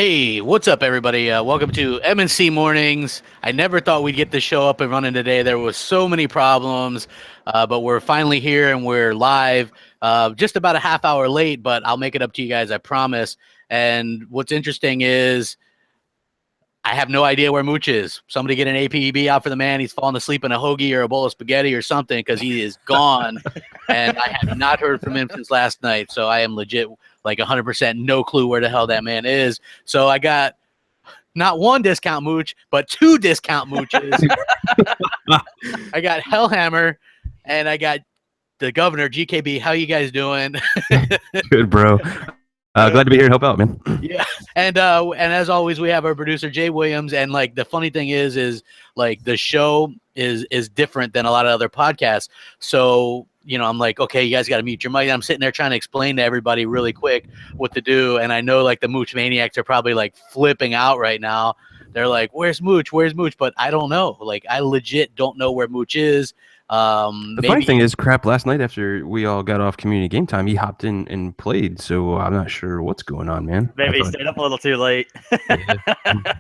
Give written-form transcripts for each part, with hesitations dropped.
Hey, what's up, everybody? Welcome to M&C Mornings. I never thought we'd get the show up and running today. There was so many problems, but we're finally here and we're live. Just about a half hour late, but I'll make it up to you guys, I promise. And what's interesting is I have no idea where Mooch is. Somebody get an APB out for the man. He's fallen asleep in a hoagie or a bowl of spaghetti or something because he is gone. And I have not heard from him since last night, so I am legit like 100% no clue where the hell that man is. So I got not one discount Mooch, but two discount Mooches. I got Hellhammer, and I got the governor, GKB. How you guys doing? Good, bro. Glad to be here and help out, man. Yeah, and as always, we have our producer Jay Williams. And like the funny thing is like the show is different than a lot of other podcasts. So you know, I'm like, okay, you guys got to mute your mic. I'm sitting there trying to explain to everybody really quick what to do, and I know like the Mooch maniacs are probably like flipping out right now. They're like, "Where's Mooch? Where's Mooch?" But I don't know. Like, I legit don't know where Mooch is. The funny thing is, Crap, last night after we all got off community game time, he hopped in and played, so I'm not sure what's going on, man. Maybe he stayed up a little too late.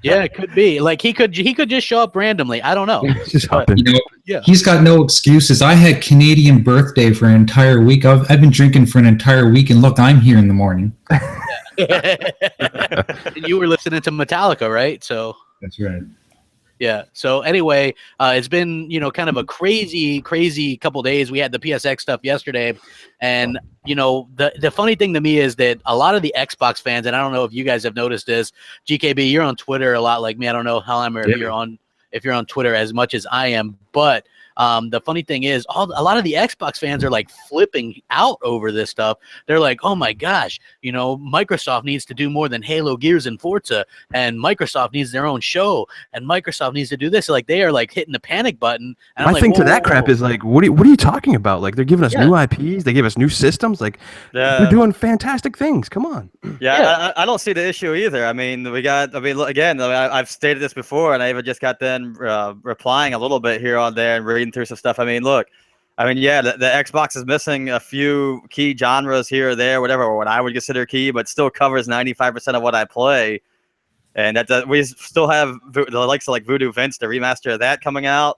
Yeah, it could be. Like he could just show up randomly. I don't know. Just hop in. You know, Yeah. He's got no excuses. I had Canadian birthday for an entire week. I've been drinking for an entire week, and look, I'm here in the morning. You were listening to Metallica, right? So That's right. yeah. So anyway, it's been, you know, kind of a crazy couple days. We had the PSX stuff yesterday, and you know, the funny thing to me is that a lot of the Xbox fans, and I don't know if you guys have noticed this, GKB, you're on Twitter a lot like me. I don't know how I'm if you're on Twitter as much as I am, but the funny thing is a lot of the Xbox fans are like flipping out over this stuff. They're like, oh my gosh, you know, Microsoft needs to do more than Halo, Gears, and Forza, and Microsoft needs their own show, and Microsoft needs to do this. Like they are like hitting the panic button. And My thing to that crap is like, what are you talking about? Like they're giving us new IPs, they give us new systems. Like they're doing fantastic things. Come on. Yeah. I don't see the issue either. I mean, again, I've stated this before, and I even just got done replying a little bit here on there and reading through some stuff. I mean, look, yeah, the Xbox is missing a few key genres here or there, whatever, or what I would consider key, but still covers 95% of what I play. And that we still have the likes of like Voodoo Vince, the remaster of that coming out.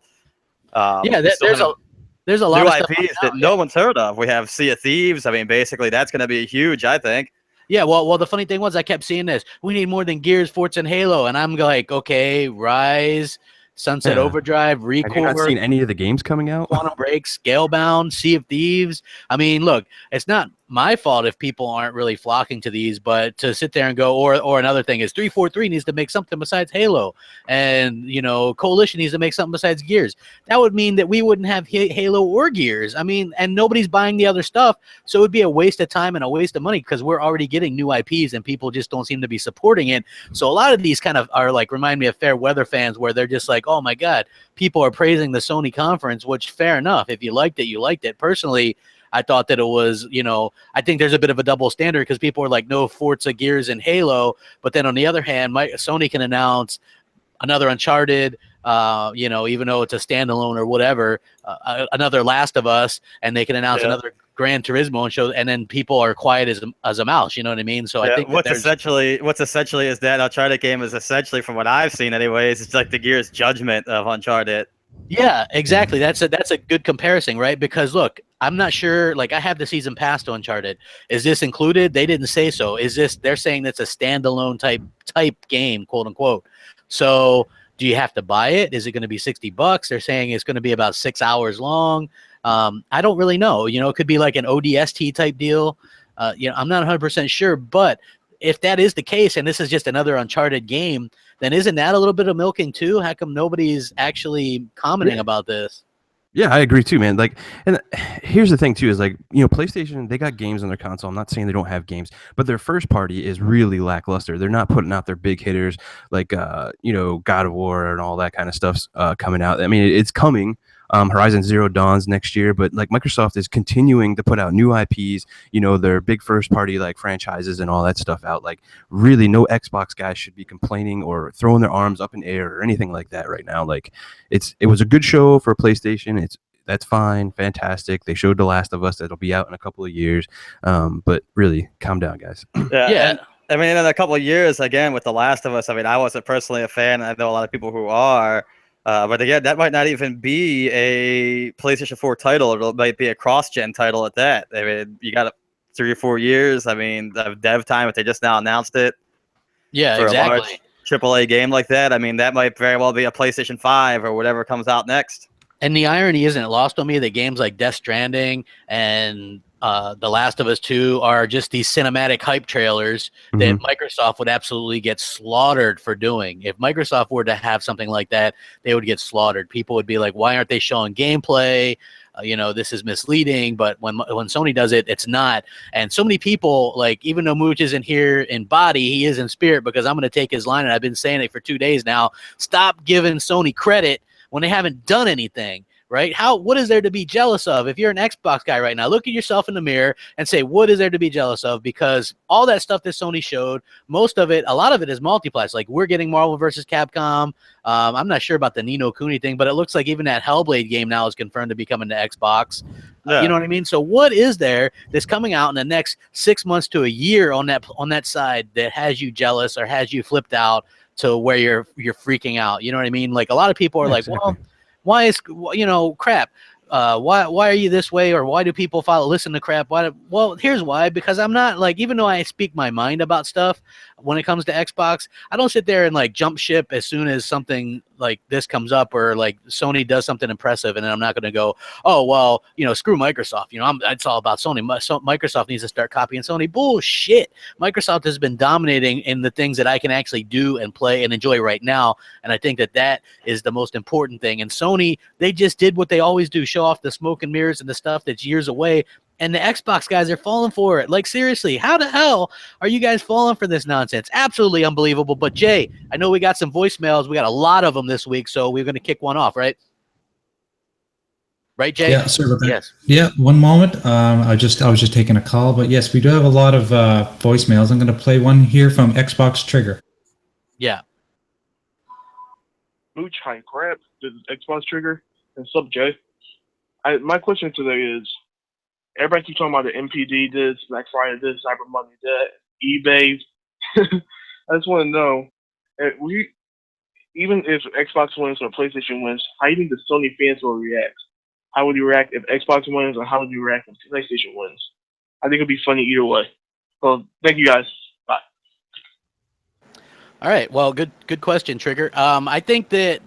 There's a lot new of IPs that no one's heard of. We have Sea of Thieves. I mean, basically, that's going to be huge, I think. Yeah, well, the funny thing was I kept seeing this. We need more than Gears, Forza, and Halo, and I'm like, okay, Rise, Sunset Overdrive, Recore. Have you not seen any of the games coming out? Quantum Break, Scalebound, Sea of Thieves. I mean, look, it's not my fault if people aren't really flocking to these, but to sit there and go, or another thing is 343 needs to make something besides Halo, and you know, Coalition needs to make something besides Gears. That would mean that we wouldn't have Halo or Gears. I mean, and nobody's buying the other stuff, so it would be a waste of time and a waste of money because we're already getting new IPs and people just don't seem to be supporting it. So a lot of these kind of are like remind me of fair weather fans where they're just like, oh my god, people are praising the Sony conference, which fair enough. If you liked it, you liked it. Personally, I thought that it was, you know, I think there's a bit of a double standard because people are like, no Forza, Gears, and Halo. But then on the other hand, Sony can announce another Uncharted, you know, even though it's a standalone or whatever, another Last of Us, and they can announce another Gran Turismo and show, and then people are quiet as a mouse. You know what I mean? So I think what's essentially is that Uncharted game is essentially, from what I've seen, anyways, it's like the Gears Judgment of Uncharted. Yeah, exactly. That's a good comparison, right? Because look, I'm not sure. Like, I have the season pass to Uncharted. Is this included? They didn't say so. Is this? They're saying that's a standalone type game, quote unquote. So, do you have to buy it? Is it going to be $60? They're saying it's going to be about 6 hours long. I don't really know. You know, it could be like an ODST type deal. You know, I'm not 100% sure, but if that is the case, and this is just another Uncharted game, then isn't that a little bit of milking too? How come nobody's actually commenting about this? Yeah, I agree too, man. Like, and here's the thing too, is like, you know, PlayStation, they got games on their console. I'm not saying they don't have games, but their first party is really lackluster. They're not putting out their big hitters like, you know, God of War and all that kind of stuff's coming out. I mean, it's coming. Horizon Zero Dawn's next year, but like Microsoft is continuing to put out new IPs, you know, their big first party like franchises and all that stuff out. Like, really, no Xbox guys should be complaining or throwing their arms up in air or anything like that right now. Like, it was a good show for PlayStation. That's fine, fantastic. They showed The Last of Us that'll be out in a couple of years, but really, calm down, guys. Yeah. I mean, in a couple of years, again, with The Last of Us, I mean, I wasn't personally a fan. I know a lot of people who are. But again, that might not even be a PlayStation 4 title. It might be a cross-gen title at that. I mean, you got 3 or 4 years. I mean, the dev time, if they just now announced it Yeah, for exactly. a large AAA game like that, I mean, that might very well be a PlayStation 5 or whatever comes out next. And the irony isn't lost on me that games like Death Stranding and The Last of Us 2 are just these cinematic hype trailers that Microsoft would absolutely get slaughtered for doing. If Microsoft were to have something like that, they would get slaughtered. People would be like, why aren't they showing gameplay? This is misleading. But when Sony does it, it's not. And so many people, like, even though Mooch isn't here in body, he is in spirit, because I'm going to take his line, and I've been saying it for 2 days now. Stop giving Sony credit when they haven't done anything, right? What is there to be jealous of? If you're an Xbox guy right now, look at yourself in the mirror and say, what is there to be jealous of? Because all that stuff that Sony showed, most of it, a lot of it is multiplayer. Like, we're getting Marvel versus Capcom. I'm not sure about the Ni no Kuni thing, but it looks like even that Hellblade game now is confirmed to be coming to Xbox. Yeah. You know what I mean? So what is there that's coming out in the next 6 months to a year on that side that has you jealous or has you flipped out to where you're freaking out? You know what I mean? Like, a lot of people are like, well, why is, crap? Why are you this way? Or why do people listen to crap? Well, here's why. Because I'm not, like, even though I speak my mind about stuff when it comes to Xbox, I don't sit there and like jump ship as soon as something like this comes up, or like Sony does something impressive, and then I'm not going to go, oh, well, screw Microsoft. It's all about Sony. Microsoft needs to start copying Sony. Bullshit. Microsoft has been dominating in the things that I can actually do and play and enjoy right now, and I think that is the most important thing. And Sony, they just did what they always do, show off the smoke and mirrors and the stuff that's years away. And the Xbox guys are falling for it. Like, seriously, how the hell are you guys falling for this nonsense? Absolutely unbelievable. But, Jay, I know we got some voicemails. We got a lot of them this week, so we're going to kick one off, right? Right, Jay? Yeah, sorry about that. Yes. Yeah, one moment. I was just taking a call, but yes, we do have a lot of voicemails. I'm going to play one here from Xbox Trigger. Yeah. Mooch, hi, crap. This is Xbox Trigger. And sup, Jay? My question today is, everybody keeps talking about the MPD this, Black Friday this, Cyber Monday that, eBay. I just want to know, even if Xbox wins or PlayStation wins, how do you think the Sony fans will react? How would you react if Xbox wins, or how would you react if PlayStation wins? I think it'd be funny either way. So thank you guys. Bye. All right. Well, good question, Trigger. I think that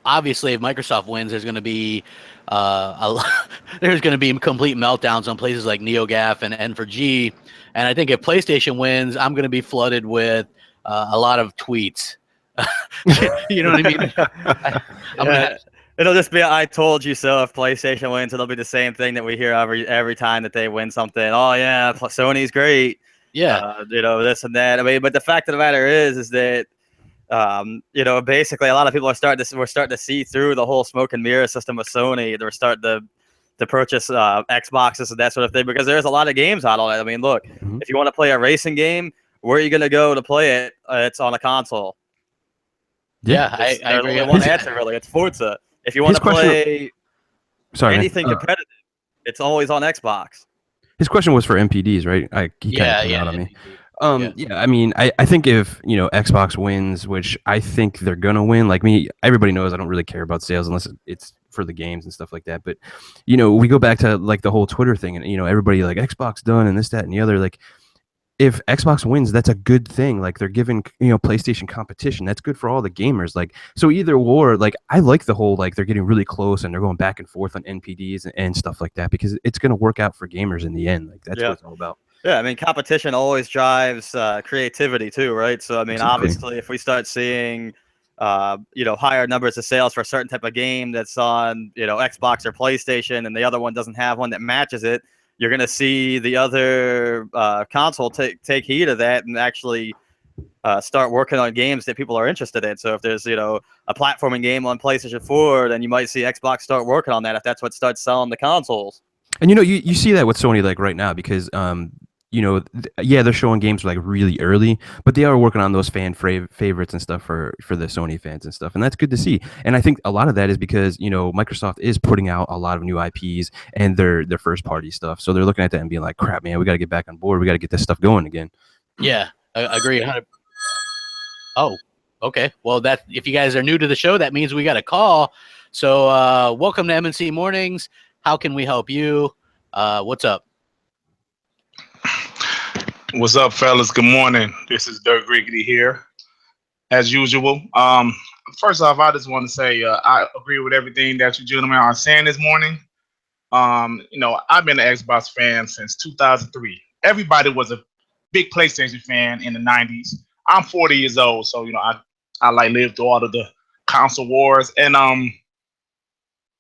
obviously if Microsoft wins, there's going to be there's going to be complete meltdowns on places like NeoGAF and N4G. And I think if PlayStation wins, I'm going to be flooded with a lot of tweets. You know what I mean? It'll just be I told you so. If PlayStation wins, it'll be the same thing that we hear every time that they win something. Oh yeah, Sony's great. Yeah. This and that. I mean, but the fact of the matter is that basically a lot of people we're starting to see through the whole smoke and mirror system with Sony. They're starting to purchase Xboxes and that sort of thing, because there's a lot of games out on it. I mean, look, if you want to play a racing game, where are you going to go to play it? It's on a console. Yeah, I agree. One answer, really. It's Forza. If you want to play anything competitive, it's always on Xbox. His question was for MPDs, right? He kind of came out on me. I mean, I think if Xbox wins, which I think they're gonna win. Like me, everybody knows I don't really care about sales unless it's for the games and stuff like that. But we go back to like the whole Twitter thing, and everybody like Xbox done and this, that, and the other. Like, if Xbox wins, that's a good thing. Like, they're giving PlayStation competition. That's good for all the gamers. Like, so either or. Like, I like the whole like they're getting really close and they're going back and forth on NPDs and stuff like that, because it's gonna work out for gamers in the end. Like, that's what it's all about. Yeah, I mean, competition always drives creativity too, right? So, I mean, obviously, if we start seeing, higher numbers of sales for a certain type of game that's on, Xbox or PlayStation, and the other one doesn't have one that matches it, you're going to see the other console take heed of that and actually start working on games that people are interested in. So if there's, a platforming game on PlayStation 4, then you might see Xbox start working on that if that's what starts selling the consoles. And, you see that with Sony, like, right now, because they're showing games like really early, but they are working on those fan favorites and stuff for the Sony fans and stuff, and that's good to see. And I think a lot of that is because Microsoft is putting out a lot of new IPs and their first party stuff, so they're looking at that and being like, crap, man, we got to get back on board, we got to get this stuff going again. Yeah. Agree. 100. Oh, okay. Well, that if you guys are new to the show, that means we got a call. So welcome to M&C Mornings. How can we help you? What's up? What's up, fellas? Good morning. This is Dirk Griggity here, as usual. First off, I just want to say I agree with everything that you gentlemen are saying this morning. I've been an Xbox fan since 2003. Everybody was a big PlayStation fan in the 90s. I'm 40 years old, so I like lived through all of the console wars. And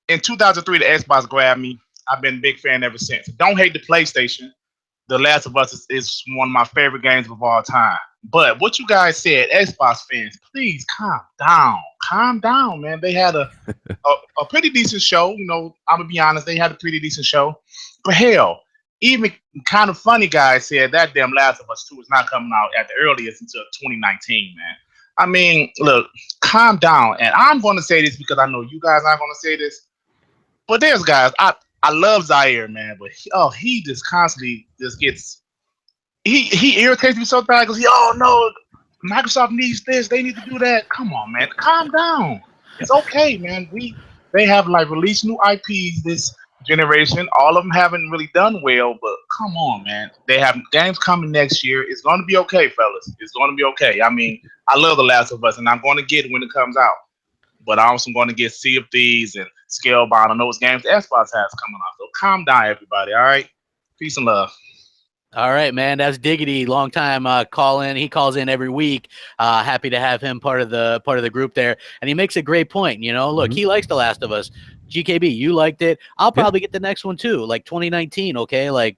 in 2003, the Xbox grabbed me. I've been a big fan ever since. Don't hate the PlayStation. The Last of Us is one of my favorite games of all time. But what you guys said, Xbox fans, please calm down. Calm down, man. They had a pretty decent show. I'm going to be honest. They had a pretty decent show. But hell, even kind of funny guys said that damn Last of Us 2 is not coming out at the earliest until 2019, man. I mean, look, calm down. And I'm going to say this because I know you guys aren't going to say this. But there's guys, I love Zaire, man, but he just constantly just gets he irritates me so bad because no, Microsoft needs this, they need to do that. Come on, man, calm down. It's okay, man. They have like released new IPs this generation. All of them haven't really done well, but come on, man. They have games coming next year. It's going to be okay, fellas. It's going to be okay. I mean, I love The Last of Us, and I'm going to get it when it comes out. But I'm also going to get Sea of Thieves and Scalebound and those games Xbox has coming out. So calm down, everybody. All right. Peace and love. All right, man. That's Diggity. Long time call in. He calls in every week. Happy to have him part of the group there. And he makes a great point. Look, he likes The Last of Us. GKB, you liked it. I'll probably get the next one too, like 2019. Okay, like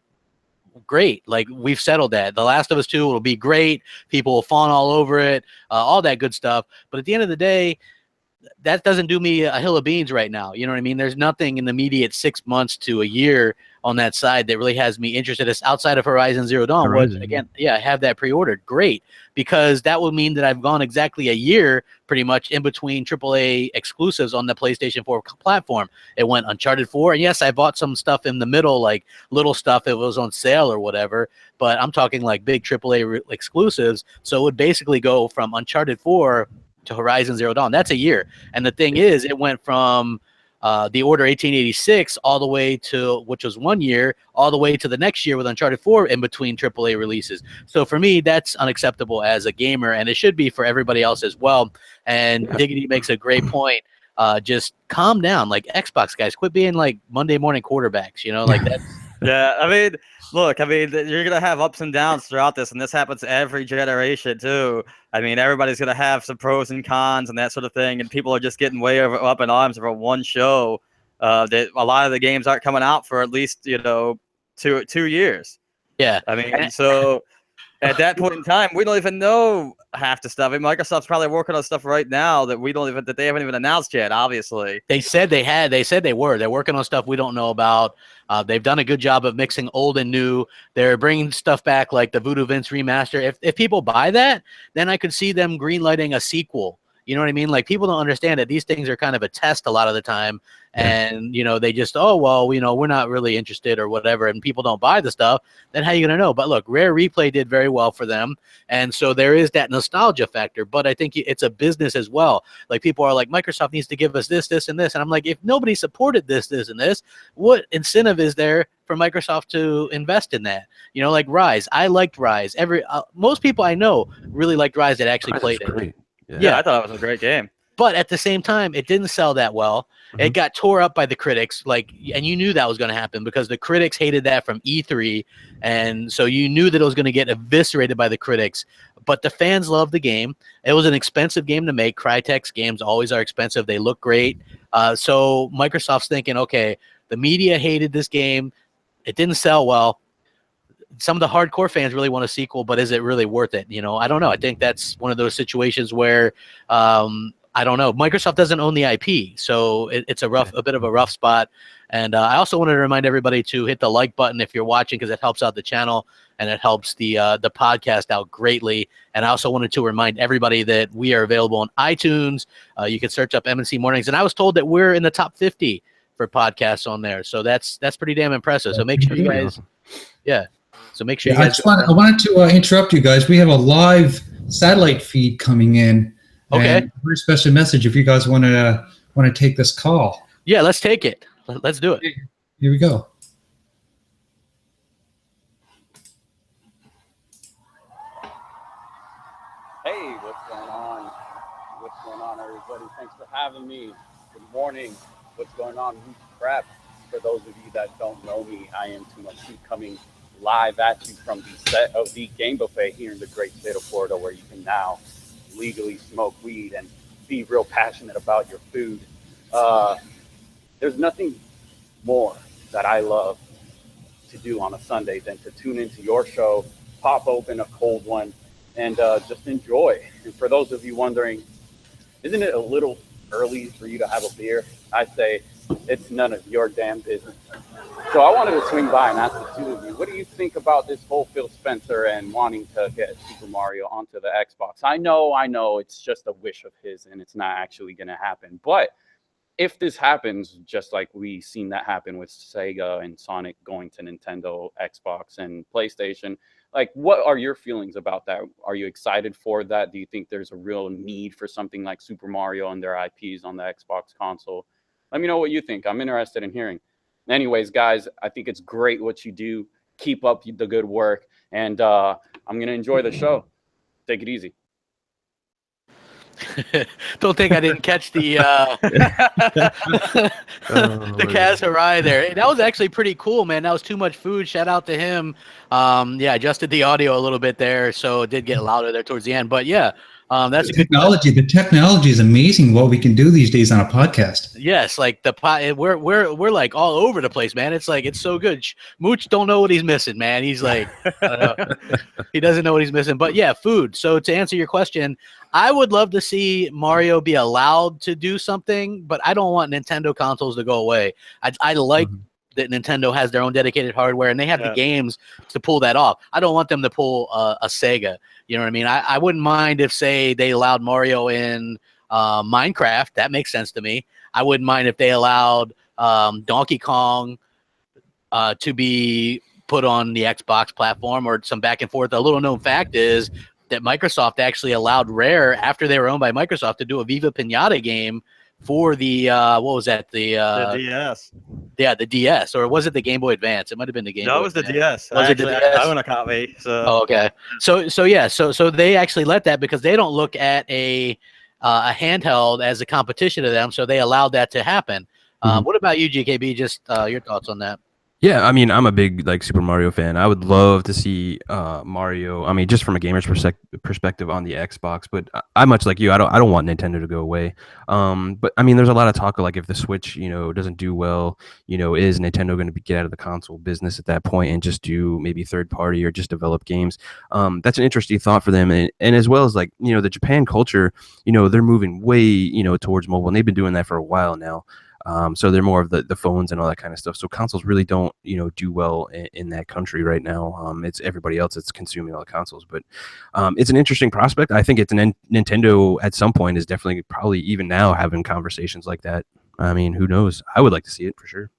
great. Like we've settled that. The Last of Us 2 will be great. People will fawn all over it. All that good stuff. But at the end of the day, that doesn't do me a hill of beans right now. You know what I mean? There's nothing in the immediate 6 months to a year on that side that really has me interested. It's outside of Horizon Zero Dawn, which again, I have that pre-ordered. Great, because that would mean that I've gone exactly a year pretty much in between AAA exclusives on the PlayStation 4 platform. It went Uncharted 4, and yes, I bought some stuff in the middle, like little stuff that was on sale or whatever, but I'm talking like big AAA exclusives. So it would basically go from Uncharted 4 to Horizon Zero Dawn. That's a year. And the thing is, it went from the Order 1886 all the way to, which was 1 year, all the way to the next year with Uncharted 4 in between AAA releases. So for me, that's unacceptable as a gamer, and it should be for everybody else as well. And Diggity makes a great point. Just calm down. Like Xbox guys, quit being like Monday morning quarterbacks, like that. Yeah, I mean, look, you're going to have ups and downs throughout this, and this happens every generation, too. I mean, everybody's going to have some pros and cons and that sort of thing, and people are just getting way up in arms over one show that a lot of the games aren't coming out for at least, 2 years. Yeah. I mean, so at that point in time, we don't even know half the stuff. I mean, Microsoft's probably working on stuff right now that they haven't even announced yet, obviously. They said they were. They're working on stuff we don't know about. They've done a good job of mixing old and new. They're bringing stuff back like the Voodoo Vince remaster. If people buy that, then I could see them greenlighting a sequel. You know what I mean? Like, people don't understand that these things are kind of a test a lot of the time. And, they just, we're not really interested or whatever, and people don't buy the stuff, then how are you going to know? But look, Rare Replay did very well for them. And so there is that nostalgia factor, but I think it's a business as well. Like, people are like, Microsoft needs to give us this, this, and this. And I'm like, if nobody supported this, this, and this, what incentive is there for Microsoft to invest in that? Like Rise. I liked Rise. Most people I know really liked Rise that actually played it. Yeah, I thought it was a great game. But at the same time, it didn't sell that well. It got tore up by the critics, and you knew that was going to happen because the critics hated that from E3, and so you knew that it was going to get eviscerated by the critics. But the fans loved the game. It was an expensive game to make. Crytek's games always are expensive. They look great. So Microsoft's thinking, okay, the media hated this game. It didn't sell well. Some of the hardcore fans really want a sequel, but is it really worth it? I don't know. I think that's one of those situations where I don't know. Microsoft doesn't own the IP, so it's a bit of a rough spot. And I also wanted to remind everybody to hit the like button if you're watching, because it helps out the channel and it helps the podcast out greatly. And I also wanted to remind everybody that we are available on iTunes. You can search up M&C Mornings, and I was told that we're in the top 50 for podcasts on there, so that's pretty damn impressive. So make sure you guys, So make sure Yeah, you I guys. wanted to interrupt you guys. We have a live satellite feed coming in. Okay. And a very special message if you guys want to take this call. Yeah, let's take it. Let's do it. Here we go. Hey, what's going on? What's going on, everybody? Thanks for having me. Good morning. What's going on? Mooch Crap. For those of you that don't know me, I am Too Much Heat, coming live at you from the set of the Game Buffet here in the great state of Florida, where you can now legally smoke weed and be real passionate about your food. There's nothing more that I love to do on a Sunday than to tune into your show, pop open a cold one, and just enjoy. And for those of you wondering, isn't it a little early for you to have a beer? I say it's none of your damn business. So I wanted to swing by and ask the two of you, what do you think about this whole Phil Spencer and wanting to get Super Mario onto the Xbox? I know it's just a wish of his and it's not actually going to happen. But if this happens, just like we seen that happen with Sega and Sonic going to Nintendo, Xbox, and PlayStation, like, what are your feelings about that? Are you excited for that? Do you think there's a real need for something like Super Mario and their IPs on the Xbox console? Let me know what you think. I'm interested in hearing. Anyways, guys, I think it's great what you do. Keep up the good work, and I'm going to enjoy the show. Take it easy. Don't think I didn't catch the the Kaz Harai there. That was actually pretty cool, man. That was Too Much Food. Shout out to him. Yeah, adjusted the audio a little bit there, so it did get louder there towards the end. But yeah, that's the a good technology. The technology is amazing. What we can do these days on a podcast. Yes, like we're like all over the place, man. It's like it's so good. Mooch don't know what he's missing, man. He's like he doesn't know what he's missing. But yeah, food. So to answer your question, I would love to see Mario be allowed to do something, but I don't want Nintendo consoles to go away. I like that Nintendo has their own dedicated hardware and they have the games to pull that off. I don't want them to pull a Sega. You know what I mean? I wouldn't mind if, say, they allowed Mario in Minecraft. That makes sense to me. I wouldn't mind if they allowed Donkey Kong to be put on the Xbox platform or some back and forth. A little known fact is that Microsoft actually allowed Rare, after they were owned by Microsoft, to do a Viva Pinata game for the what was that? The DS. Yeah, the DS, or was it the Game Boy Advance? It might have been the Game Boy. No, it was the DS. Was it the DS? I own a copy. So. Oh, okay. So they actually let that because they don't look at a handheld as a competition to them, so they allowed that to happen. What about you, GKB? Just your thoughts on that? Yeah, I mean, I'm a big Super Mario fan. I would love to see Mario. I mean, just from a gamer's perspective on the Xbox. But I much like you. I don't want Nintendo to go away. But I mean, there's a lot of talk of if the Switch, doesn't do well, is Nintendo going to get out of the console business at that point and just do maybe third party or just develop games? That's an interesting thought for them. And as well as the Japan culture, they're moving way towards mobile, and they've been doing that for a while now. So they're more of the phones and all that kind of stuff. So consoles really don't, do well in that country right now. It's everybody else that's consuming all the consoles. But it's an interesting prospect. I think it's Nintendo at some point is definitely probably even now having conversations like that. I mean, who knows? I would like to see it for sure.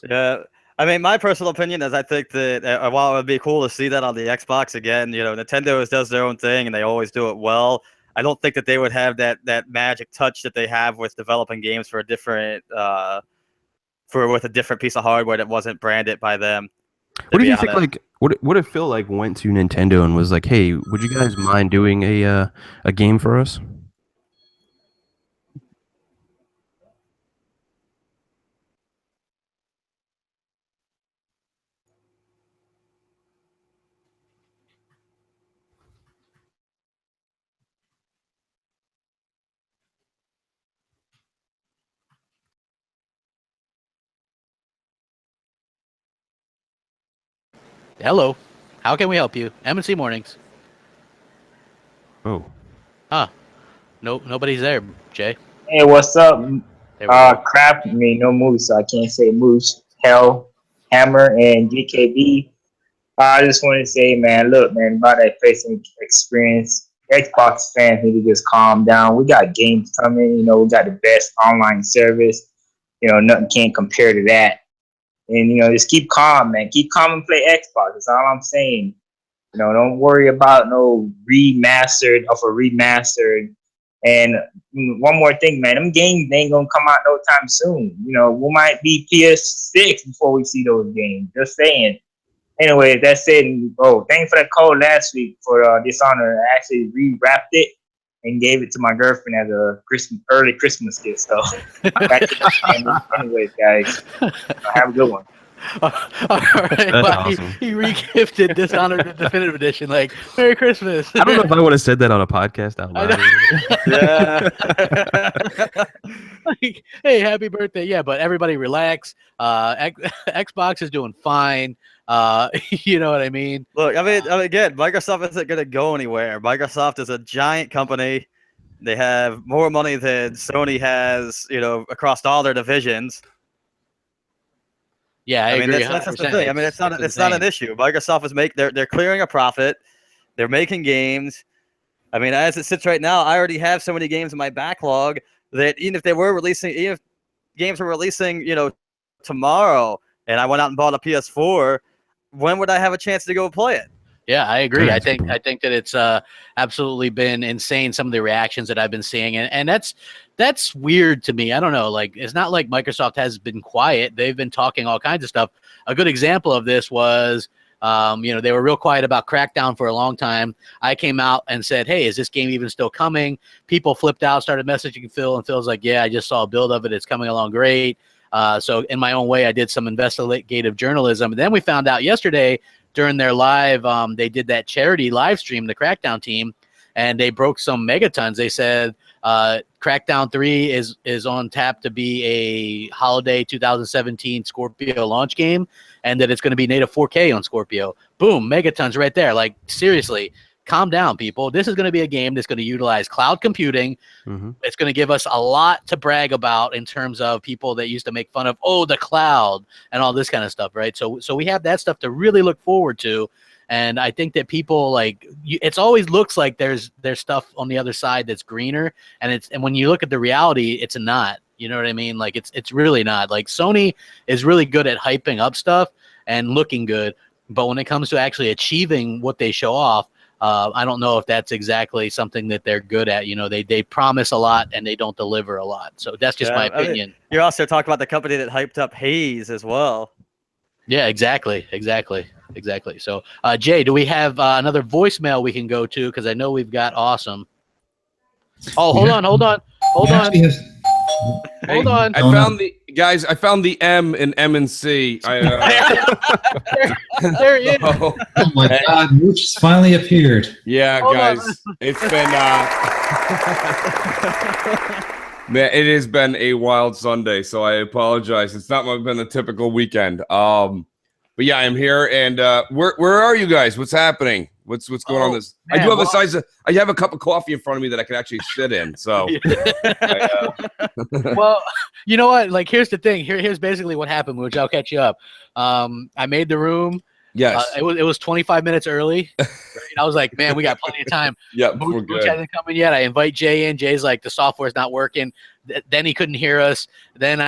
Yeah. I mean, my personal opinion is I think that while it would be cool to see that on the Xbox again, Nintendo does their own thing and they always do it well. I don't think that they would have that magic touch that they have with developing games for a different with a different piece of hardware that wasn't branded by them. What do you think? What if Phil went to Nintendo and was like, "Hey, would you guys mind doing a game for us?" Hello, how can we help you? M&C Mornings. Oh. No, nobody's there, Jay. Hey, what's up? Crap. I mean, no Mooch, so I can't say Mooch. Hell, Hammer, and GKB. I just want to say, man, look, man, about that facing experience, Xbox fans need to just calm down. We got games coming, we got the best online service. Nothing can compare to that. And, you know, just keep calm, man. Keep calm and play Xbox. That's all I'm saying. You know, don't worry about no remastered. And one more thing, man. Them games ain't going to come out no time soon. You know, we might be PS6 before we see those games. Just saying. Anyway, that's it. Thanks for that code last week for Dishonored. I actually rewrapped it and gave it to my girlfriend as a early Christmas gift. So, anyways, guys, have a good one. All right, That's awesome. He re-gifted Dishonored the Definitive Edition. Like, Merry Christmas. I don't know if I would have said that on a podcast out loud. Yeah. Like, hey, happy birthday. Yeah, but everybody relax. Xbox is doing fine. You know what I mean? Look, I mean, again, Microsoft isn't going to go anywhere. Microsoft is a giant company. They have more money than Sony has, you know, across all their divisions. Yeah, I mean, agree. that's just the thing. I mean, it's not an issue. Microsoft is they're clearing a profit. They're making games. I mean, as it sits right now, I already have so many games in my backlog that even if games were releasing, you know, tomorrow, and I went out and bought a PS4, when would I have a chance to go play it? Yeah, I agree. I think that it's absolutely been insane, some of the reactions that I've been seeing, and that's weird to me. I don't know. Like, it's not like Microsoft has been quiet. They've been talking all kinds of stuff. A good example of this was, you know, they were real quiet about Crackdown for a long time. I came out and said, hey, is this game even still coming? People flipped out, started messaging Phil, and Phil's like, yeah, I just saw a build of it. It's coming along great. So in my own way, I did some investigative journalism. And then we found out yesterday during their live, they did that charity live stream, the Crackdown team, and they broke some megatons. They said Crackdown 3 is on tap to be a holiday 2017 Scorpio launch game, and that it's going to be native 4K on Scorpio. Boom, megatons right there. Like, seriously, calm down, people. This is going to be a game that's going to utilize cloud computing. Mm-hmm. It's going to give us a lot to brag about in terms of people that used to make fun of, the cloud and all this kind of stuff, right? So we have that stuff to really look forward to. And I think that people it's always looks like there's stuff on the other side that's greener, and when you look at the reality, it's not. You know what I mean? Like, it's really not. Like, Sony is really good at hyping up stuff and looking good, but when it comes to actually achieving what they show off, I don't know if that's exactly something that they're good at. You know, they promise a lot and they don't deliver a lot. So that's just my opinion. You also talk about the company that hyped up Haze as well. Yeah, exactly. So, Jay, do we have another voicemail we can go to? Because I know we've got Awesome. Oh, hold on. Hold on. I found the M in M&C. There he is. Oh my God, Mooch has finally appeared. Yeah, guys, it's been man, it has been a wild Sunday, so I apologize. It's not been a typical weekend. But yeah, I'm here, and where are you guys? What's happening? What's going on? This man, I do have I have a cup of coffee in front of me that I can actually sit in. So, well, you know what? Like, here's the thing. Here's basically what happened, Mooch. I'll catch you up. I made the room. Yes. It was 25 minutes early. Right? I was like, man, we got plenty of time. Yeah, we're good. Mooch hasn't come in yet. I invite Jay in. Jay's like, the software's not working. Then he couldn't hear us. Then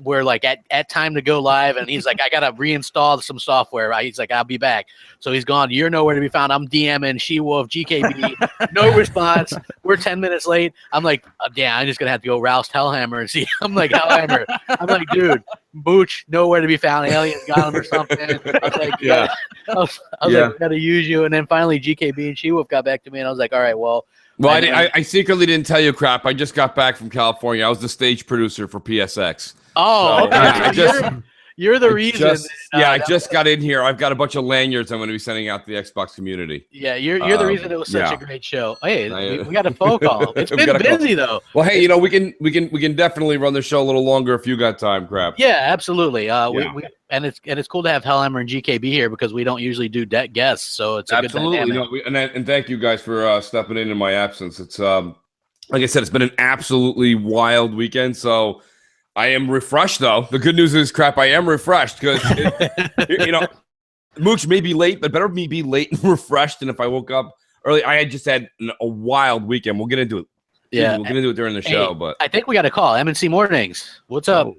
we're like at time to go live, and he's like, I gotta reinstall some software. He's like, I'll be back. So he's gone. You're nowhere to be found. I'm DMing She-Wolf, GKB, no response. We're 10 minutes late. I'm like, yeah, I'm just gonna have to go rouse Hellhammer and see. I'm like, Hellhammer. I'm like, dude, Mooch, nowhere to be found. Aliens got him or something. I was like, yeah. I was like, we gotta use you. And then finally, GKB and She-Wolf got back to me, and I was like, all right, well. Well, I secretly didn't tell you crap. I just got back from California. I was the stage producer for PSX. Oh, so, okay. You're the reason. I just got in here. I've got a bunch of lanyards I'm going to be sending out to the Xbox community. Yeah, you're the reason it was such a great show. Hey, we got a phone call. It's been busy though. Well, hey, you know, we can definitely run the show a little longer if you got time, crap. Yeah, absolutely. And it's cool to have Hellhammer and GKB here because we don't usually do guests, so it's a good dynamic. And thank you guys for stepping in my absence. It's like I said, it's been an absolutely wild weekend. So I am refreshed, though. The good news is, crap, I am refreshed because you know, Mooch may be late, but better me be late and refreshed than if I woke up early. I had just had a wild weekend. We'll get into it. Yeah, we'll get into it during the show. But I think we got a call. M&C Mornings. What's up?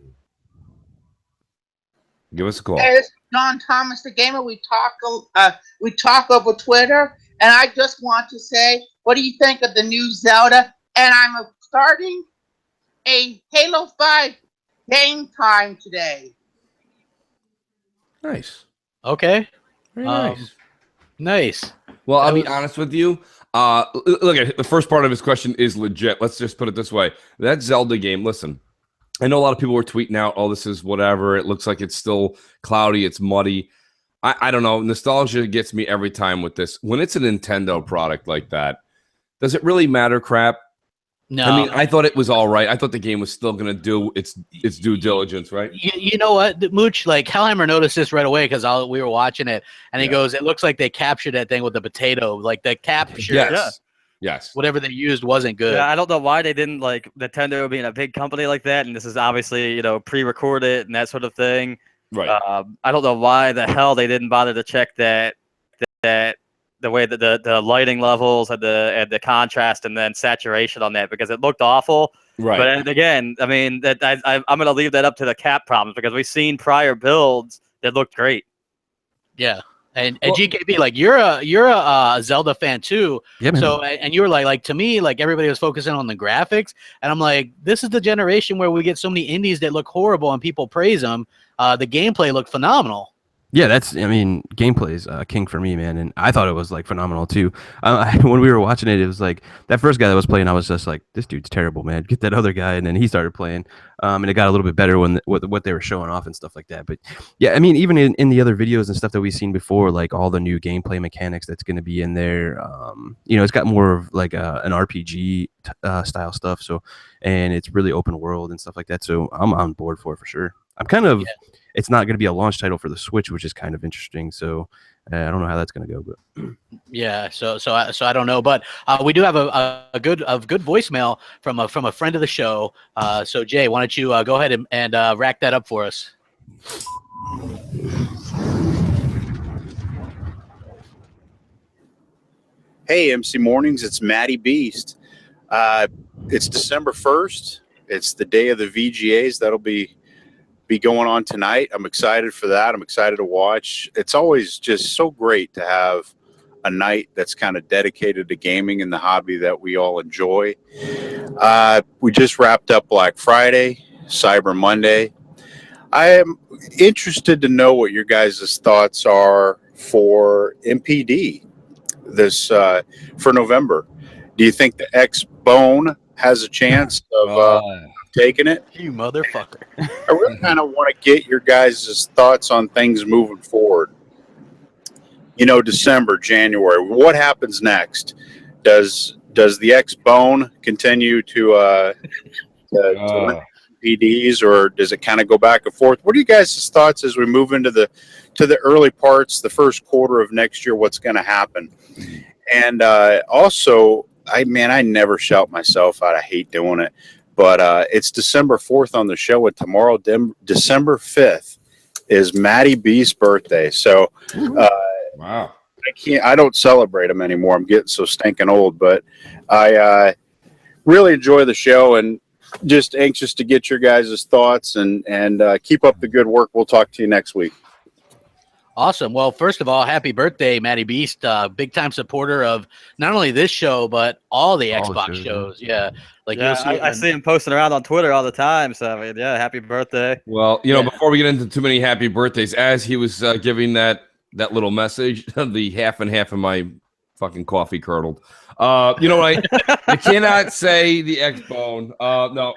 Give us a call. Hey, it's Don Thomas, the gamer. We talk over Twitter, and I just want to say, what do you think of the new Zelda? And I'm starting a Halo 5 game time today. Nice. Okay. Very nice. Nice. Well, I'll be honest with you. Look, the first part of his question is legit. Let's just put it this way. That Zelda game, listen, I know a lot of people were tweeting out, oh, this is whatever. It looks like it's still cloudy. It's muddy. I don't know. Nostalgia gets me every time with this. When it's a Nintendo product like that, does it really matter, crap? No. I mean, I thought it was all right. I thought the game was still going to do its due diligence, right? You know what, Mooch? Like, Hellheimer noticed this right away because we were watching it, and he goes, it looks like they captured that thing with the potato. Like, the capture. Yes. Whatever they used wasn't good. Yeah, I don't know why they didn't, like, Nintendo being a big company like that, and this is obviously, you know, pre-recorded and that sort of thing. Right. I don't know why the hell they didn't bother to check that the way that the lighting levels and the contrast and then saturation on that, because it looked awful. Right. But again, I mean, I'm going to leave that up to the cap problems, because we've seen prior builds that looked great. Yeah. And GKB, like, you're a Zelda fan too. Yeah, man. So, and you were like, to me, like, everybody was focusing on the graphics, and I'm like, this is the generation where we get so many indies that look horrible and people praise them. The gameplay looked phenomenal. Yeah, gameplay's king for me, man, and I thought it was like phenomenal too. When we were watching it, it was like that first guy that was playing, I was just like, this dude's terrible, man. Get that other guy, and then he started playing, and it got a little bit better when what they were showing off and stuff like that. But yeah, I mean, even in the other videos and stuff that we've seen before, like all the new gameplay mechanics that's going to be in there, it's got more of like an RPG style stuff. So, and it's really open world and stuff like that. So I'm on board for sure. I'm kind of. Yeah. It's not going to be a launch title for the Switch, which is kind of interesting. So I don't know how that's going to go, but yeah. So I don't know, but we do have a good voicemail from a friend of the show. So Jay, why don't you go ahead and rack that up for us? Hey, MC Mornings, it's Matty Beast. It's December 1st. It's the day of the VGAs. That'll be going on tonight. I'm excited for that. I'm excited to watch. It's always just so great to have a night that's kind of dedicated to gaming and the hobby that we all enjoy. We just wrapped up Black Friday, Cyber Monday. I am interested to know what your guys' thoughts are for MPD this for November. Do you think the X-Bone has a chance of taking it? You motherfucker. I really kind of want to get your guys' thoughts on things moving forward. You know, December, January, what happens next? Does the X-Bone continue to PDs, or does it kind of go back and forth? What are you guys' thoughts as we move into the early parts, the first quarter of next year? What's going to happen? And also, I never shout myself out. I hate doing it. But it's December 4th on the show, and tomorrow, December 5th, is Matty B's birthday. So, wow, I don't celebrate him anymore. I'm getting so stinking old. But I really enjoy the show, and just anxious to get your guys' thoughts, and keep up the good work. We'll talk to you next week. Awesome. Well, first of all, happy birthday, Matty Beast. Big time supporter of not only this show, but all the Xbox shows. Yeah. Like, yeah, I see him posting around on Twitter all the time. So, I mean, yeah, happy birthday. Well, before we get into too many happy birthdays, as he was giving that little message, the half and half of my fucking coffee curdled. You know what? I cannot say the X-Bone. No,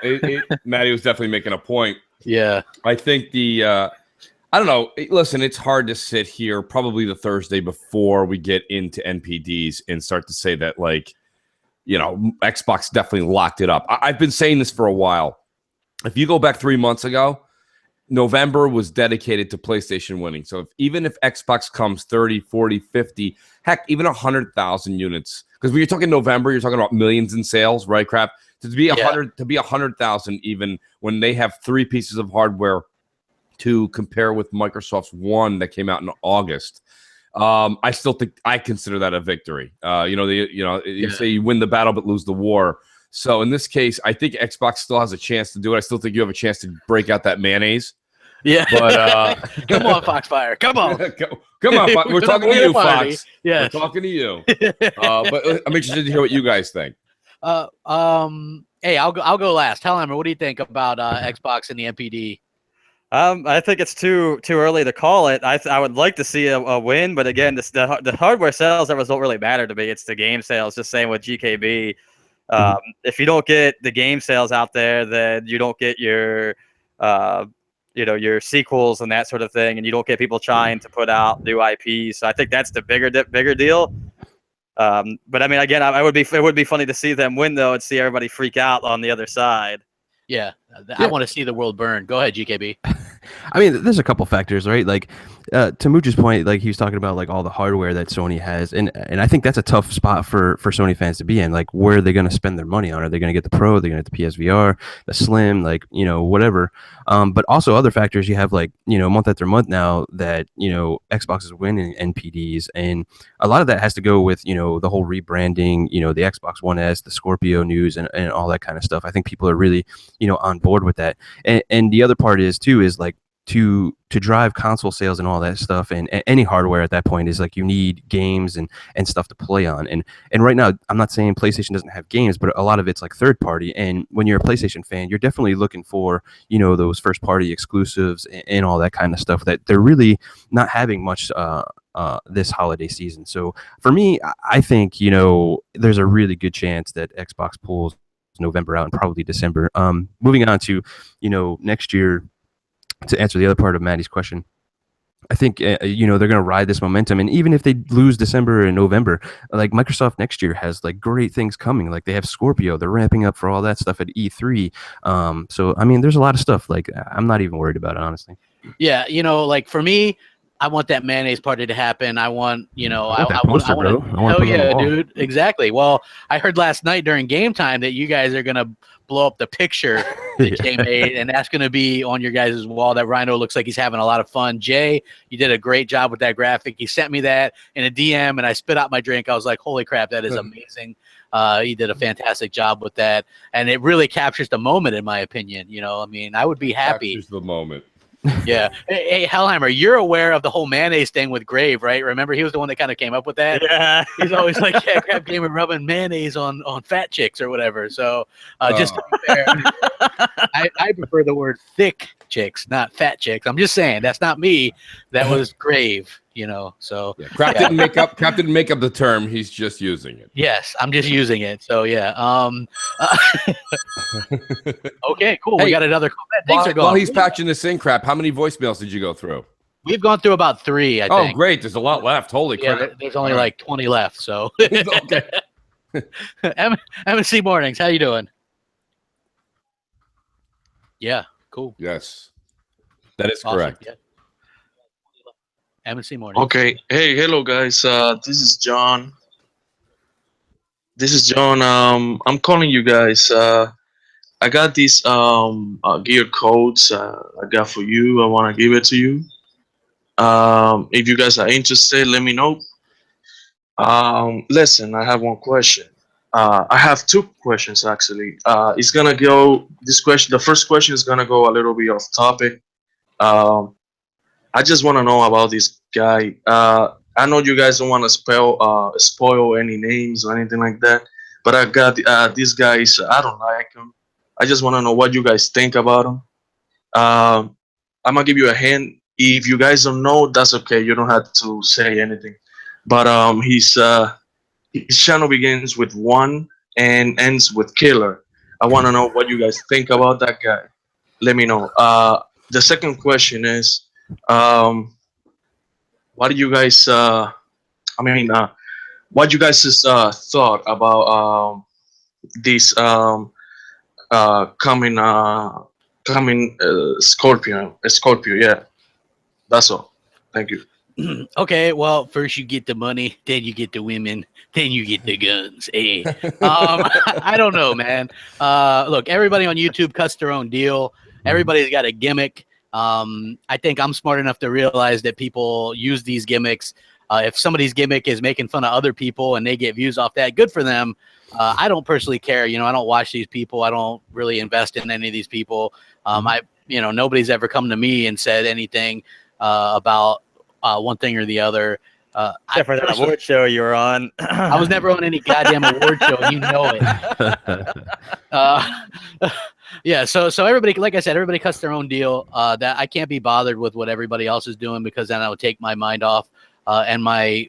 Matty was definitely making a point. Yeah. I think I don't know. Listen, it's hard to sit here probably the Thursday before we get into NPDs and start to say that, like, Xbox definitely locked it up. I've been saying this for a while. If you go back 3 months ago, November was dedicated to PlayStation winning. So even if Xbox comes 30, 40, 50, heck, even 100,000 units, because when you're talking November, you're talking about millions in sales, right? Crap. To be 100,000, even when they have 3 pieces of hardware to compare with Microsoft's one that came out in August. I still think I consider that a victory. You say you win the battle but lose the war. So in this case, I think Xbox still has a chance to do it. I still think you have a chance to break out that mayonnaise. Yeah. But come on, Foxfire. Come on. Come on, we're talking to you, Party. Fox. Yes. We're talking to you. But I'm interested to hear what you guys think. Hey, I'll go last. Hellhammer, what do you think about Xbox and the MPD? I think it's too early to call it. I would like to see a win, but again, the hardware sales numbers don't really matter to me. It's the game sales. Just same with GKB. If you don't get the game sales out there, then you don't get your your sequels and that sort of thing, and you don't get people trying to put out new IPs. So I think that's the bigger deal. But I mean, again, it would be funny to see them win though, and see everybody freak out on the other side. Yeah, I want to see the world burn. Go ahead, GKB. I mean, there's a couple factors, right? Like, to Mooch's point, like he was talking about like all the hardware that Sony has, and I think that's a tough spot for Sony fans to be in. Like, where are they going to spend their money on? Are they going to get the Pro? Are they going to get the PSVR, the Slim, like whatever? But also other factors. You have like month after month now that Xbox is winning NPDs, and a lot of that has to go with the whole rebranding. The Xbox One S, the Scorpio news, and all that kind of stuff. I think people are really on board with that, and the other part is like to drive console sales and all that stuff and any hardware at that point is like you need games and stuff to play on, and right now I'm not saying PlayStation doesn't have games, but a lot of it's like third party, and when you're a PlayStation fan, you're definitely looking for those first party exclusives and all that kind of stuff that they're really not having much this holiday season. So for me, I think there's a really good chance that Xbox pulls November out and probably December. Moving on to next year, to answer the other part of Maddie's question, I think they're going to ride this momentum, and even if they lose December and November, like Microsoft next year has like great things coming. Like they have Scorpio, they're ramping up for all that stuff at E3. So I mean, there's a lot of stuff. Like I'm not even worried about it, honestly. Yeah, like for me, I want that mayonnaise party to happen. I want, I want, hell yeah, dude. Exactly. Well, I heard last night during game time that you guys are going to blow up the picture that Jay made, and that's going to be on your guys' wall. That Rhino looks like he's having a lot of fun. Jay, you did a great job with that graphic. He sent me that in a DM, and I spit out my drink. I was like, holy crap, that is amazing. He did a fantastic job with that, and it really captures the moment, in my opinion. I mean, I would be happy. Captures the moment. Yeah. Hey, Hellhammer, you're aware of the whole mayonnaise thing with Grave, right? Remember, he was the one that kind of came up with that. Yeah. He's always like, yeah, Crapgamer rubbing mayonnaise on fat chicks or whatever. So just to be fair, I prefer the word thick chicks, not fat chicks. I'm just saying that's not me. That was Grave. So yeah, Crap didn't make up the term. He's just using it. Yes, I'm just using it. So yeah. Okay, cool. Hey, we got another comment. While he's patching this in, Crap, how many voicemails did you go through? We've gone through about 3, I think. Oh, great. There's a lot left. Holy crap. There's only like 20 left. So okay. M&C Mornings, how you doing? Yeah, cool. Yes, that is Awesome. correct. Yeah. M&C Mornings. Okay. Hey, hello guys. This is John. I'm calling you guys. I got these gear codes I got for you. I want to give it to you. If you guys are interested, let me know. Listen, I have one question. I have 2 questions actually. It's gonna go. The first question is gonna go a little bit off topic. I just want to know about this guy. I know you guys don't want to spoil any names or anything like that, but I got these guys. I don't like him. I just want to know what you guys think about him. I'm gonna give you a hint. If you guys don't know, that's okay. You don't have to say anything. But his channel begins with 1 and ends with Killer. I want to know what you guys think about that guy. Let me know. The second question is, what do you guys? What you guys' thought about this coming Scorpio? Yeah, that's all. Thank you. Okay, well, first you get the money, then you get the women, then you get the guns. Hey, I don't know, man. Look, everybody on YouTube cuts their own deal. Everybody's got a gimmick. I think I'm smart enough to realize that people use these gimmicks. If somebody's gimmick is making fun of other people and they get views off that, good for them. I don't personally care. I don't watch these people. I don't really invest in any of these people. nobody's ever come to me and said anything about one thing or the other. Except for that award show you were on. I was never on any goddamn award show, and you know it. Yeah, so everybody, like I said, everybody cuts their own deal. That I can't be bothered with what everybody else is doing, because then I would take my mind off and my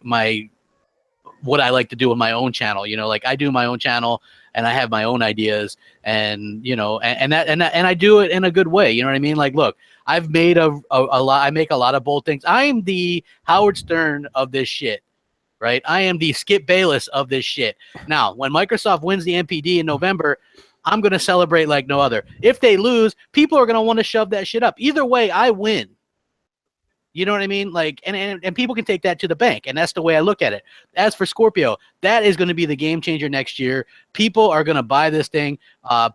what I like to do with my own channel. Like I do my own channel and I have my own ideas, and and I do it in a good way. You know what I mean? Like, look, I've made a lot. I make a lot of bold things. I am the Howard Stern of this shit, right? I am the Skip Bayless of this shit. Now, when Microsoft wins the NPD in November, I'm going to celebrate like no other. If they lose, people are going to want to shove that shit up. Either way, I win. You know what I mean? Like, and people can take that to the bank, and that's the way I look at it. As for Scorpio, that is going to be the game changer next year. People are going to buy this thing.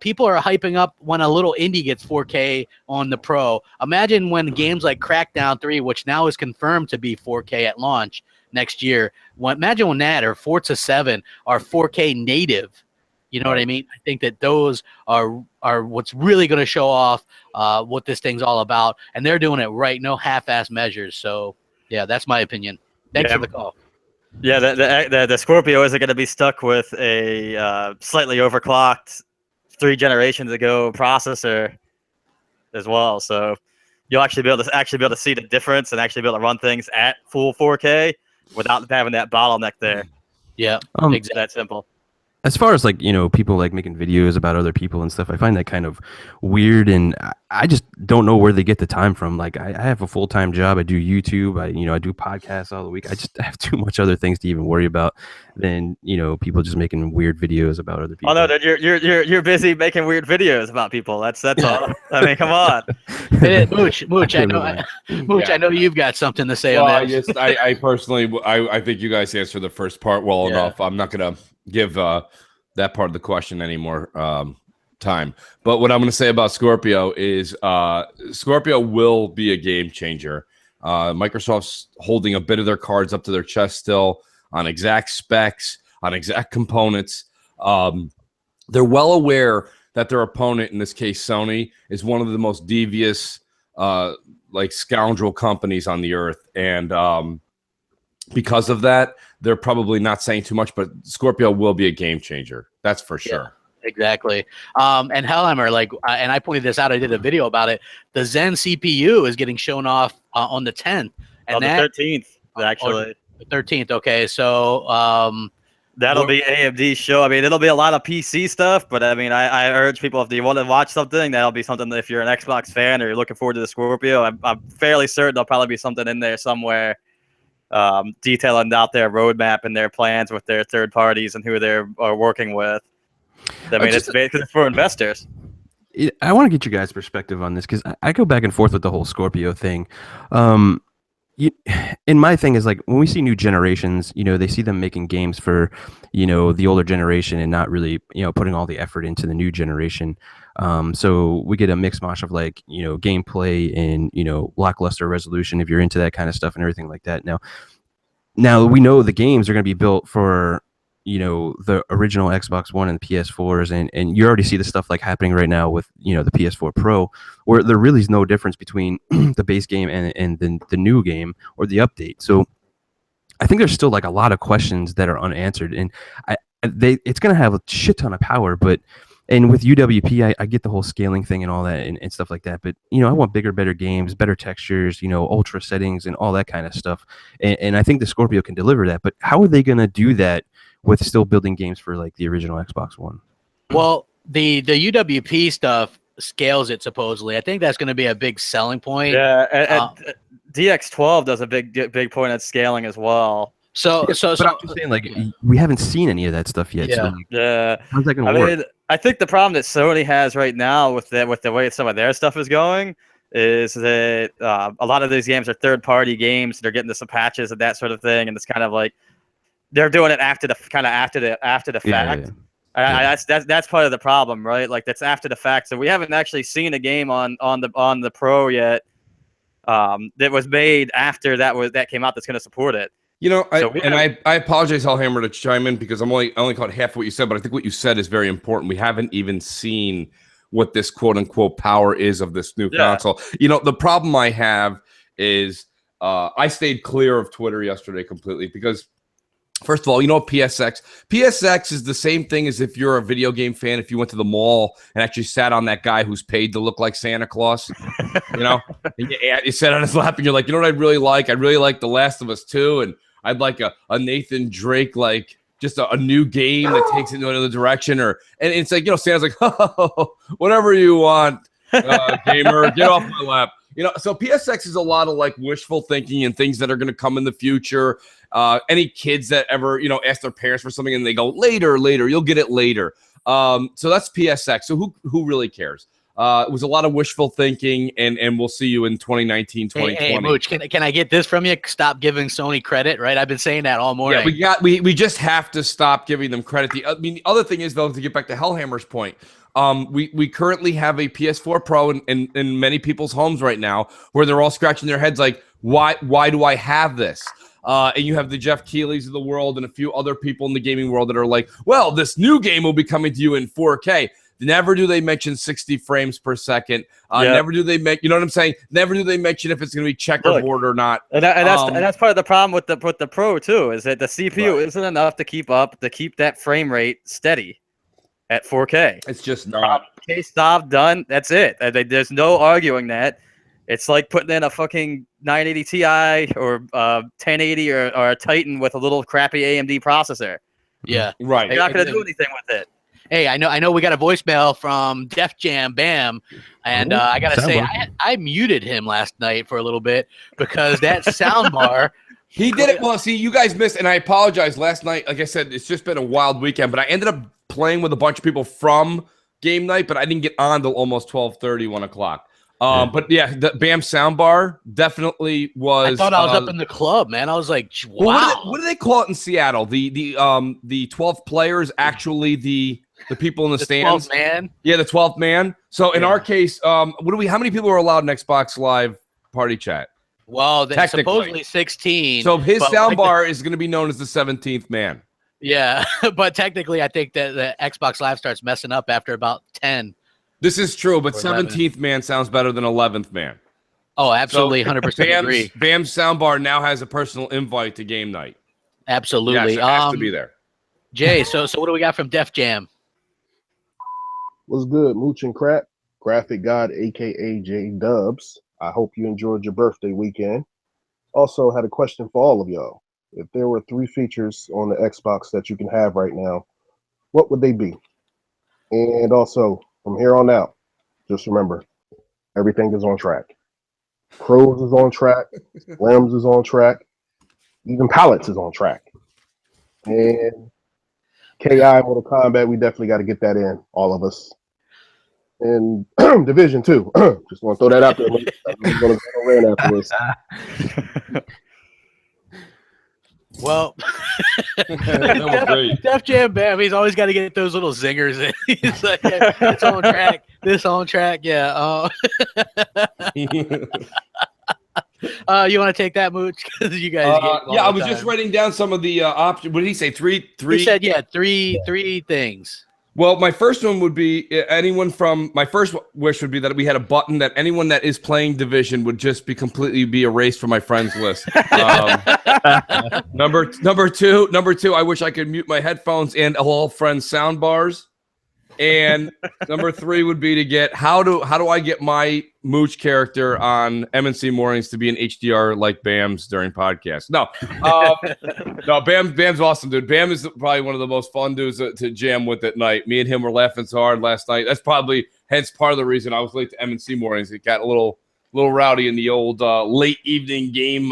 People are hyping up when a little indie gets 4K on the Pro. Imagine when games like Crackdown 3, which now is confirmed to be 4K at launch next year. Imagine when that, or Forza 7 are 4K native. You know what I mean? I think that those are what's really going to show off what this thing's all about, and they're doing it right, no half-ass measures. So, yeah, that's my opinion. Thanks for the call. Yeah, the Scorpio isn't going to be stuck with a slightly overclocked 3 generations ago processor as well. So you'll actually be able to see the difference and actually be able to run things at full 4K without having that bottleneck there. Yeah, exactly. That simple. As far as like, people like making videos about other people and stuff, I find that kind of weird, and I just don't know where they get the time from. Like I have a full-time job. I do YouTube. I do podcasts all the week. I just have too much other things to even worry about than, people just making weird videos about other people. Oh no, you're busy making weird videos about people. That's all. I mean, come on. Mooch, I know you've got something to say on that. I personally, I think you guys answered the first part well enough. I'm not gonna give that part of the question any more time. But what I'm going to say about Scorpio is Scorpio will be a game changer. Microsoft's holding a bit of their cards up to their chest still on exact specs, on exact components. They're well aware that their opponent, in this case Sony, is one of the most devious, scoundrel companies on the earth. And because of that, they're probably not saying too much, but Scorpio will be a game changer. That's for sure. Yeah, exactly. And Hellheimer, and I pointed this out. I did a video about it. The Zen CPU is getting shown off on the 10th. And the 13th, actually. The 13th. Okay, so that'll be AMD's show. I mean, it'll be a lot of PC stuff, but I mean, I urge people, if you want to watch something, that'll be something that if you're an Xbox fan or you're looking forward to the Scorpio, I'm fairly certain there'll probably be something in there somewhere. Detailing out their roadmap and their plans with their third parties and who they're working with. I mean, it's basically for investors. I want to get you guys' perspective on this, because I go back and forth with the whole Scorpio thing. And my thing is, like, when we see new generations, they see them making games for, the older generation and not really, putting all the effort into the new generation. So we get a mixed mash of gameplay and, lackluster resolution, if you're into that kind of stuff and everything like that. Now we know the games are going to be built for, the original Xbox One and the PS4s, and you already see the stuff happening right now with, the PS4 Pro, where there really is no difference between the base game and the new game or the update. So I think there's still a lot of questions that are unanswered, and it's going to have a shit ton of power, and with UWP, I get the whole scaling thing and all that and stuff like that. But, I want bigger, better games, better textures, ultra settings and all that kind of stuff. And I think the Scorpio can deliver that. But how are they going to do that with still building games for the original Xbox One? Well, the UWP stuff scales it, supposedly. I think that's going to be a big selling point. Yeah, and DX12 does a big point at scaling as well. So I'm just saying, we haven't seen any of that stuff yet. Yeah. So, how's that going to work? I think the problem that Sony has right now with the way some of their stuff is going is that a lot of these games are third-party games. They're getting some patches and that sort of thing, and it's kind of like they're doing it after the fact. Yeah. That's part of the problem, right? That's after the fact. So we haven't actually seen a game on the Pro yet that was made after that came out that's going to support it. I apologize, Hellhammer, to chime in, because I only caught half of what you said, but I think what you said is very important. We haven't even seen what this quote unquote power is of this new console. You know, the problem I have is I stayed clear of Twitter yesterday completely because, first of all, you know what PSX? PSX is the same thing as if you're a video game fan, if you went to the mall and actually sat on that guy who's paid to look like Santa Claus, you know? You sat on his lap and you're like, you know what I'd really like? I'd really like The Last of Us 2, and I'd like a Nathan Drake, like just a new game that takes it in another direction. And it's like, you know, Santa's like, oh, whatever you want, gamer, get off my lap. You know, so PSX is a lot of like wishful thinking and things that are going to come in the future. Any kids that ever, you know, ask their parents for something and they go later, you'll get it later. So that's PSX. So who really cares? It was a lot of wishful thinking, and we'll see you in 2019, 2020. Hey, Mooch, can I get this from you? Stop giving Sony credit, right? I've been saying that all morning. Yeah, we just have to stop giving them credit. The other thing is, though, to get back to Hellhammer's point, we currently have a PS4 Pro in many people's homes right now where they're all scratching their heads like, why do I have this? And you have the Jeff Keighley's of the world and a few other people in the gaming world that are like, well, this new game will be coming to you in 4K. Never do they mention 60 frames per second. Never do they make, you know what I'm saying? Never do they mention if it's going to be checkerboard or not. And that's part of the problem with the Pro too, is that the CPU isn't enough to keep that frame rate steady at 4K. It's just not. Okay, stop, done. That's it. There's no arguing that. It's like putting in a fucking 980 Ti or 1080 or a Titan with a little crappy AMD processor. Yeah, right. You're not going to do anything with it. Hey, I know we got a voicemail from Def Jam Bam, and I gotta say I muted him last night for a little bit because that soundbar. He did it. Well, see, you guys missed, and I apologize. Last night, like I said, it's just been a wild weekend, but I ended up playing with a bunch of people from game night, but I didn't get on till almost 12:30, 1 o'clock. But yeah, the Bam soundbar definitely was. I thought I was up in the club, man. I was like, wow. What do they call it in Seattle? The 12 players, actually the people in the stands. 12th man. Yeah, the 12th man. So in our case, how many people are allowed in Xbox Live party chat? Well, there's supposedly 16. So his soundbar is going to be known as the 17th man. Yeah, but technically, I think that the Xbox Live starts messing up after about 10. This is true, but 17th man sounds better than 11th man. Oh, absolutely, 100% agree. Bam's soundbar now has a personal invite to game night. Absolutely. Yes, it has to be there. Jay, so what do we got from Def Jam? What's good, Mooch and Crap? Graphic God, a.k.a. J Dubs. I hope you enjoyed your birthday weekend. Also, had a question for all of y'all. If there were 3 features on the Xbox that you can have right now, what would they be? And also, from here on out, just remember, everything is on track. Pros is on track. Limbs is on track. Even Pallets is on track. And KI Mortal Kombat, we definitely got to get that in, all of us. And Division 2. Just want to throw that out there. I'm going to go around after this. Well, Def Jam Bam, he's always got to get those little zingers in. He's like, yeah, it's on track. This on track. Yeah. You want to take that, Mooch? Because you guys. Yeah, I was just writing down some of the options. What did he say? Three. He said, yeah, three things. Well, my first one would be my first wish would be that we had a button that anyone that is playing Division would just completely be erased from my friends list. Number two, I wish I could mute my headphones and all friends sound bars. And number 3 would be to get how do I get my Mooch character on MNC Mornings to be an HDR like Bam's during podcasts? No, Bam's awesome, dude. Bam is probably one of the most fun dudes to jam with at night. Me and him were laughing so hard last night. That's probably hence part of the reason I was late to MNC Mornings. It got a little rowdy in the old late evening game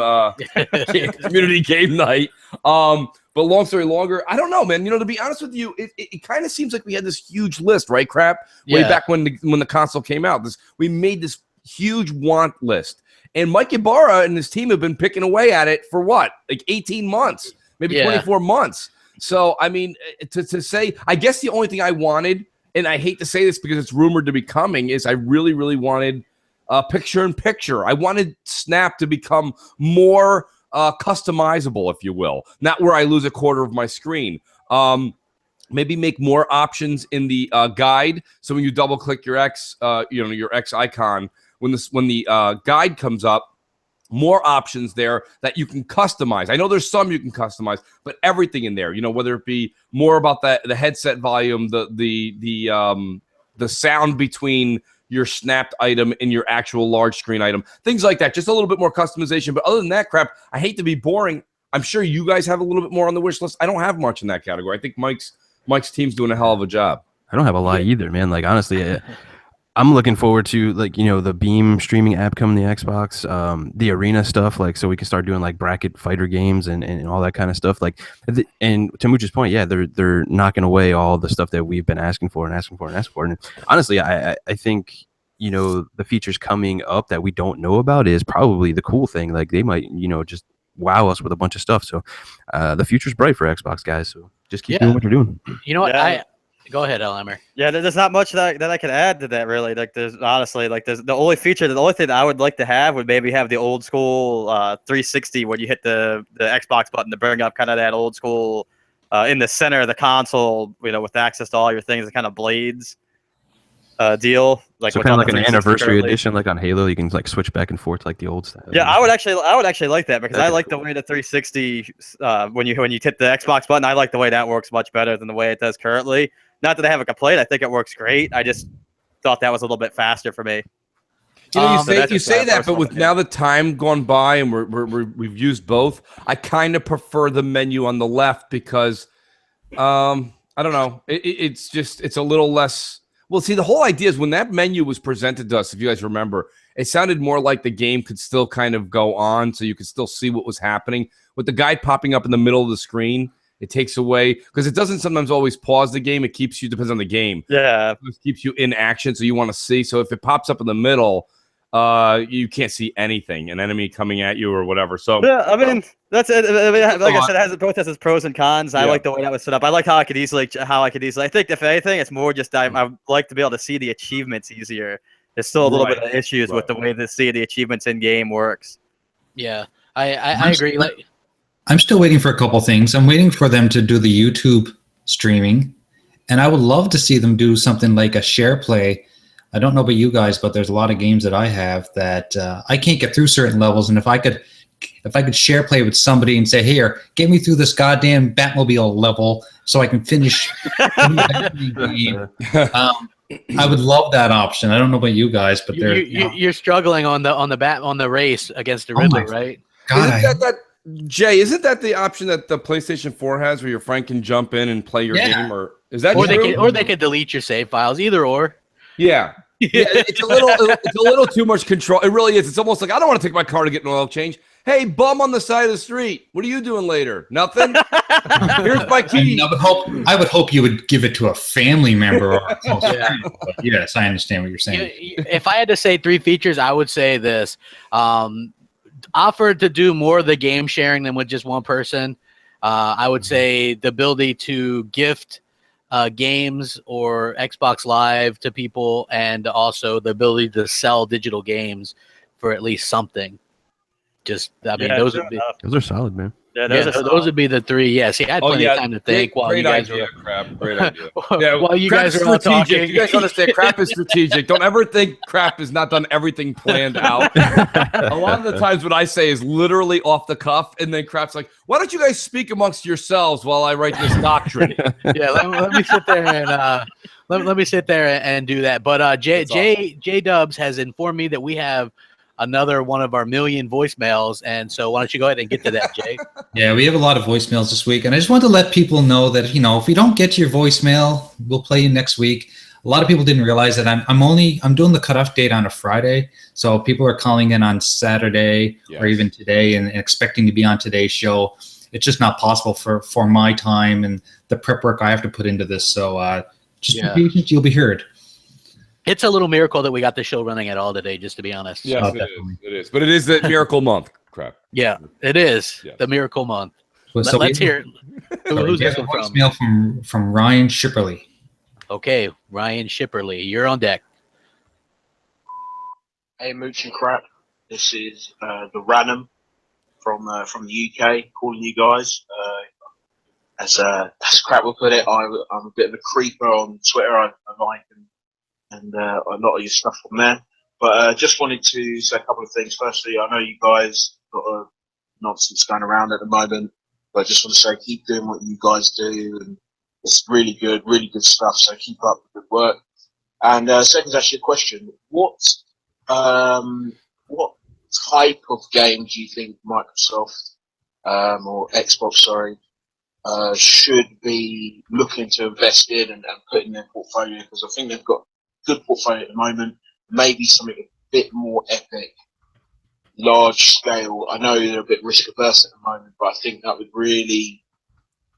community game night. But long story longer, I don't know, man. You know, to be honest with you, it kind of seems like we had this huge list, right? Way back when the console came out. We made this huge want list, and Mike Ibarra and his team have been picking away at it for what, like 18 months, maybe 24 months. So, I mean, to say, I guess the only thing I wanted, and I hate to say this because it's rumored to be coming, is I really, really wanted picture-in-picture. I wanted Snap to become more customizable, if you will, not where I lose a quarter of my screen. maybe make more options in the guide. So when you double click your X, your X icon, when the guide comes up, more options there that you can customize. I know there's some you can customize, but everything in there, whether it be more about the headset volume, the sound between your snapped item and your actual large screen item, things like that. Just a little bit more customization. But other than that crap, I hate to be boring. I'm sure you guys have a little bit more on the wish list. I don't have much in that category. I think Mike's team's doing a hell of a job. I don't have a lot either, man. Like, honestly, I'm looking forward to, like, the Beam streaming app coming to the Xbox, the arena stuff, like, so we can start doing like bracket fighter games and all that kind of stuff. Like, and to Mooch's point, yeah, they're knocking away all the stuff that we've been asking for. And honestly, I think, the features coming up that we don't know about is probably the cool thing. Like, they might, just wow us with a bunch of stuff. So the future's bright for Xbox, guys. So just keep doing what you're doing. You know what? Go ahead, Elmer. Yeah, there's not much that I can add to that, really. Like, there's honestly, like, there's the only thing that I would like to have would maybe have the old school 360 when you hit the Xbox button to bring up kind of that old school in the center of the console, with access to all your things, the kind of blades deal. Like, so kind of like an anniversary edition, like on Halo, you can like switch back and forth like the old stuff. Yeah, I would actually like that, because I like the way the 360 when you hit the Xbox button, I like the way that works much better than the way it does currently. Not that I have a complaint. I think it works great. I just thought that was a little bit faster for me. You say that, but with now the time gone by and we've used both, I kind of prefer the menu on the left because, I don't know, it's a little less. Well, see, the whole idea is when that menu was presented to us, if you guys remember, it sounded more like the game could still kind of go on, so you could still see what was happening. With the guide popping up in the middle of the screen, it takes away, because it doesn't sometimes always pause the game. It keeps you, depends on the game. Yeah. It keeps you in action, so you want to see. So if it pops up in the middle, you can't see anything, an enemy coming at you or whatever. So yeah, I mean, that's it. I mean, like I said, both has its pros and cons. I like the way that was set up. I like how I could easily. I think if anything, it's more just I'd like to be able to see the achievements easier. There's still a little bit of issues with the way the achievements in game works. Yeah, I agree. Like, I'm still waiting for a couple things. I'm waiting for them to do the YouTube streaming, and I would love to see them do something like a share play. I don't know about you guys, but there's a lot of games that I have that I can't get through certain levels, and if I could share play with somebody and say, "Here, get me through this goddamn Batmobile level so I can finish," I would love that option. I don't know about you guys, but you're struggling on the race against the Riddler, right? God, Jay, isn't that the option that the PlayStation 4 has, where your friend can jump in and play your game, or is that true? They could delete your save files, either or. Yeah. It's a little too much control. It really is. It's almost like I don't want to take my car to get an oil change. Hey, bum on the side of the street. What are you doing later? Nothing. Here's my key. I would hope you would give it to a family member or a close friend. But yes, I understand what you're saying. If I had to say 3 features, I would say this. Offered to do more of the game sharing than with just one person. I would say the ability to gift games or Xbox Live to people, and also the ability to sell digital games for at least something. Those are solid, man. Yeah, those would be the 3. Yeah, see, I had plenty of time to think while you guys were. Great idea. While you guys are all talking. You guys understand, crap is strategic. Don't ever think crap has not done everything planned out. A lot of the times what I say is literally off the cuff, and then crap's like, why don't you guys speak amongst yourselves while I write this doctrine? Yeah, let me sit there and let me sit there and do that. But J Dubs has informed me that we have another one of our million voicemails, and so why don't you go ahead and get to that, Jay? Yeah, we have a lot of voicemails this week, and I just want to let people know that, if we don't get your voicemail, we'll play you next week. A lot of people didn't realize that I'm doing the cutoff date on a Friday, so people are calling in on Saturday or even today and expecting to be on today's show. It's just not possible for my time and the prep work I have to put into this. So just be patient, you'll be heard. It's a little miracle that we got the show running at all today, just to be honest. Yes, it is. But it is the miracle month. Crap. Yeah, it is the miracle month. Let's hear it. Who's this one from? Voicemail from Ryan Shipperly. Okay, Ryan Shipperly, you're on deck. Hey, Mooch and Crap. This is the Random from the UK calling you guys. as Crap would put it, I'm a bit of a creeper on Twitter. I like and a lot of your stuff on there. But just wanted to say a couple of things. Firstly, I know you guys got a nonsense going around at the moment, but I just want to say keep doing what you guys do, and it's really good stuff. So keep up the good work. And second is actually a question: what type of game do you think Microsoft or Xbox, sorry, should be looking to invest in and put in their portfolio? Because I think they've got a good portfolio at the moment. Maybe something a bit more epic, large scale. I know they're a bit risk averse at the moment, but I think that would really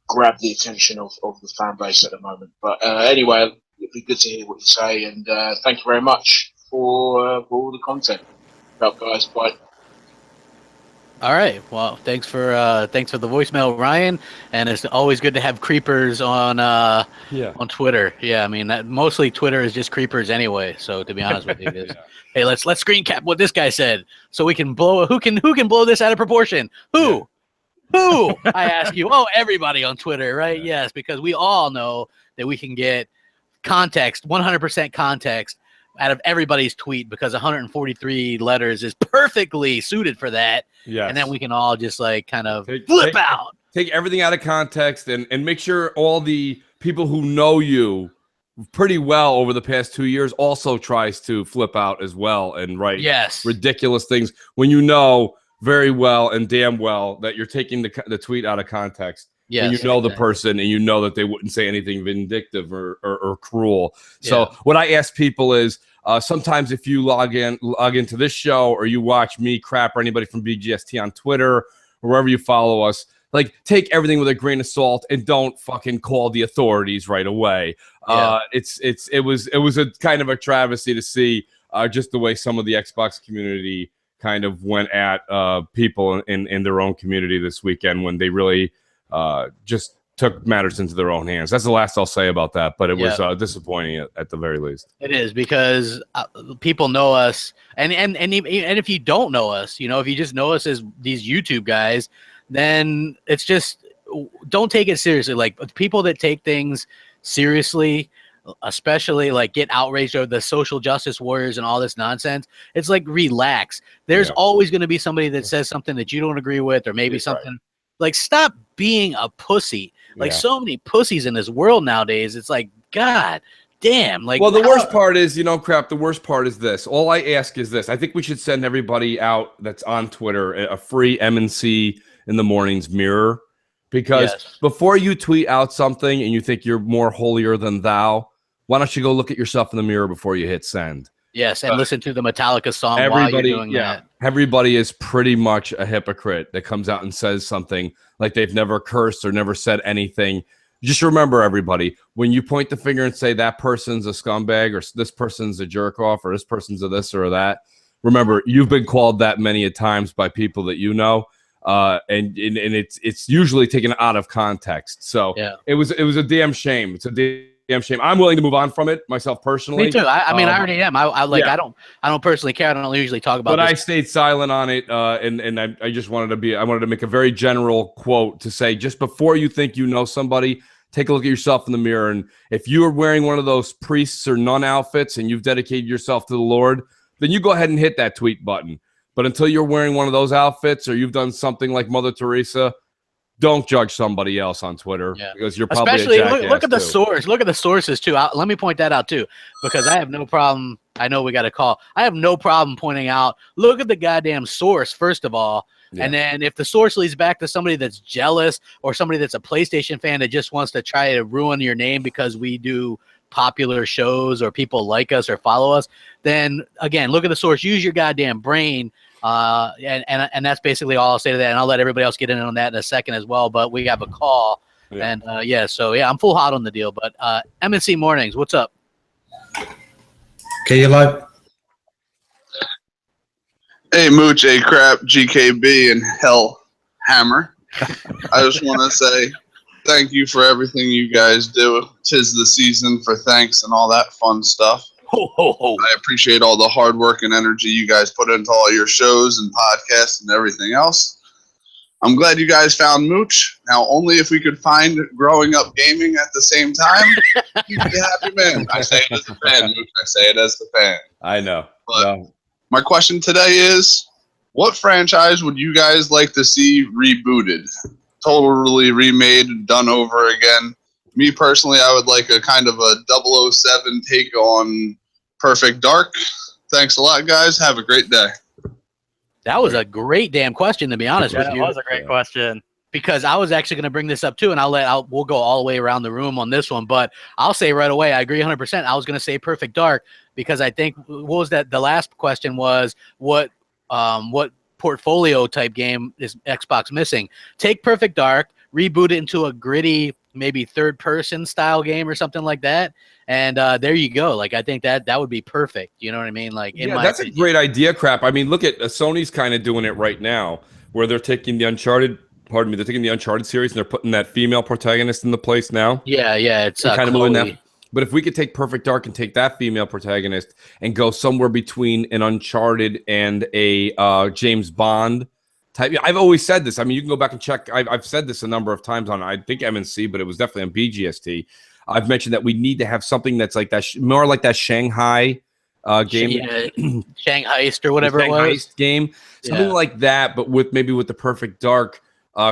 grab the attention of the fan base at the moment. But anyway, it'd be good to hear what you say, and thank you very much for all the content. Up, guys. Bye. All right. Well, thanks for the voicemail, Ryan. And it's always good to have creepers on Twitter. Yeah, I mean mostly Twitter is just creepers anyway. So to be honest with you, hey, let's screen cap what this guy said so we can blow who can blow this out of proportion. Who? I ask you. Oh, everybody on Twitter, right? Yeah. Yes, because we all know that we can get context, 100% context out of everybody's tweet, because 143 letters is perfectly suited for that. Yeah. And then we can all just like kind of flip out. Take everything out of context and make sure all the people who know you pretty well over the past 2 years also tries to flip out as well and write ridiculous things when you know very well and damn well that you're taking the tweet out of context. Yes, and you know the person, and you know that they wouldn't say anything vindictive or cruel. So what I ask people is, sometimes if you log into this show, or you watch me, Crap, or anybody from BGST on Twitter or wherever you follow us, like take everything with a grain of salt and don't fucking call the authorities right away. It was a kind of a travesty to see just the way some of the Xbox community kind of went at people in their own community this weekend, when they really just took matters into their own hands. That's the last I'll say about that, but it was disappointing at the very least. It is, because people know us, and if you don't know us, if you just know us as these YouTube guys, then it's just, don't take it seriously. Like, people that take things seriously, especially like get outraged over the social justice warriors and all this nonsense, it's like, relax. There's always going to be somebody that says something that you don't agree with, or maybe something. Like, stop being a pussy. Like, so many pussies in this world nowadays. It's like, God damn. Like, well, the worst part is, Crap, the worst part is this. All I ask is this. I think we should send everybody out that's on Twitter a free M&C in the Mornings mirror. Because before you tweet out something and you think you're more holier than thou, why don't you go look at yourself in the mirror before you hit send? Yes, and listen to the Metallica song while you're doing that. Everybody is pretty much a hypocrite that comes out and says something like they've never cursed or never said anything. Just remember, everybody, when you point the finger and say that person's a scumbag, or this person's a jerk off, or this person's a this or that, remember, you've been called that many a times by people that you know, and it's usually taken out of context. So it was a damn shame. It's a damn shame. I'm willing to move on from it myself personally. Me too. I mean, I already am. I don't personally care. I don't usually talk about it. But I stayed silent on it, and I just wanted to make a very general quote to say, just before you think you know somebody, take a look at yourself in the mirror. And if you are wearing one of those priests or nun outfits and you've dedicated yourself to the Lord, then you go ahead and hit that tweet button. But until you're wearing one of those outfits, or you've done something like Mother Teresa, don't judge somebody else on Twitter, because you're probably especially a jackass look at the too. source. Look at the sources too. Let me point that out too, because I have no problem. I know we got a call. I have no problem pointing out. Look at the goddamn source first of all, and then if the source leads back to somebody that's jealous, or somebody that's a PlayStation fan that just wants to try to ruin your name because we do popular shows or people like us or follow us, then again, look at the source. Use your goddamn brain. And that's basically all I'll say to that, and I'll let everybody else get in on that in a second as well. But we have a call, and I'm full hot on the deal. But M&C Mornings, what's up? Okay, you live. Hey, Mooch, Crap, GKB, and Hell Hammer. I just want to say thank you for everything you guys do. 'Tis the season for thanks and all that fun stuff. Ho, ho, ho. I appreciate all the hard work and energy you guys put into all your shows and podcasts and everything else. I'm glad you guys found Mooch. Now, only if we could find Growing Up Gaming at the same time, you'd be a happy man. I say it as a fan, Mooch. I say it as the fan. I know. But my question today is, what franchise would you guys like to see rebooted? Totally remade, done over again? Me personally, I would like a kind of a 007 take on Perfect Dark. Thanks a lot, guys. Have a great day. That was a great damn question, to be honest with you. That was a great question. Because I was actually going to bring this up too, and we'll go all the way around the room on this one. But I'll say right away, I agree 100%. I was going to say Perfect Dark because I think what was that? The last question was what portfolio type game is Xbox missing? Take Perfect Dark, reboot it into a gritty, maybe third-person style game or something like that, and there you go. Like, I think that would be perfect. You know what I mean? Like, that's a great idea, Crap. I mean, look at Sony's kind of doing it right now, where they're taking the Uncharted. Pardon me, they're taking the Uncharted series and they're putting that female protagonist in the place now. Yeah, it's kind of Chloe. moving that. But if we could take Perfect Dark and take that female protagonist and go somewhere between an Uncharted and a James Bond type. I've always said this. I mean, you can go back and check. I've said this a number of times on, I think, MNC, but it was definitely on BGST. I've mentioned that we need to have something that's like that, more like that Shanghai game. Yeah, Shanghai or whatever it was. Game. Something like that, but with the Perfect Dark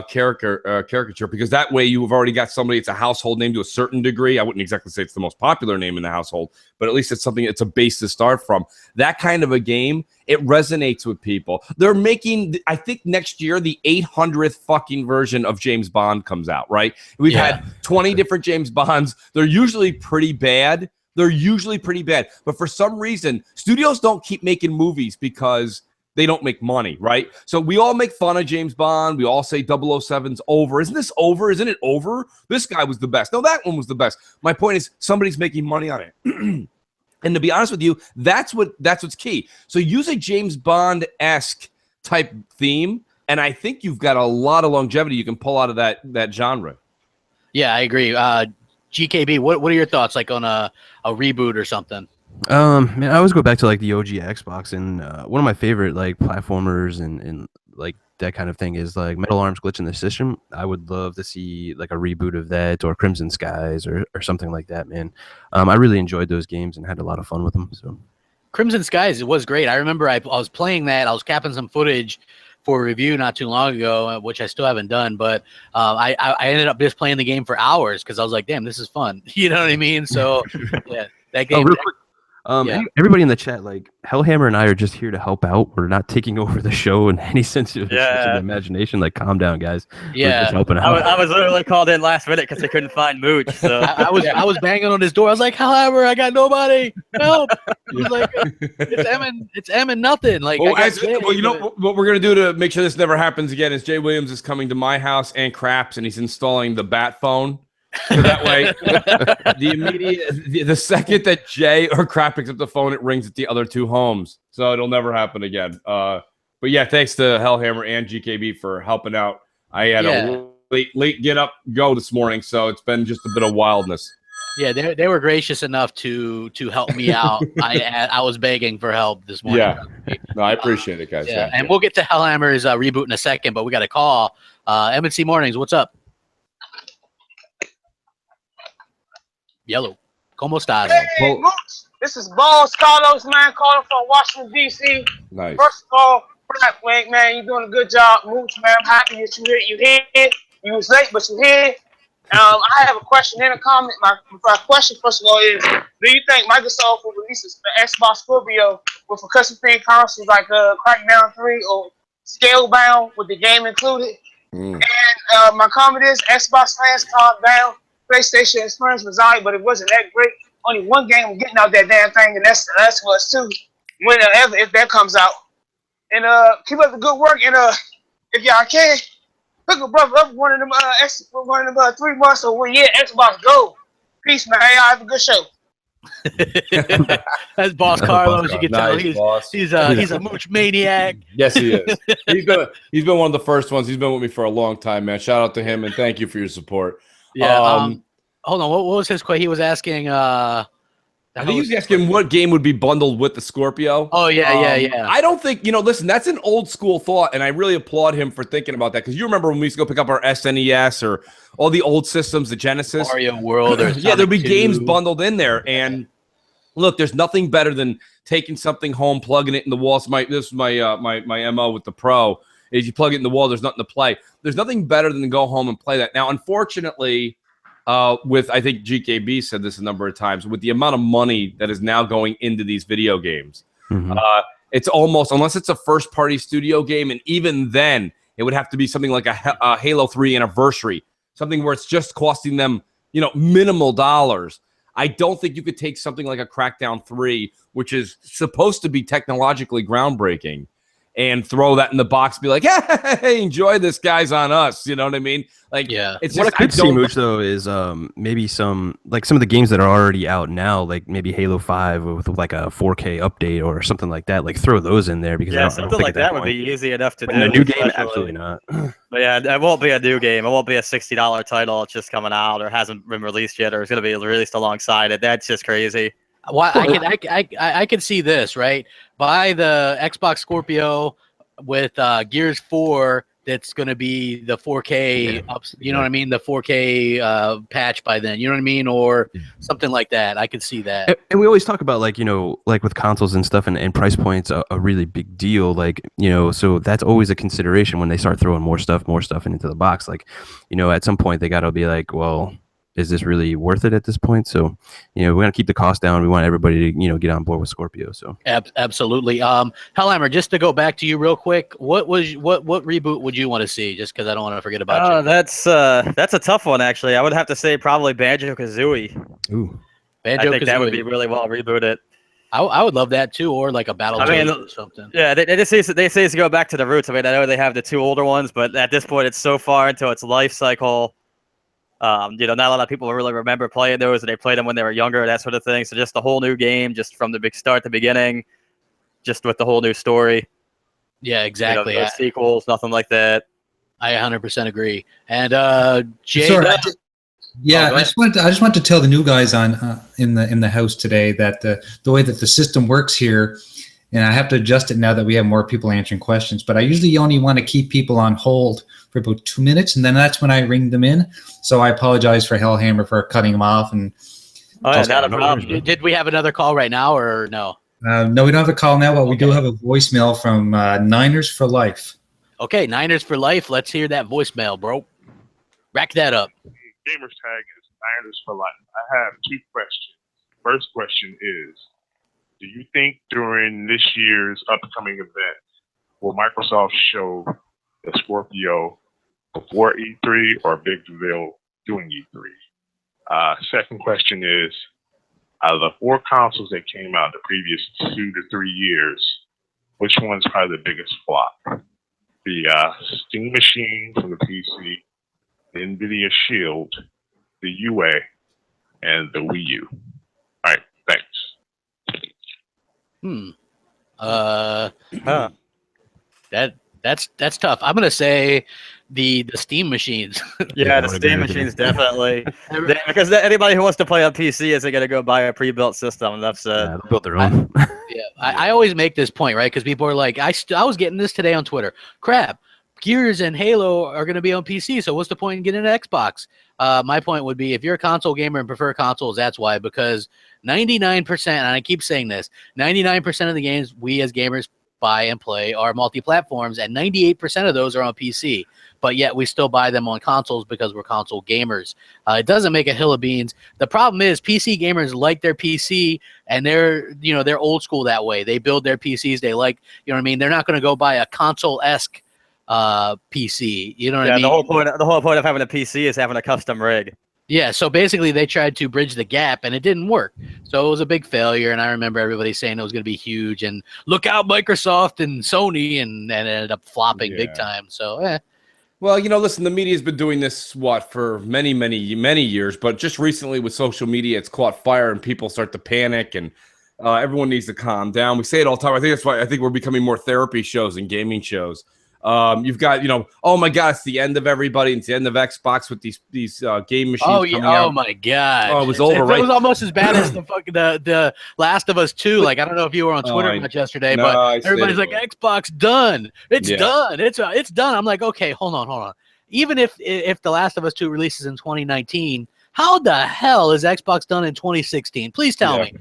caricature, because that way you've already got somebody. It's a household name to a certain degree. I wouldn't exactly say it's the most popular name in the household, but at least it's something. It's a base to start from. That kind of a game, it resonates with people. They're making, I think next year the 800th fucking version of James Bond comes out. Right? We've had 20 different James Bonds. They're usually pretty bad. But for some reason, studios don't keep making movies because they don't make money, right? So we all make fun of James Bond. We all say 007's over. Isn't this over? Isn't it over? This guy was the best. No, that one was the best. My point is somebody's making money on it. And to be honest with you, that's what's key. So use a James Bond-esque type theme, and I think you've got a lot of longevity you can pull out of that genre. Yeah, I agree. GKB, what are your thoughts like on a reboot or something? Man, I always go back to like the OG Xbox, and one of my favorite like platformers and like that kind of thing is like Metal Arms Glitch in the System. I would love to see like a reboot of that, or Crimson Skies or something like that, man. I really enjoyed those games and had a lot of fun with them. So Crimson Skies, it was great. I remember I was playing that. I was capping some footage for a review not too long ago, which I still haven't done, but I ended up just playing the game for hours because I was like, damn, this is fun. You know what I mean? So yeah, that game. Real quick. Everybody in the chat, like Hellhammer and I are just here to help out. We're not taking over the show in any sense of the imagination. Like, calm down, guys. We're just helping out. I was literally called in last minute because they couldn't find Mooch. So I was banging on his door. I was like, Hellhammer, I got nobody. Help! He was like, it's M and nothing. Like, you know what we're gonna do to make sure this never happens again is Jay Williams is coming to my house and Craps, and he's installing the bat phone. So that way, the second that Jay or Crap picks up the phone, it rings at the other two homes. So it'll never happen again. But yeah, thanks to Hellhammer and GKB for helping out. I had a late get up go this morning, so it's been just a bit of wildness. Yeah, they were gracious enough to help me out. I was begging for help this morning. Yeah, no, I appreciate it, guys. And we'll get to Hellhammer's reboot in a second, but we got a call. M&C Mornings, what's up? Yellow. ¿Cómo estás? Hey, Mooch. This is Bones Carlos, man, calling from Washington, D.C. Nice. First of all, Crapgamer, man, you're doing a good job. Mooch, man, I'm happy that you're here. You was late, but you're here. I have a question and a comment. My question, first of all, is do you think Microsoft will release the Xbox Scorpio with a custom theme consoles like Crackdown 3 or Scalebound with the game included? And my comment is Xbox fans calm down. PlayStation experience was alright, but it wasn't that great. Only one game was getting out that damn thing, and that's for us too. Whenever if that comes out, and keep up the good work, and if y'all can, hook a brother up one of them 3 months or 1 year Xbox Go. Peace, man. Y'all have a good show. That's Boss Carlos. You can tell Nice, he's a Mooch maniac. Yes, he is. He's been one of the first ones. He's been with me for a long time, man. Shout out to him and thank you for your support. Yeah. Hold on. What was his question? He was asking. I think he's asking what game would be bundled with the Scorpio. Oh, yeah. I don't think, listen, that's an old school thought, and I really applaud him for thinking about that, because you remember when we used to go pick up our SNES or all the old systems, the Genesis. Mario World. Or yeah, there'd be games bundled in there. And look, there's nothing better than taking something home, plugging it in the wall. This is my MO with the Pro. Is you plug it in the wall, there's nothing to play. There's nothing better than to go home and play that. Now, unfortunately, with, I think GKB said this a number of times, with the amount of money that is now going into these video games, it's almost, unless it's a first-party studio game, and even then, it would have to be something like a Halo 3 Anniversary, something where it's just costing them, minimal dollars. I don't think you could take something like a Crackdown 3, which is supposed to be technologically groundbreaking, and throw that in the box, be like, hey, enjoy this, guys, on us. You know what I mean? Like, yeah. It's what I could see, Mooch, though, is maybe some of the games that are already out now, like maybe Halo 5 with like a 4K update or something like that. Like, throw those in there, because something like that would be easy enough to do. A new game, absolutely not. But yeah, it won't be a new game. It won't be a $60 title. It's just coming out or hasn't been released yet, or it's going to be released alongside it. That's just crazy. Well, I can see this, right? Buy the Xbox Scorpio with Gears 4. That's going to be the 4K ups, you know what I mean? The 4K patch by then, you know what I mean? Or something like that. I could see that. And we always talk about, like, like with consoles and stuff, and price points a really big deal. Like, so that's always a consideration when they start throwing more stuff into the box. Like, at some point they got to be like, well, is this really worth it at this point? So, we want to keep the cost down. We want everybody to, get on board with Scorpio. So absolutely. Hellhammer, just to go back to you real quick, what reboot would you want to see? Just because I don't want to forget about you. That's a tough one, actually. I would have to say probably Banjo-Kazooie. Ooh, I think that would be really well rebooted. I would love that too, or like a Battle or something. Yeah, they say to go back to the roots. I mean, I know they have the two older ones, but at this point, it's so far into its life cycle. Not a lot of people really remember playing those, and they played them when they were younger, that sort of thing. So just a whole new game, just from the big start to beginning, just with the whole new story. Yeah, exactly. No sequels, nothing like that. I 100% agree. And Jay, sorry, I just want to tell the new guys on in the house today that the way that the system works here, and I have to adjust it now that we have more people answering questions, but I usually only want to keep people on hold for about 2 minutes, and then that's when I ring them in. So I apologize for Hellhammer for cutting them off. And not a problem. Did we have another call right now, or no? No, we don't have a call now, but we do have a voicemail from Niners for Life. Okay, Niners for Life. Let's hear that voicemail, bro. Rack that up. Gamer's tag is Niners for Life. I have two questions. First question is, do you think during this year's upcoming event, will Microsoft show the Scorpio before E3 or big reveal doing E3? Second question is, out of the 4 consoles that came out the previous 2 to 3 years, which one's probably the biggest flop? The Steam Machine from the PC, the NVIDIA Shield, the UA, and the Wii U. All right, thanks. That's tough. I'm gonna say the Steam machines. Yeah, the Steam machines definitely. Because anybody who wants to play on PC isn't gonna go buy a pre-built system. That's they'll build their own. I always make this point, right? Because people are like, I was getting this today on Twitter. Crap, Gears and Halo are gonna be on PC, so what's the point in getting an Xbox? My point would be, if you're a console gamer and prefer consoles, that's why. Because 99%, and I keep saying this, 99% of the games we as gamers buy and play are multi-platforms, and 98% of those are on PC. But yet we still buy them on consoles because we're console gamers. It doesn't make a hill of beans. The problem is PC gamers like their PC, and they're old school that way. They build their PCs. They like, what I mean? They're not going to go buy a console-esque PC. You know what I mean? The whole point of having a PC is having a custom rig. Yeah, so basically they tried to bridge the gap, and it didn't work. So it was a big failure, and I remember everybody saying it was going to be huge, and look out Microsoft and Sony, and it ended up flopping big time. So, Well, listen, the media's been doing this, for many, many, many years, but just recently with social media, it's caught fire, and people start to panic, and everyone needs to calm down. We say it all the time. I think that's why I think we're becoming more therapy shows and gaming shows. You've got, oh my God, it's the end of everybody. It's the end of Xbox with these game machines. Oh yeah! coming out. Oh my God! Oh, it was over. It was almost as bad as the Last of Us 2. Like, I don't know if you were on Twitter much yesterday, but everybody's like, Xbox done. It's done. It's done. I'm like, okay, hold on. Even if the Last of Us 2 releases in 2019, how the hell is Xbox done in 2016? Please tell me.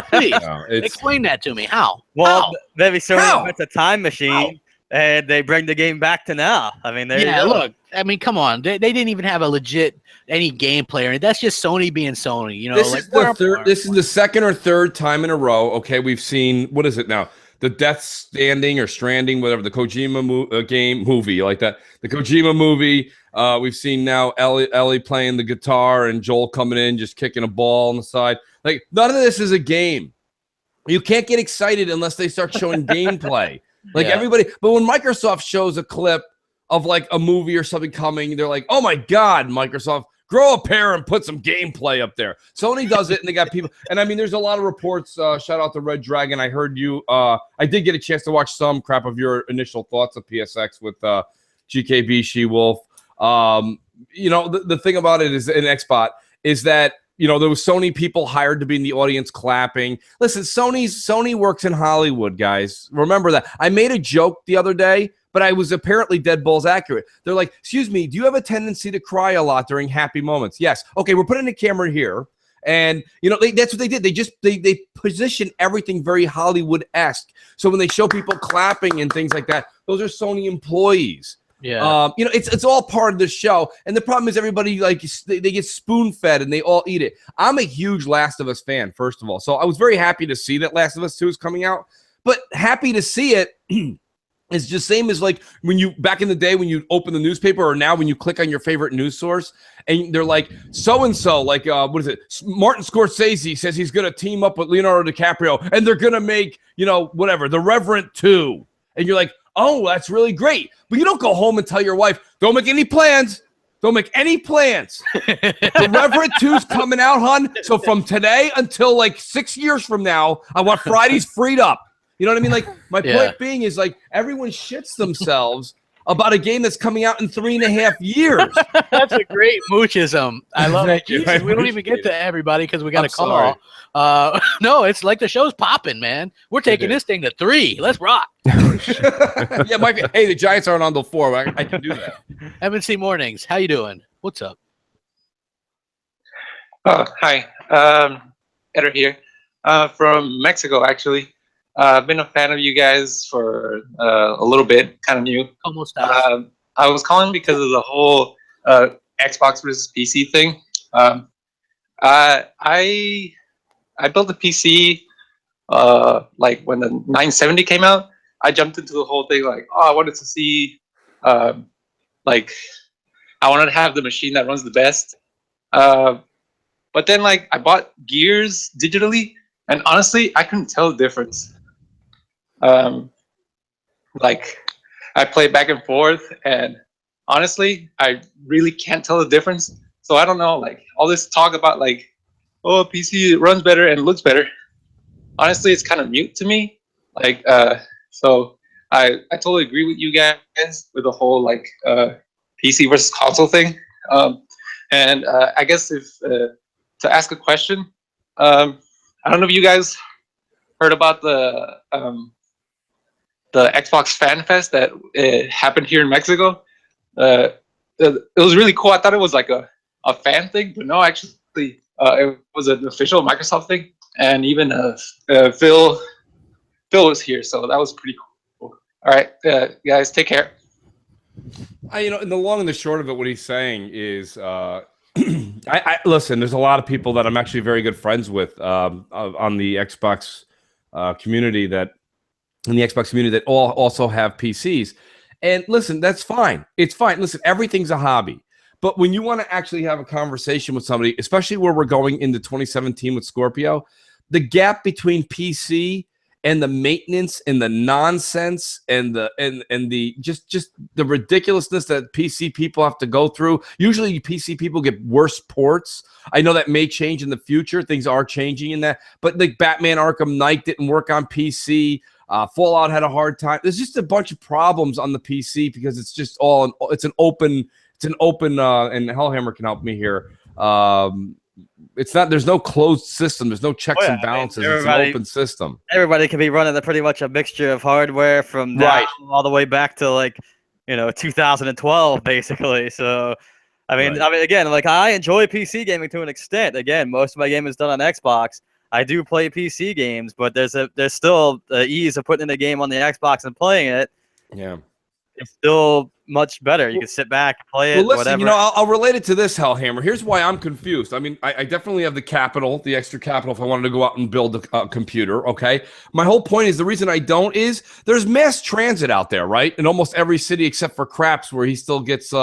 Please explain that to me. How? Well, maybe How? it's a time machine. And they bring the game back to now. I mean, there you go. Look, I mean, come on. They didn't even have a legit any gameplay. That's just Sony being Sony. This is the second or third time in a row. Okay, we've seen, what is it now? The Death Standing or Stranding, whatever, the Kojima movie, like that. The Kojima movie. We've seen now Ellie playing the guitar and Joel coming in, just kicking a ball on the side. Like, none of this is a game. You can't get excited unless they start showing gameplay. Like everybody, but when Microsoft shows a clip of like a movie or something coming, they're like, oh my God, Microsoft, grow a pair and put some gameplay up there. Sony does it, and they got people. And I mean, there's a lot of reports. Shout out to Red Dragon. I heard you. I did get a chance to watch some crap of your initial thoughts of PSX with GKB, She-Wolf. The thing about it is in Xbot is that, there was Sony people hired to be in the audience clapping. Listen, Sony works in Hollywood, guys. Remember that. I made a joke the other day, but I was apparently dead balls accurate. They're like, excuse me, do you have a tendency to cry a lot during happy moments? Yes. Okay, we're putting a camera here. And, that's what they did. They position everything very Hollywood-esque. So when they show people clapping and things like that, those are Sony employees. Yeah. It's all part of the show. And the problem is everybody, like, they get spoon-fed and they all eat it. I'm a huge Last of Us fan, first of all. So I was very happy to see that Last of Us 2 is coming out. But happy to see it is just same as like back in the day when you open the newspaper, or now when you click on your favorite news source and they're like, so-and-so, like, what is it? Martin Scorsese says he's going to team up with Leonardo DiCaprio and they're going to make, whatever, The Reverend 2. And you're like, oh, that's really great. But you don't go home and tell your wife, don't make any plans. Don't make any plans. The Reverend 2's coming out, hon. So from today until like 6 years from now, I want Fridays freed up. You know what I mean? Like, my point being is, like, everyone shits themselves about a game that's coming out in 3.5 years. That's a great moochism. I love it. Jesus, we don't even get to everybody because we got a call. No, it's like the show's popping, man. We're taking this thing to 3. Let's rock. Yeah, Mike. Hey, the Giants aren't on the 4. I can do that. M&C Mornings. How you doing? What's up? Hi. Eder here. From Mexico, actually. I've been a fan of you guys for a little bit, kind of new. Almost. I was calling because of the whole Xbox versus PC thing. I built a PC like when the 970 came out. I jumped into the whole thing like, I wanted to see, like, I wanted to have the machine that runs the best. But then, like, I bought Gears digitally, and honestly, I couldn't tell the difference. Like, I play back and forth, and honestly, I really can't tell the difference. So I don't know, like, all this talk about, like, oh, PC runs better and looks better. Honestly, it's kind of mute to me. Like, so I totally agree with you guys with the whole, like, PC versus console thing. And I guess if to ask a question, I don't know if you guys heard about the Xbox Fan Fest that happened here in Mexico. It was really cool. I thought it was like a fan thing, but no, actually, it was an official Microsoft thing. And even Phil was here, so that was pretty cool. All right, guys, take care. In the long and the short of it, what he's saying is, I listen. There's a lot of people that I'm actually very good friends with on the Xbox community that also have PCs. And listen, that's fine. It's fine. Listen, everything's a hobby. But when you want to actually have a conversation with somebody, especially where we're going into 2017 with Scorpio, the gap between PC and the maintenance and the nonsense and the just the ridiculousness that PC people have to go through. Usually PC people get worse ports. I know that may change in the future. Things are changing in that. But like Batman Arkham Knight didn't work on PC. Fallout had a hard time. There's just a bunch of problems on the PC because it's just it's an open, and Hellhammer can help me here. It's not. There's no closed system. There's no checks and balances. It's an open system. Everybody can be running pretty much a mixture of hardware from now all the way back to 2012, basically. So, I mean, again, like I enjoy PC gaming to an extent. Again, most of my gaming is done on Xbox. I do play PC games, but there's still the ease of putting in a game on the Xbox and playing it. Yeah. It's still much better. You can sit back and play it. Well, listen, whatever. I'll relate it to this, Hellhammer. Here's why I'm confused. I mean, I definitely have the extra capital if I wanted to go out and build a computer, okay? My whole point is the reason I don't is there's mass transit out there, right? In almost every city except for Craps where he still gets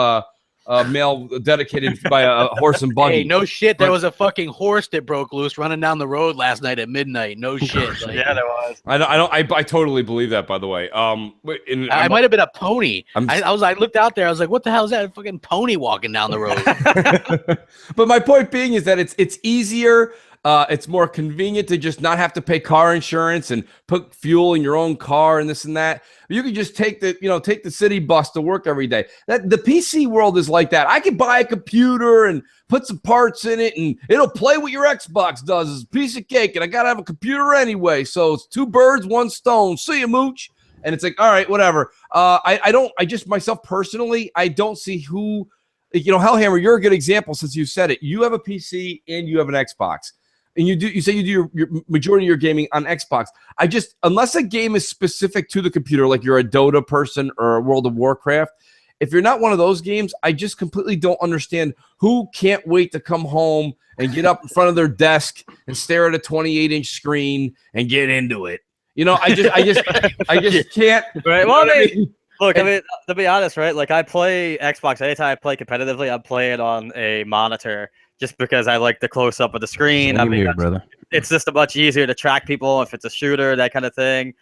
mail dedicated by a horse and buggy. Hey, no shit. There was a fucking horse that broke loose running down the road last night at midnight. No shit. Yeah, there was. I totally believe that. By the way, I might have been a pony. I looked out there. I was like, "What the hell is that? A fucking pony walking down the road?" But my point being is that it's easier. It's more convenient to just not have to pay car insurance and put fuel in your own car and this and that. You can just take the city bus to work every day. The PC world is like that. I can buy a computer and put some parts in it, and it'll play what your Xbox does. It's a piece of cake, and I gotta have a computer anyway. So it's 2 birds, 1 stone. See you, Mooch. And it's like, all right, whatever. Myself personally, I don't see who. Hellhammer, you're a good example since you said it. You have a PC and you have an Xbox. And you say you do your majority of your gaming on Xbox. Unless a game is specific to the computer, like you're a Dota person or a World of Warcraft, if you're not one of those games, I just completely don't understand who can't wait to come home and get up in front of their desk and stare at a 28-inch screen and get into it. I just can't. Right. Well, look, I mean, to be honest, right? Like I play Xbox. Anytime I play competitively, I play it on a monitor. Just because I like the close up of the screen. Brother. It's just much easier to track people if it's a shooter, that kind of thing.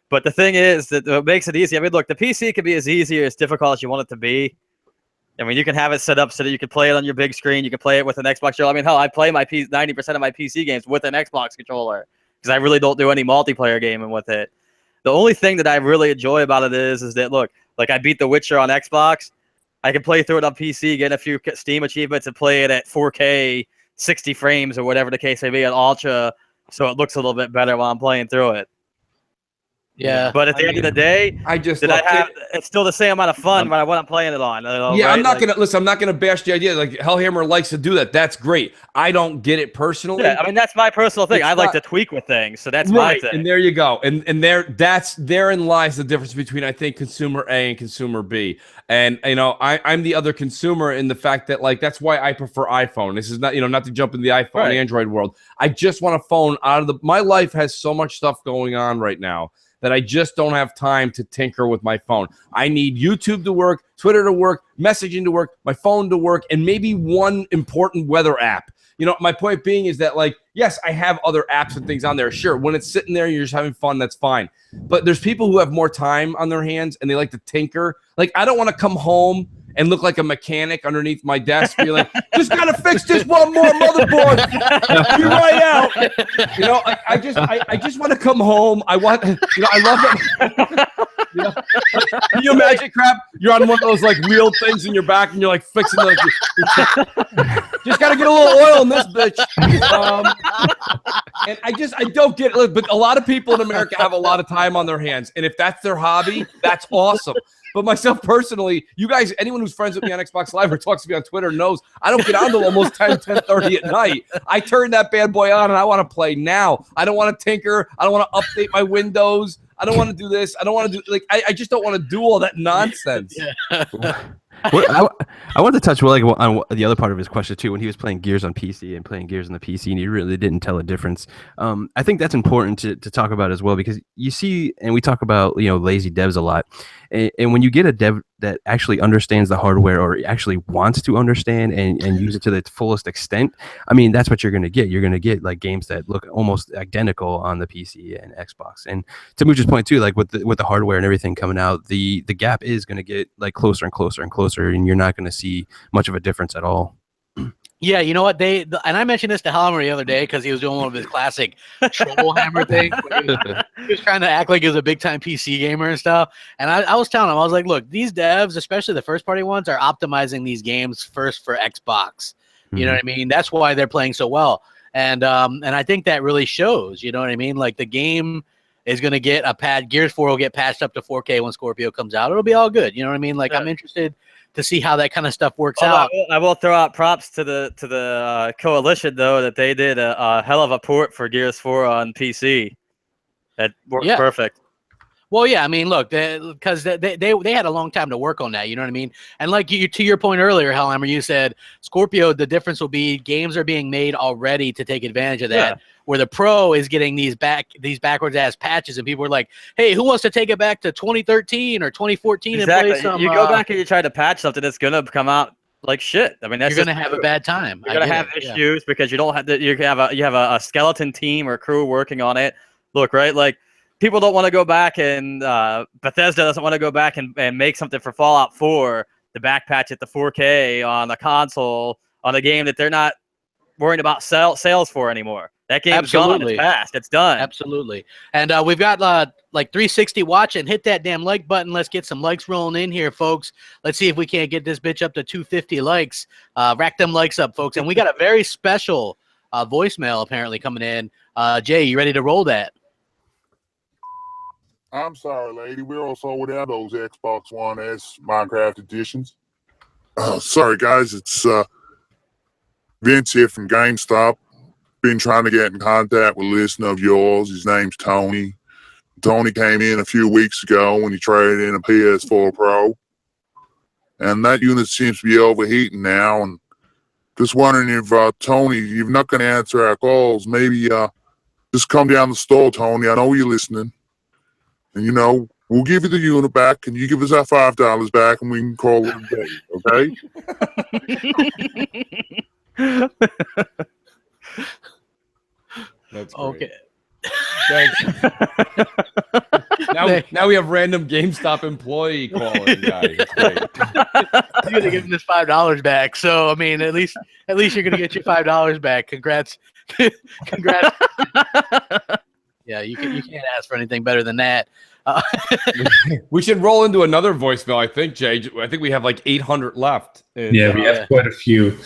But the thing is that what makes it easy. I mean, look, the PC can be as easy or as difficult as you want it to be. I mean, you can have it set up so that you can play it on your big screen. You can play it with an Xbox controller. I mean, hell, I play 90% of my PC games with an Xbox controller because I really don't do any multiplayer gaming with it. The only thing that I really enjoy about it is that, look, like I beat The Witcher on Xbox. I can play through it on PC, get a few Steam achievements, and play it at 4K, 60 frames, or whatever the case may be, at Ultra, so it looks a little bit better while I'm playing through it. Yeah, but at the end of the day, it's still the same amount of fun when I'm playing it on. Yeah, right? I'm not gonna bash the idea. Like Hellhammer likes to do that. That's great. I don't get it personally. Yeah, I mean that's my personal thing. I like to tweak with things, so that's my thing. And there you go. And therein lies the difference between I think consumer A and consumer B. And I'm the other consumer in the fact that that's why I prefer iPhone. This is not not to jump in the iPhone Android world. I just want a phone out of my life has so much stuff going on right now that I just don't have time to tinker with my phone. I need YouTube to work, Twitter to work, messaging to work, my phone to work, and maybe one important weather app. My point being is that, yes, I have other apps and things on there. Sure, when it's sitting there, you're just having fun, that's fine. But there's people who have more time on their hands, and they like to tinker. I don't want to come home and look like a mechanic underneath my desk. You're like, just gotta fix this one more motherboard. Be right out. I just want to come home. I want, I love it. Can you imagine, Crap? You're on one of those wheel things in your back, and you're fixing just gotta get a little oil in this bitch. And I don't get it. But a lot of people in America have a lot of time on their hands, and if that's their hobby, that's awesome. But myself personally, you guys, anyone who's friends with me on Xbox Live or talks to me on Twitter knows I don't get on till almost 10:30 at night. I turn that bad boy on and I want to play now. I don't want to tinker. I don't want to update my Windows. I don't want to do this. I don't want to do I just don't want to do all that nonsense. Yeah. I wanted to touch on the other part of his question too. When he was playing Gears on PC and playing Gears on the PC, and he really didn't tell a difference. I think that's important to talk about as well, because you see, and we talk about lazy devs a lot, and when you get a dev that actually understands the hardware or actually wants to understand and use it to the fullest extent, I mean, that's what you're going to get. You're going to get games that look almost identical on the PC and Xbox. And to Mooch's point too, with the hardware and everything coming out, the gap is going to get closer and closer and closer, and you're not going to see much of a difference at all. Yeah, you know what and I mentioned this to Helmer the other day because he was doing one of his classic troll hammer thing. He was trying to act like he was a big time PC gamer and stuff. And I was telling him, I was like, look, these devs, especially the first party ones, are optimizing these games first for Xbox. You know what I mean? That's why they're playing so well. And I think that really shows. You know what I mean? Like the game is going to get Gears 4 will get patched up to 4K when Scorpio comes out. It'll be all good. You know what I mean? Like I'm interested to see how that kind of stuff works out. I will throw out props to the coalition though that they did a hell of a port for Gears 4 on PC. That works perfect. Well, yeah, I mean, look, because they had a long time to work on that, you know what I mean? And like to your point earlier, Hellhammer, you said Scorpio, the difference will be games are being made already to take advantage of that, where the Pro is getting these backwards ass patches, and people are like, hey, who wants to take it back to 2013 or 2014 and play some? You go back and you try to patch something that's gonna come out like shit. I mean, that's you're gonna have a bad time. You're gonna have issues because you don't have you have a skeleton team or crew working on it. Look, right, like. People don't want to go back and Bethesda doesn't want to go back and make something for Fallout 4 to backpatch it to 4K on the console on a game that they're not worrying about sales for anymore. That game's gone. It's past. It's done. Absolutely. And we've got like 360 watching. Hit that damn like button. Let's get some likes rolling in here, folks. Let's see if we can't get this bitch up to 250 likes. Rack them likes up, folks. And we got a very special voicemail apparently coming in. Jay, you ready to roll that? I'm sorry, lady. We're also without those Xbox One S Minecraft editions. Sorry, guys. It's Vince here from GameStop. Been trying to get in contact with a listener of yours. His name's Tony. Tony came in a few weeks ago when he traded in a PS4 Pro. And that unit seems to be overheating now. And just wondering if, Tony, you're not going to answer our calls. Maybe just come down the store, Tony. I know you're listening. And, you know, we'll give you the unit back, and you give us our $5 back, and we can call it a day, okay? That's great. Okay. Thanks. now we have random GameStop employee calling, guys. That's great. You're gonna give him this $5 back. So I mean, at least you're gonna get your $5 back. Congrats. Congrats. Yeah, you can't ask for anything better than that. We should roll into another voicemail, I think, Jay. I think we have like 800 left. Yeah, we have quite a few.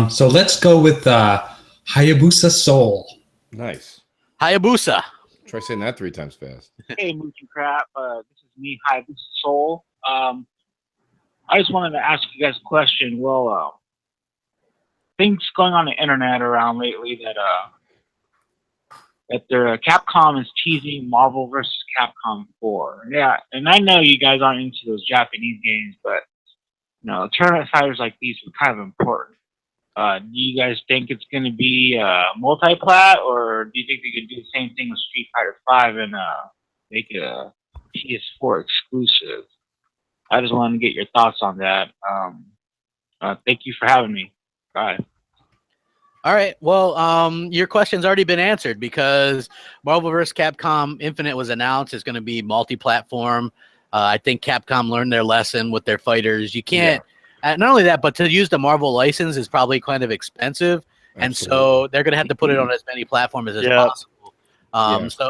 So let's go with Hayabusa Soul. Nice. Hayabusa. Try saying that 3 times fast. Hey, Mooch and Crap. This is me, Hayabusa Soul. I just wanted to ask you guys a question. Well, things going on the internet around lately that Capcom is teasing Marvel vs. Capcom 4. Yeah, and I know you guys aren't into those Japanese games, but you know, tournament fighters like these are kind of important. Do you guys think it's going to be multi-plat, or do you think they could do the same thing with Street Fighter 5 and make it a PS4 exclusive? I just wanted to get your thoughts on that. Thank you for having me. Bye. All right. Well, your question's already been answered because Marvel vs. Capcom Infinite was announced. It's going to be multi-platform. I think Capcom learned their lesson with their fighters. You can't, not only that, but to use the Marvel license is probably kind of expensive. Absolutely. And so they're going to have to put it on as many platforms as possible.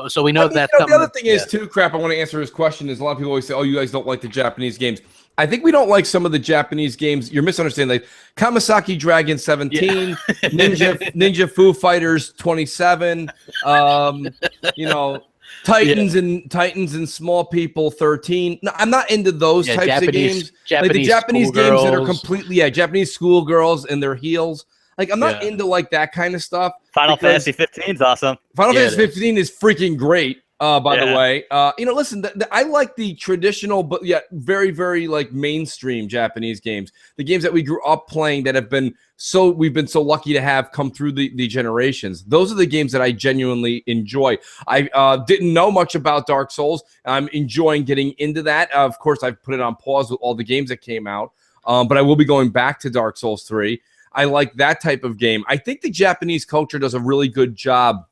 So we know that's the other thing is too, Crap, I want to answer his question is a lot of people always say, oh, you guys don't like the Japanese games. I think we don't like some of the Japanese games. You're misunderstanding. Like Kamasaki Dragon 17, Ninja Foo Fighters 27, you know, Titans and Small People 13. No, I'm not into those types of games. Like the Japanese games that are completely Japanese schoolgirls and their heels. Like I'm not into like that kind of stuff. Final Fantasy 15 is awesome. Final Fantasy 15 is freaking great. By the way, you know, listen, I like the traditional, but yet very, very like mainstream Japanese games. The games that we grew up playing that have been we've been so lucky to have come through the generations. Those are the games that I genuinely enjoy. I didn't know much about Dark Souls. I'm enjoying getting into that. Of course, I've put it on pause with all the games that came out, but I will be going back to Dark Souls 3. I like that type of game. I think the Japanese culture does a really good job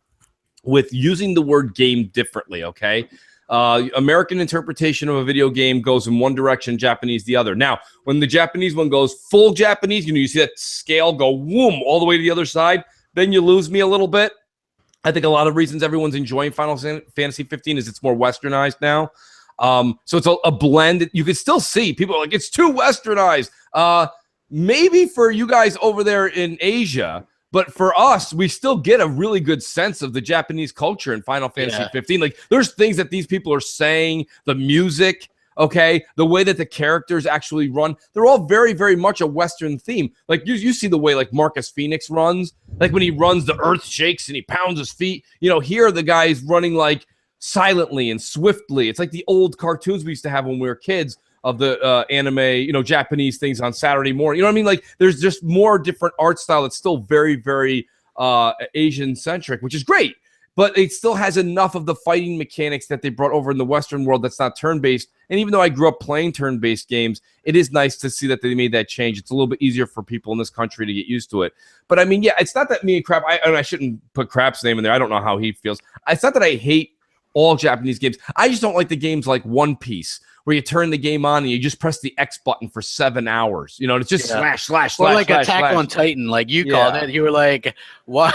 with using the word game differently, okay? American interpretation of a video game goes in one direction, Japanese the other. Now, when the Japanese one goes full Japanese, you see that scale go whoom all the way to the other side, then you lose me a little bit. I think a lot of reasons everyone's enjoying Final Fantasy 15 is it's more westernized now. So it's a blend. You can still see people are like, it's too westernized. Maybe for you guys over there in Asia, but for us, we still get a really good sense of the Japanese culture in Final Fantasy 15. Like, there's things that these people are saying, the music, okay, the way that the characters actually run, they're all very, very much a Western theme. Like, you see the way, like, Marcus Phoenix runs. Like, when he runs, the earth shakes and he pounds his feet. Here the guy's running, like, silently and swiftly. It's like the old cartoons we used to have when we were kids of the anime, Japanese things on Saturday morning. You know what I mean? Like, there's just more different art style that's still very, very Asian-centric, which is great. But it still has enough of the fighting mechanics that they brought over in the Western world that's not turn-based. And even though I grew up playing turn-based games, it is nice to see that they made that change. It's a little bit easier for people in this country to get used to it. But, I mean, yeah, it's not that me and Crap, I shouldn't put Crap's name in there. I don't know how he feels. It's not that I hate all Japanese games. I just don't like the games like One Piece, where you turn the game on and you just press the X button for 7 hours. It's just slash. Or like Attack on Titan, like you called it. You were like, why?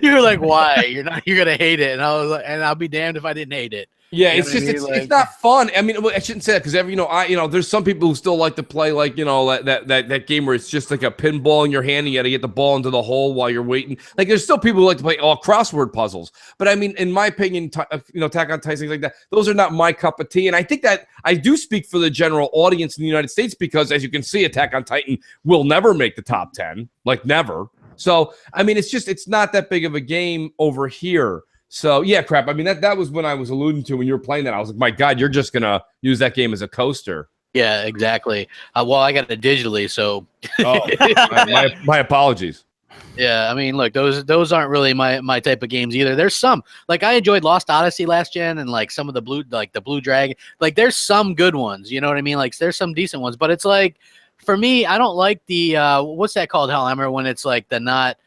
You were like, why? You're gonna hate it. And I was like, and I'll be damned if I didn't hate it. Yeah, it's just it's not fun. I mean, I shouldn't say that because there's some people who still like to play like that game where it's just like a pinball in your hand and you got to get the ball into the hole while you're waiting. Like, there's still people who like to play all crossword puzzles. But I mean, in my opinion, Attack on Titan, things like that, those are not my cup of tea. And I think that I do speak for the general audience in the United States because, as you can see, Attack on Titan will never make the top 10, like never. So I mean, it's not that big of a game over here. So, yeah, Crap. I mean, that was when I was alluding to when you were playing that. I was like, my God, you're just going to use that game as a coaster. Yeah, exactly. Well, I got it digitally, so. My apologies. Yeah, I mean, look, those aren't really my type of games either. There's some, like, I enjoyed Lost Odyssey last gen and, like, some of the Blue Dragon. Like, there's some good ones, you know what I mean? Like, there's some decent ones. But it's like, for me, I don't like the, what's that called, Hellhammer, when it's, like, the not.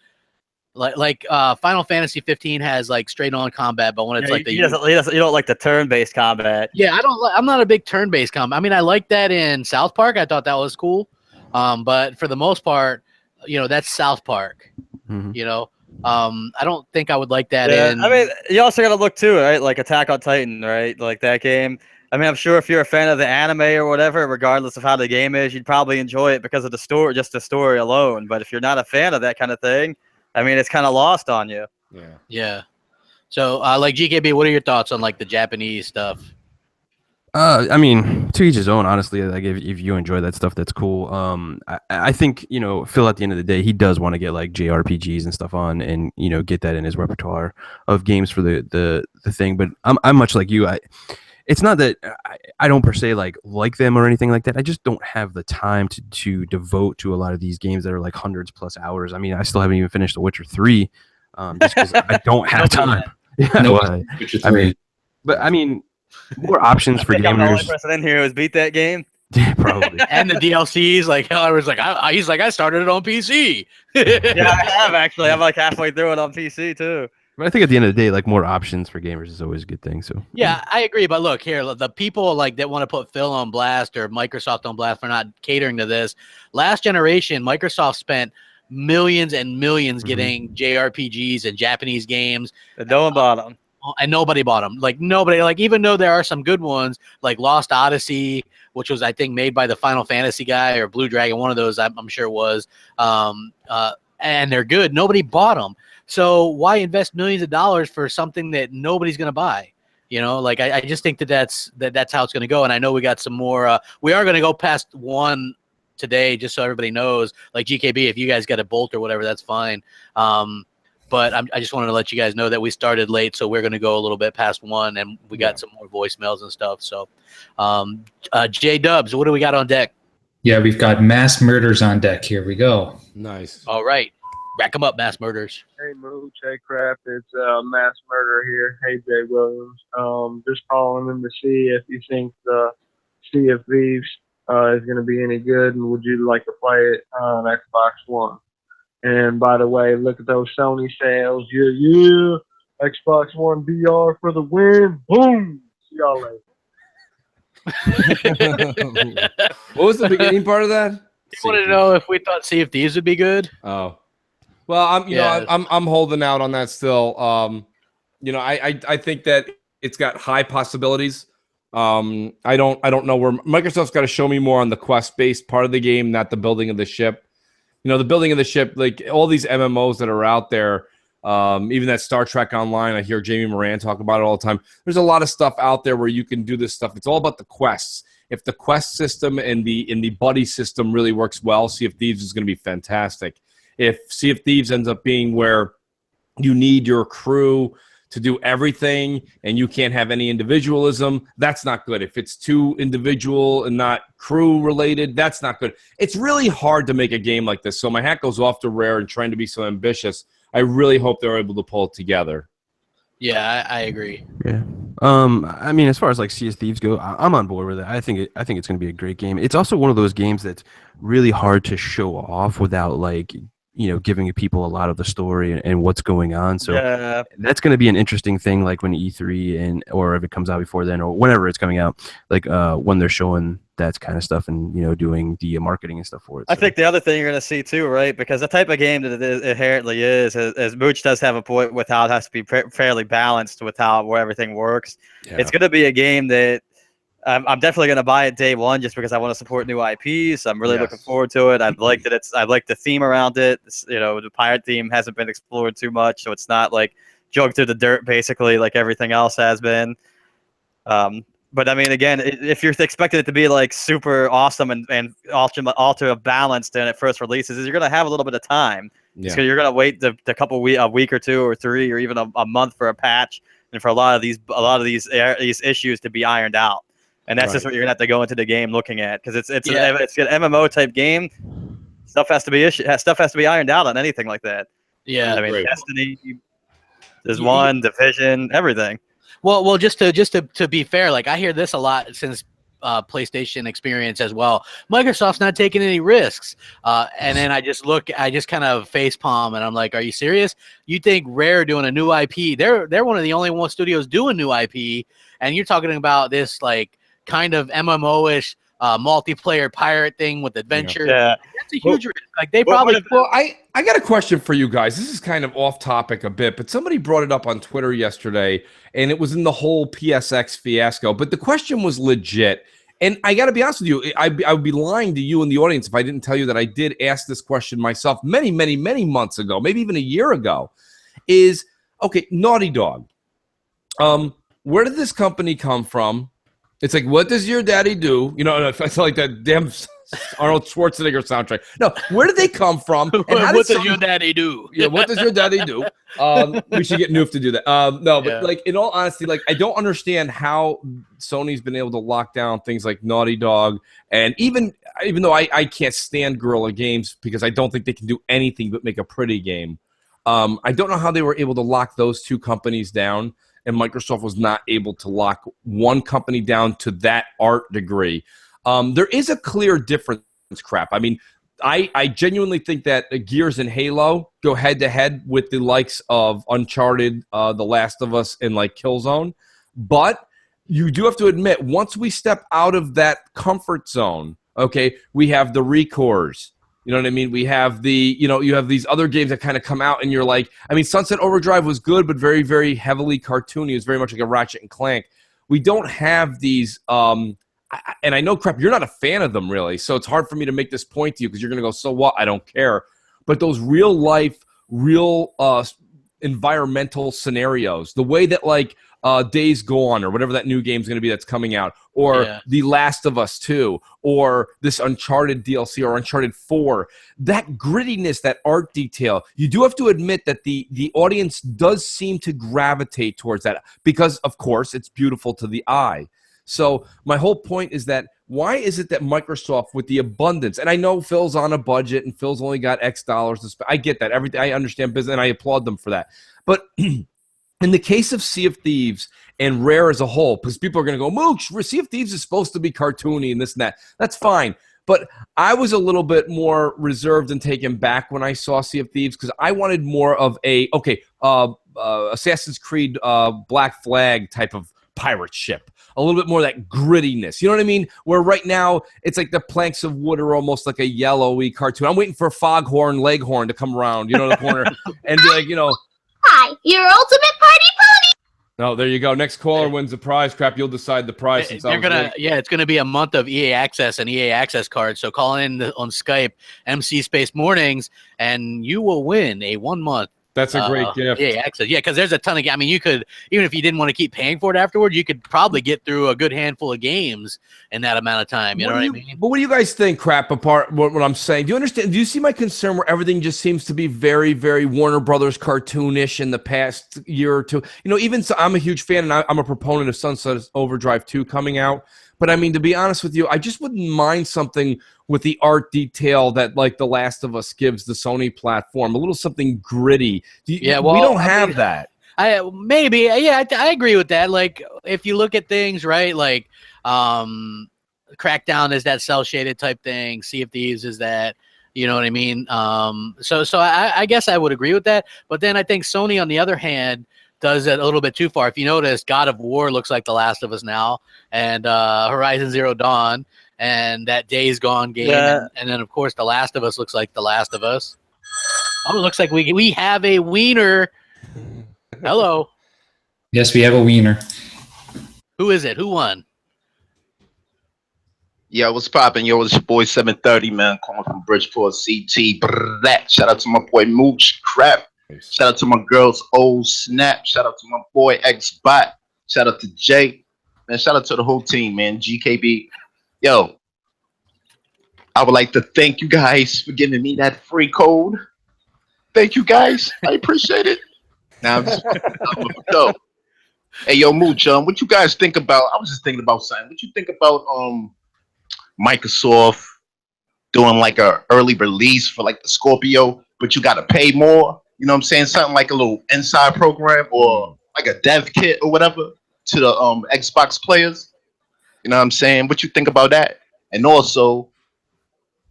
Like Final Fantasy 15 has like straight on combat, but when it's like you don't like the turn-based combat. Yeah, I'm not a big turn-based combat. I mean, I like that in South Park. I thought that was cool. But for the most part, that's South Park. Mm-hmm. I don't think I would like that in. I mean, you also got to look too, right? Like Attack on Titan, right? Like that game. I mean, I'm sure if you're a fan of the anime or whatever, regardless of how the game is, you'd probably enjoy it because of the story, just the story alone. But if you're not a fan of that kind of thing, I mean, it's kind of lost on you. Yeah. So, like GKB, what are your thoughts on like the Japanese stuff? I mean, to each his own. Honestly, like if you enjoy that stuff, that's cool. I think Phil at the end of the day, he does want to get like JRPGs and stuff on, and get that in his repertoire of games for the thing. But I'm much like you. It's not that I don't per se like them or anything like that. I just don't have the time to devote to a lot of these games that are like hundreds plus hours. I mean, I still haven't even finished The Witcher 3 just because I don't have time. I mean, more options for I'm the only gamers. person in here who's beat that game. Probably. And the DLCs, like I was like, he's like, I started it on PC. Yeah, I have actually. I'm like halfway through it on PC too. But I think at the end of the day, like more options for gamers is always a good thing. So yeah, I agree. But look here, the people like that want to put Phil on blast or Microsoft on blast for not catering to this. Last generation, Microsoft spent millions and millions getting JRPGs and Japanese games. And no one bought them. And nobody bought them. Like nobody. Like even though there are some good ones, like Lost Odyssey, which was I think made by the Final Fantasy guy or Blue Dragon, one of those I'm sure was. And they're good. Nobody bought them. So why invest millions of dollars for something that nobody's going to buy? Like I just think that's how it's going to go. And I know we got some more. We are going to go past one today, just so everybody knows. Like GKB, if you guys got a bolt or whatever, that's fine. But I just wanted to let you guys know that we started late, so we're going to go a little bit past one, and we got some more voicemails and stuff. So, J Dubs, what do we got on deck? Yeah, we've got mass murders on deck. Here we go. Nice. All right. Rack them up, mass murders. Hey, Mooch, hey, Crap. It's Mass Murder here. Hey, Jay Williams. Just calling in to see if you think the Sea of Thieves is going to be any good, and would you like to play it on Xbox One? And by the way, look at those Sony sales. Yeah. Xbox One VR for the win. Boom. See y'all later. What was the beginning part of that? You wanted to know if we thought Sea of Thieves would be good? Oh, well, I'm holding out on that still. I think that it's got high possibilities. I don't know where Microsoft's got to show me more on the quest-based part of the game, not the building of the ship. The building of the ship, like all these MMOs that are out there, even that Star Trek Online, I hear Jamie Moran talk about it all the time. There's a lot of stuff out there where you can do this stuff. It's all about the quests. If the quest system and the buddy system really works well, Sea of Thieves is going to be fantastic. If Sea of Thieves ends up being where you need your crew to do everything and you can't have any individualism, that's not good. If it's too individual and not crew related, that's not good. It's really hard to make a game like this. So my hat goes off to Rare and trying to be so ambitious. I really hope they're able to pull it together. Yeah, I agree. Yeah. I mean, as far as like Sea of Thieves go, I'm on board with it. I think it's going to be a great game. It's also one of those games that's really hard to show off without like, giving people a lot of the story and what's going on. So that's going to be an interesting thing, like when E3 or if it comes out before then or whenever it's coming out, like when they're showing that kind of stuff and doing the marketing and stuff for it. I think the other thing you're going to see too, right? Because the type of game that it inherently is, as Mooch does have a point with how it has to be fairly balanced with where everything works. Yeah. It's going to be a game that I'm definitely going to buy it day one just because I want to support new IPs. I'm really looking forward to it. I like the theme around it. The pirate theme hasn't been explored too much, so it's not like jogged through the dirt basically like everything else has been. But I mean, again, if you're expecting it to be like super awesome and ultra balanced when it first releases, you're going to have a little bit of time. Yeah. So you're going to wait a week or two or three or even a month for a patch and for a lot of these issues to be ironed out. And that's just what you're gonna have to go into the game looking at, because it's an MMO type game. Stuff has to be ironed out on anything like that. Yeah, I mean, Destiny, there's one Division, everything. Well, just to be fair, like I hear this a lot since PlayStation experience as well. Microsoft's not taking any risks, and then I just kind of face palm, and I'm like, are you serious? You think Rare doing a new IP? They're one of the only studios doing new IP, and you're talking about this like kind of MMO-ish multiplayer pirate thing with adventure. Yeah. That's a huge risk. Like they probably. Well, I got a question for you guys. This is kind of off topic a bit, but somebody brought it up on Twitter yesterday, and it was in the whole PSX fiasco. But the question was legit, and I got to be honest with you, I would be lying to you and the audience if I didn't tell you that I did ask this question myself many, many, many months ago, maybe even a year ago. Is okay, Naughty Dog. Where did this company come from? It's like, what does your daddy do? I feel like that damn Arnold Schwarzenegger soundtrack. No, where did they come from? And what does your daddy do? Yeah, what does your daddy do? We should get Noof to do that. But like in all honesty, like I don't understand how Sony's been able to lock down things like Naughty Dog, and even though I can't stand Guerrilla Games because I don't think they can do anything but make a pretty game. I don't know how they were able to lock those two companies down. And Microsoft was not able to lock one company down to that art degree. There is a clear difference, crap. I mean, I genuinely think that Gears and Halo go head-to-head with the likes of Uncharted, The Last of Us, and like Killzone. But you do have to admit, once we step out of that comfort zone, okay, we have the Recores. You know what I mean? We have you have these other games that kind of come out and you're like, I mean, Sunset Overdrive was good, but very, very heavily cartoony. It was very much like a Ratchet and Clank. We don't have these, and I know, crap, you're not a fan of them really, so it's hard for me to make this point to you because you're going to go, so what? I don't care. But those real life, real environmental scenarios, the way that like Days Gone or whatever that new game's going to be that's coming out, or The Last of Us 2, or this Uncharted DLC or Uncharted 4, that grittiness, that art detail, you do have to admit that the audience does seem to gravitate towards that because, of course, it's beautiful to the eye. So my whole point is that why is it that Microsoft, with the abundance, and I know Phil's on a budget and Phil's only got X dollars to spend. I get that. I understand business, and I applaud them for that. But in the case of Sea of Thieves and Rare as a whole, because people are going to go, Mooch, Sea of Thieves is supposed to be cartoony and this and that. That's fine. But I was a little bit more reserved and taken back when I saw Sea of Thieves because I wanted more of a, Assassin's Creed Black Flag type of pirate ship, a little bit more of that grittiness. You know what I mean? Where right now it's like the planks of wood are almost like a yellowy cartoon. I'm waiting for Foghorn Leghorn to come around, the corner and be like, Hi, your ultimate party pony. Oh, there you go. Next caller wins the prize. Crap, you'll decide the prize. It's gonna be a month of EA Access and EA Access cards. So call in on Skype, MC Mornings, and you will win a 1 month. That's a great gift. EA Access, because there's a ton of. I mean, you could, even if you didn't want to keep paying for it afterward, you could probably get through a good handful of games in that amount of time. You know what I mean? But what do you guys think, Crap? Apart what I'm saying, do you understand? Do you see my concern where everything just seems to be very, very Warner Brothers cartoonish in the past year or two? Even so, I'm a huge fan, and I'm a proponent of Sunset Overdrive 2 coming out. But I mean, to be honest with you, I just wouldn't mind something with the art detail that, like, The Last of Us gives the Sony platform, a little something gritty. We don't have that. I agree with that. Like, if you look at things, right, like Crackdown is that cell shaded type thing. Sea of Thieves is that. You know what I mean? So I guess I would agree with that. But then I think Sony, on the other hand, does it a little bit too far. If you notice, God of War looks like The Last of Us now, and Horizon Zero Dawn, and that Days Gone game, and then of course The Last of Us looks like The Last of Us. Oh, it looks like we have a wiener. Hello. Yes, we have a wiener. Who is it? Who won? Yo, what's poppin'? Yo, it's your boy 730, man, calling from Bridgeport, CT. Brrr, shout out to my boy Mooch Crap. Shout out to my girls, Old Snap. Shout out to my boy X-Bot. Shout out to Jay. Man, shout out to the whole team, man. GKB. Yo, I would like to thank you guys for giving me that free code. Thank you, guys. I appreciate it. Now, yo. Hey, yo, Mooch, what you guys think about? I was just thinking about something. What you think about Microsoft doing like a early release for like the Scorpio, but you got to pay more? You know what I'm saying? Something like a little inside program or like a dev kit or whatever to the Xbox players. You know what I'm saying? What you think about that? And also,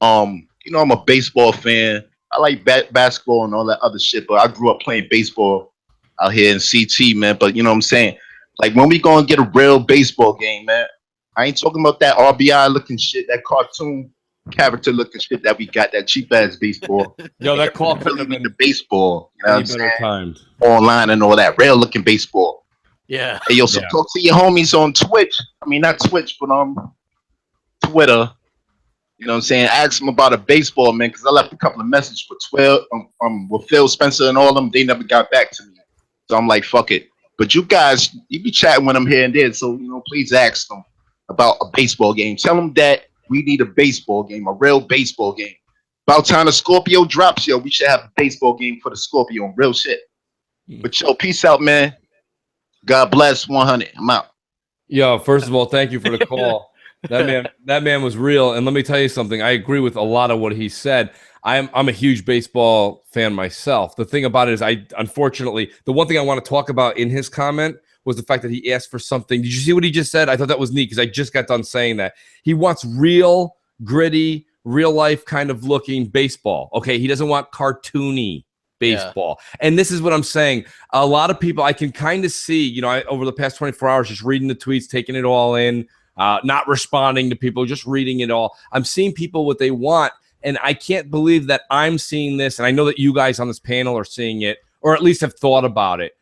I'm a baseball fan. I like basketball and all that other shit, but I grew up playing baseball out here in CT, man. But you know what I'm saying? Like, when we gonna get a real baseball game, man? I ain't talking about that RBI looking shit, that cartoon character looking shit that we got, that cheap ass baseball. Yo, that call could have been the baseball. You know what I'm saying? Timed. Online and all that, real looking baseball. Yeah. Hey, yo, so talk to your homies on Twitch. I mean, not Twitch, but Twitter. You know what I'm saying? Ask them about a baseball, man, because I left a couple of messages for 12 with Phil Spencer and all of them. They never got back to me. So I'm like, fuck it. But you guys, you be chatting with them here and there, so please ask them about a baseball game. Tell them that we need a baseball game, a real baseball game. About time the Scorpio drops, yo, we should have a baseball game for the Scorpio, real shit. But yo, peace out, man. God bless 100. I'm out. Yo, first of all, thank you for the call. That man was real. And let me tell you something. I agree with a lot of what he said. I'm a huge baseball fan myself. The thing about it is, unfortunately, the one thing I want to talk about in his comment was the fact that he asked for something. Did you see what he just said? I thought that was neat because I just got done saying that. He wants real, gritty, real life kind of looking baseball. Okay, he doesn't want cartoony baseball. Yeah. And this is what I'm saying. A lot of people, I can kind of see, over the past 24 hours, just reading the tweets, taking it all in, not responding to people, just reading it all. I'm seeing people what they want, and I can't believe that I'm seeing this, and I know that you guys on this panel are seeing it, or at least have thought about it,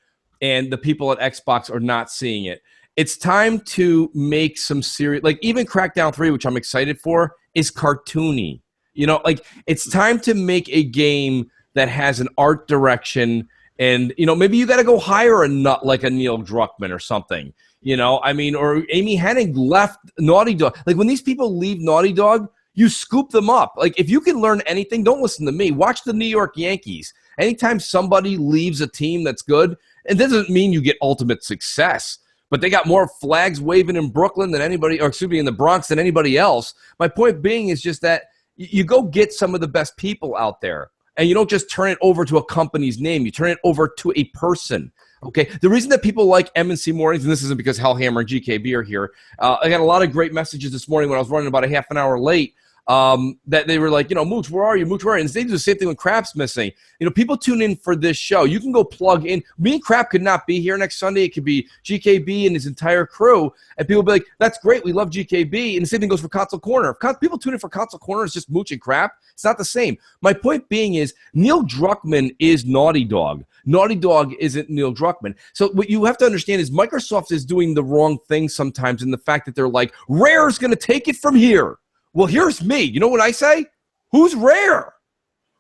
and the people at Xbox are not seeing it. It's time to make some serious, like even Crackdown 3, which I'm excited for, is cartoony. It's time to make a game that has an art direction, and maybe you got to go hire a nut like a Neil Druckmann or something. Or Amy Hennig left Naughty Dog. Like, when these people leave Naughty Dog, you scoop them up. Like, if you can learn anything, don't listen to me. Watch the New York Yankees. Anytime somebody leaves a team that's good, it doesn't mean you get ultimate success, but they got more flags waving in Brooklyn than anybody, or excuse me, in the Bronx than anybody else. My point being is just that you go get some of the best people out there, and you don't just turn it over to a company's name. You turn it over to a person. Okay, the reason that people like M&C Mornings, and this isn't because Hellhammer and GKB are here, I got a lot of great messages this morning when I was running about a half an hour late that they were like, Mooch, where are you? Mooch, where are you? And they do the same thing when Crap's missing. People tune in for this show. You can go plug in. Me and Crap could not be here next Sunday. It could be GKB and his entire crew. And people be like, that's great. We love GKB. And the same thing goes for Console Corner. If people tune in for Console Corner, it's just Mooch and Crap. It's not the same. My point being is Neil Druckmann is Naughty Dog. Naughty Dog isn't Neil Druckmann. So what you have to understand is Microsoft is doing the wrong thing sometimes in the fact that they're like, Rare's going to take it from here. Well, here's me. You know what I say? Who's Rare?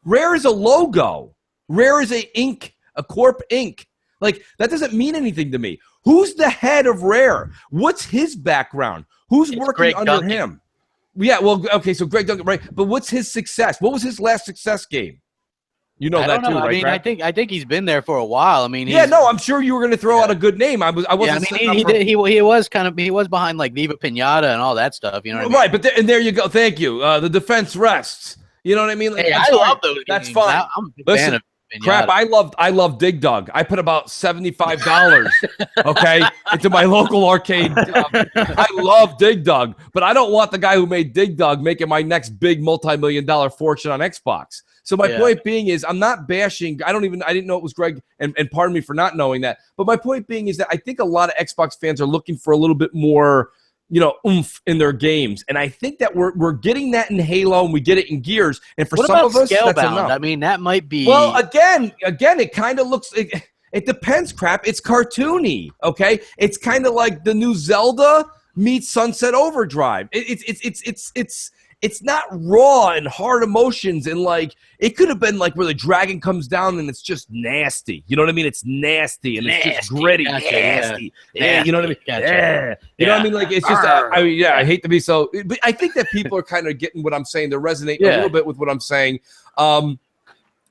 Rare is a logo. Rare is a Corp Inc. Like, that doesn't mean anything to me. Who's the head of Rare? What's his background? Who's working Greg under Duncan. him? Yeah, well, okay, so Greg Duncan, right? But what's his success? What was his last success game? You know I that don't too, know. right? I mean, Brad? I think he's been there for a while. I mean, Yeah, no, I'm sure you were going to throw out a good name. I wasn't. Yeah, I mean, he was behind like Viva Pinata and all that stuff. You know what I mean? Right, but and there you go. Thank you. The defense rests. You know what I mean? Like, Hey, I'm I sorry. love those That's games. fine. I'm a big Listen, fan of Crap, Pinata. I love Dig Dug. I put about $75, okay, into my local arcade. I love Dig Dug, but I don't want the guy who made Dig Dug making my next big multi-million-dollar fortune on Xbox. So my point being is I'm not bashing. I didn't know it was Greg, and pardon me for not knowing that. But my point being is that I think a lot of Xbox fans are looking for a little bit more, oomph in their games. And I think that we're getting that in Halo, and we get it in Gears. And for What some about of us, that's Scalebound? enough. I mean, that might be. Well, again, it kind of looks. It depends, Crap. It's cartoony, okay? It's kind of like the new Zelda meets Sunset Overdrive. It's not raw and hard emotions, and like it could have been like where the dragon comes down and it's just nasty. You know what I mean? It's nasty and it's just gritty, Gotcha, nasty. yeah. Yeah, you know what I mean? Gotcha. Yeah. You know what I mean? Like it's just. I hate to be so, but I think that people are kind of getting what I'm saying. They're resonating a little bit with what I'm saying.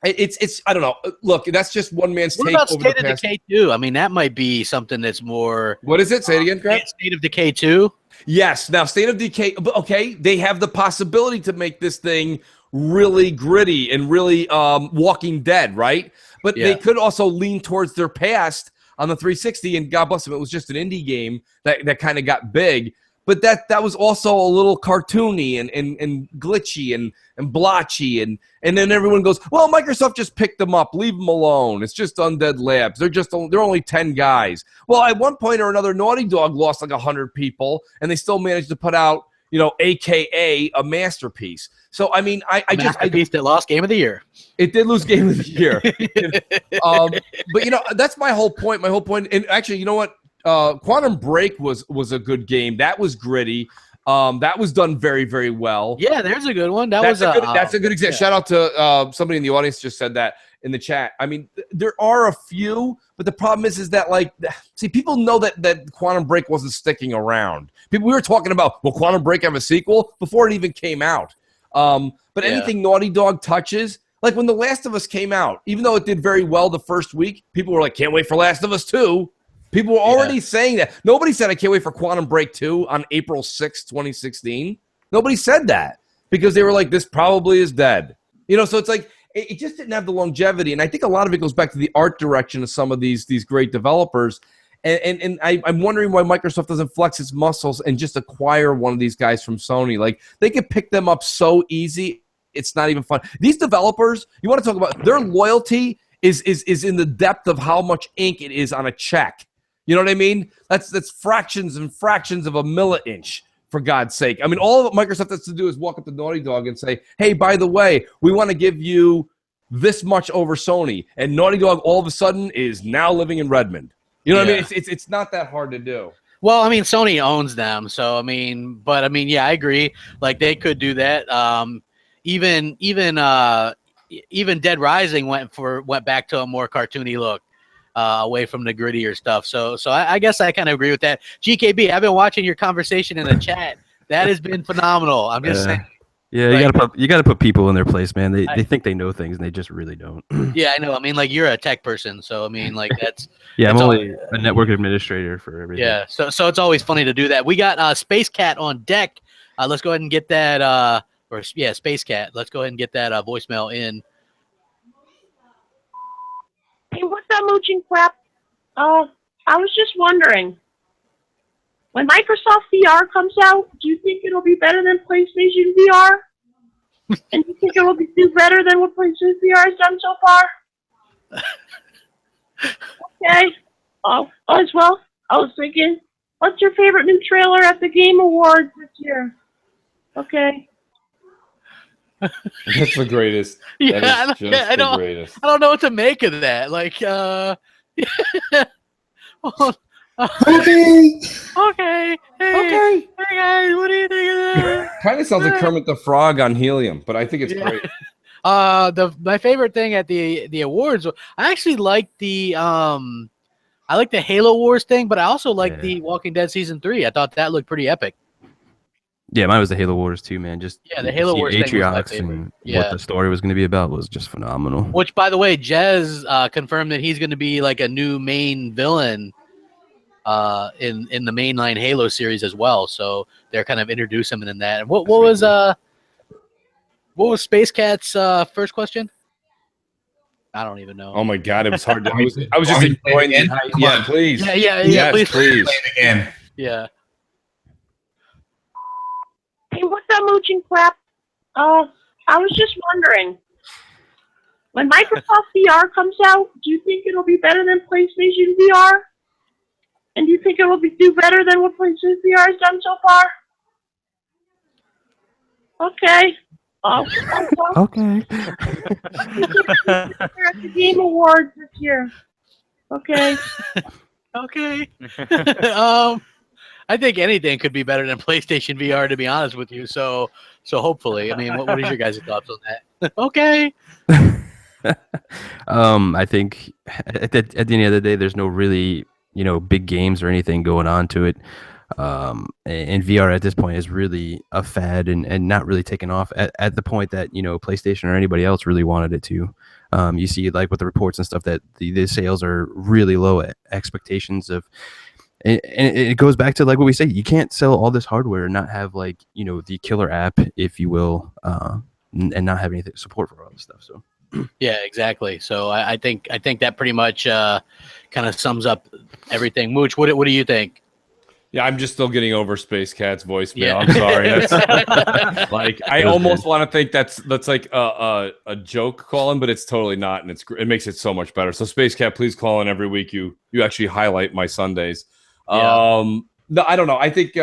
It's I don't know. Look, that's just one man's What take about over State the of past. Decay 2? I mean, that might be something that's more. What is it? Say it again, Crap. State of Decay 2? Yes. Now, State of Decay, okay, they have the possibility to make this thing really gritty and really Walking Dead, right? But they could also lean towards their past on the 360, and God bless them, it was just an indie game that kind of got big. But that was also a little cartoony and glitchy and blotchy, and then everyone goes, well, Microsoft just picked them up, leave them alone. It's just Undead Labs. They're only 10 guys. Well, at one point or another, Naughty Dog lost like 100 people, and they still managed to put out, AKA a masterpiece. So I mean, I that lost Game of the Year. It did lose Game of the Year. But that's my whole point. My whole point, and actually, you know what? Quantum Break was a good game. That was gritty. That was done very, very well. Yeah, there's a good one. That's a good example. Shout out to somebody in the audience just said that in the chat. I mean, there are a few, but the problem is that people know that Quantum Break wasn't sticking around. We were talking about, will Quantum Break have a sequel before it even came out? But anything Naughty Dog touches, like when The Last of Us came out, even though it did very well the first week, people were like, can't wait for Last of Us 2. People were already saying that. Nobody said, I can't wait for Quantum Break 2 on April 6, 2016. Nobody said that because they were like, this probably is dead. So it's like, it just didn't have the longevity. And I think a lot of it goes back to the art direction of some of these great developers. And I'm wondering why Microsoft doesn't flex its muscles and just acquire one of these guys from Sony. Like, they could pick them up so easy, it's not even fun. These developers, you want to talk about their loyalty is in the depth of how much ink it is on a check. You know what I mean? That's fractions and fractions of a milli-inch, for God's sake. I mean, all that Microsoft has to do is walk up to Naughty Dog and say, hey, by the way, we want to give you this much over Sony. And Naughty Dog all of a sudden is now living in Redmond. You know what I mean? It's not that hard to do. Well, I mean, Sony owns them. So, yeah, I agree. Like, they could do that. Even Dead Rising went back to a more cartoony look. Away from the grittier stuff. So I guess I kind of agree with that. GKB, I've been watching your conversation in the chat. That has been phenomenal. I'm just saying. Yeah, you gotta put people in their place, man. They think they know things and they just really don't. Yeah, I know. I mean, like, you're a tech person, so I mean, like, that's yeah. I'm only a network administrator for everything. Yeah, so it's always funny to do that. We got Space Cat on deck. Let's go ahead and get that. Space Cat. Let's go ahead and get that voicemail in. Hey, what's up, Mooch and Crap? I was just wondering, when Microsoft VR comes out, do you think it'll be better than PlayStation VR? And you think it will do better than what PlayStation VR has done so far? Okay. As well, I was thinking, what's your favorite new trailer at the Game Awards this year? Okay. That's the greatest. Yeah, That is just I the don't, greatest. I don't know what to make of that. Like, Okay. Okay. Hey guys, what do you think of that? Kind of sounds like Kermit the Frog on helium, but I think it's great. My favorite thing at the awards, I actually like the I like the Halo Wars thing, but I also like the Walking Dead Season 3. I thought that looked pretty epic. Yeah, mine was the Halo Wars too, man. Just the Halo Wars thing was my Atriox favorite. and Yeah. what the story was going to be about was just phenomenal. Which, by the way, Jez confirmed that he's going to be like a new main villain in the mainline Halo series as well. So they're kind of introducing him in that. And what was Space Cat's first question? I don't even know. Oh my god, it was hard. I was just enjoying it. Yeah, please. Yeah, Yes, please. please. Play it again. Yeah. Hey, what's up, Mooch and Crap? I was just wondering, when Microsoft VR comes out, do you think it'll be better than PlayStation VR? And do you think it will do better than what PlayStation VR has done so far? Okay. Okay. At the Game Awards this year. Okay. Okay. I think anything could be better than PlayStation VR, to be honest with you. So hopefully, I mean, what is your guys' thoughts on that? Okay. I think at the end of the day, there's no really big games or anything going on to it. And VR at this point is really a fad and not really taken off at the point that PlayStation or anybody else really wanted it to. You see, like with the reports and stuff, that the sales are really low at expectations of. And it goes back to like what we say, you can't sell all this hardware and not have like the killer app, if you will, and not have anything support for all this stuff. So yeah, exactly. So I think that pretty much kind of sums up everything. Mooch, what do you think? Yeah, I'm just still getting over Space Cat's voicemail. Yeah. I'm sorry. That's, like I almost want to think that's like a joke calling, but it's totally not, and it makes it so much better. So Space Cat, please call in every week. You actually highlight my Sundays. Yeah. No, I don't know. I think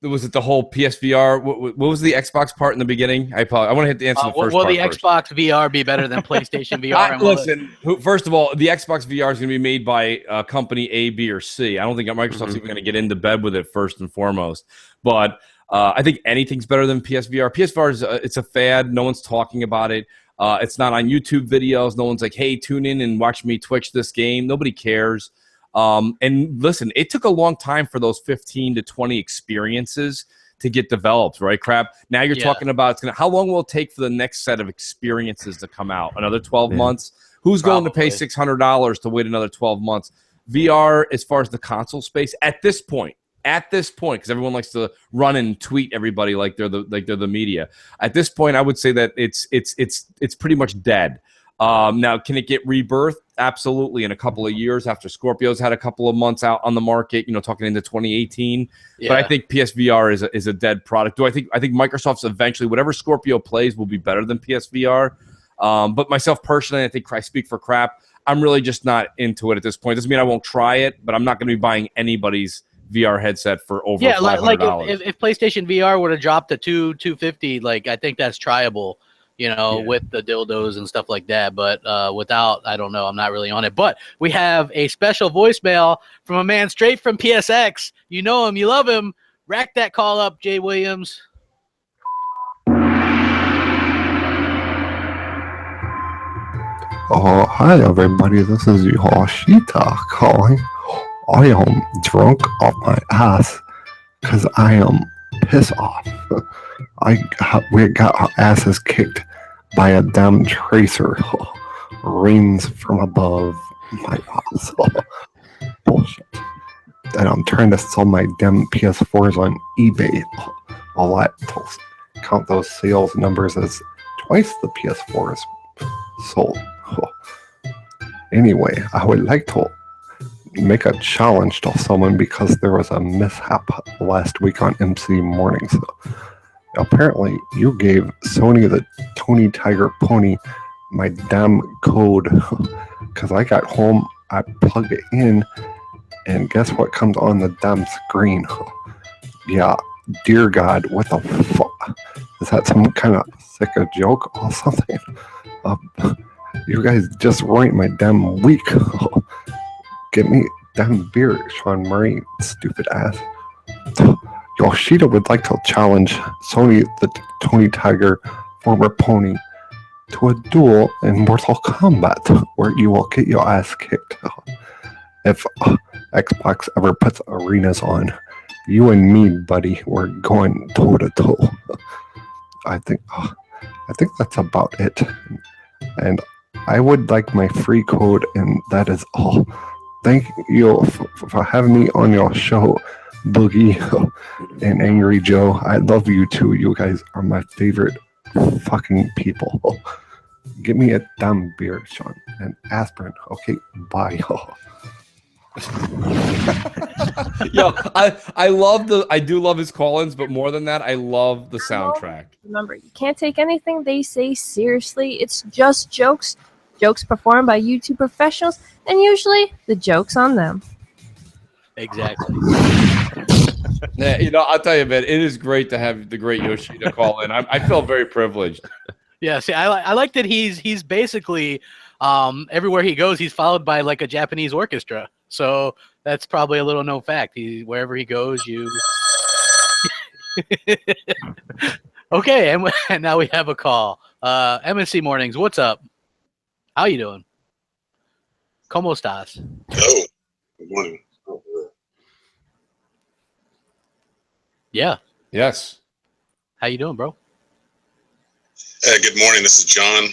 was it the whole PSVR? What was the Xbox part in the beginning? I want to hit the answer the first will part the first. Xbox VR be better than PlayStation VR? Listen, first of all, the Xbox VR is going to be made by company A, B, or C. I don't think Microsoft's even going to get into bed with it first and foremost. But I think anything's better than PSVR. PSVR is it's a fad. No one's talking about it. It's not on YouTube videos. No one's like, hey, tune in and watch me Twitch this game. Nobody cares. And listen, it took a long time for those 15 to 20 experiences to get developed, right? Crap. Now you're talking about how long will it take for the next set of experiences to come out? Another 12 months? Who's going to pay $600 to wait another 12 months? VR, as far as the console space, at this point, because everyone likes to run and tweet everybody like they're the media. At this point, I would say that it's pretty much dead. Now, can it get rebirthed? Absolutely, in a couple of years after Scorpio's had a couple of months out on the market, talking into 2018. Yeah. But I think PSVR is a dead product. I think Microsoft's eventually, whatever Scorpio plays will be better than PSVR. But myself personally, I think I speak for Crap. I'm really just not into it at this point. Doesn't mean I won't try it, but I'm not going to be buying anybody's VR headset for over $500. Like if PlayStation VR would have dropped to $250, like I think that's tryable. With the dildos and stuff like that. But without, I don't know. I'm not really on it. But we have a special voicemail from a man straight from PSX. You know him. You love him. Rack that call up, Jay Williams. Oh, hi everybody. This is Yoshita calling. I am drunk off my ass because I am pissed off. We got our asses kicked by a damn tracer. Rains from above my ass. Bullshit. And I'm trying to sell my damn PS4s on eBay. All that to count those sales numbers as twice the PS4s sold. Anyway, I would like to make a challenge to someone because there was a mishap last week on M&C Mornings. Apparently, you gave Sony the Tony Tiger Pony my damn code because I got home, I plugged it in, and guess what comes on the damn screen? Yeah, dear God, what the fuck? Is that some kind of sick a joke or something? You guys just ruined my damn week. Get me damn beer, Sean Murray, stupid ass. Yoshida would like to challenge Sony the Tony Tiger former pony to a duel in Mortal Kombat where you will get your ass kicked. If Xbox ever puts arenas on, you and me, buddy, we're going toe to toe. I think that's about it. And I would like my free code, and that is all. Thank you for having me on your show, Boogie and Angry Joe. I love you too. You guys are my favorite fucking people. Give me a damn beer, Sean, and aspirin. Okay, bye. Yo, I do love his call-ins, but more than that, I love the soundtrack. Remember, you can't take anything they say seriously. It's just jokes. Jokes performed by YouTube professionals, and usually the joke's on them. Exactly. Yeah, I'll tell you, man, it is great to have the great Yoshida call in. I feel very privileged. Yeah, see, I like that he's basically everywhere he goes, he's followed by like a Japanese orchestra. So that's probably a little known fact. Wherever he goes, you. Okay, and now we have a call. MNC Mornings, what's up? How you doing? ¿Cómo estás? Hello. Good morning. Yeah. Yes. How you doing, bro? Good morning. This is John,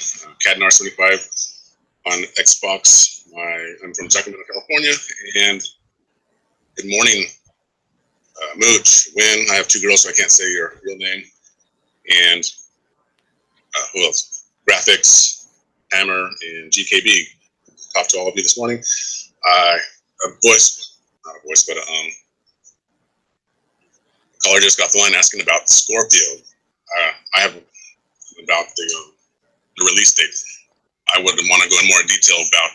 CatNar75 on Xbox. I'm from Sacramento, California. And good morning, Mooch, Win. I have two girls, so I can't say your real name. And who else? Graphics, Hammer, and GKB. Talked to all of you this morning. Not a voice, but a caller just got the line asking about Scorpio. I have about the release date. I wouldn't want to go in more detail about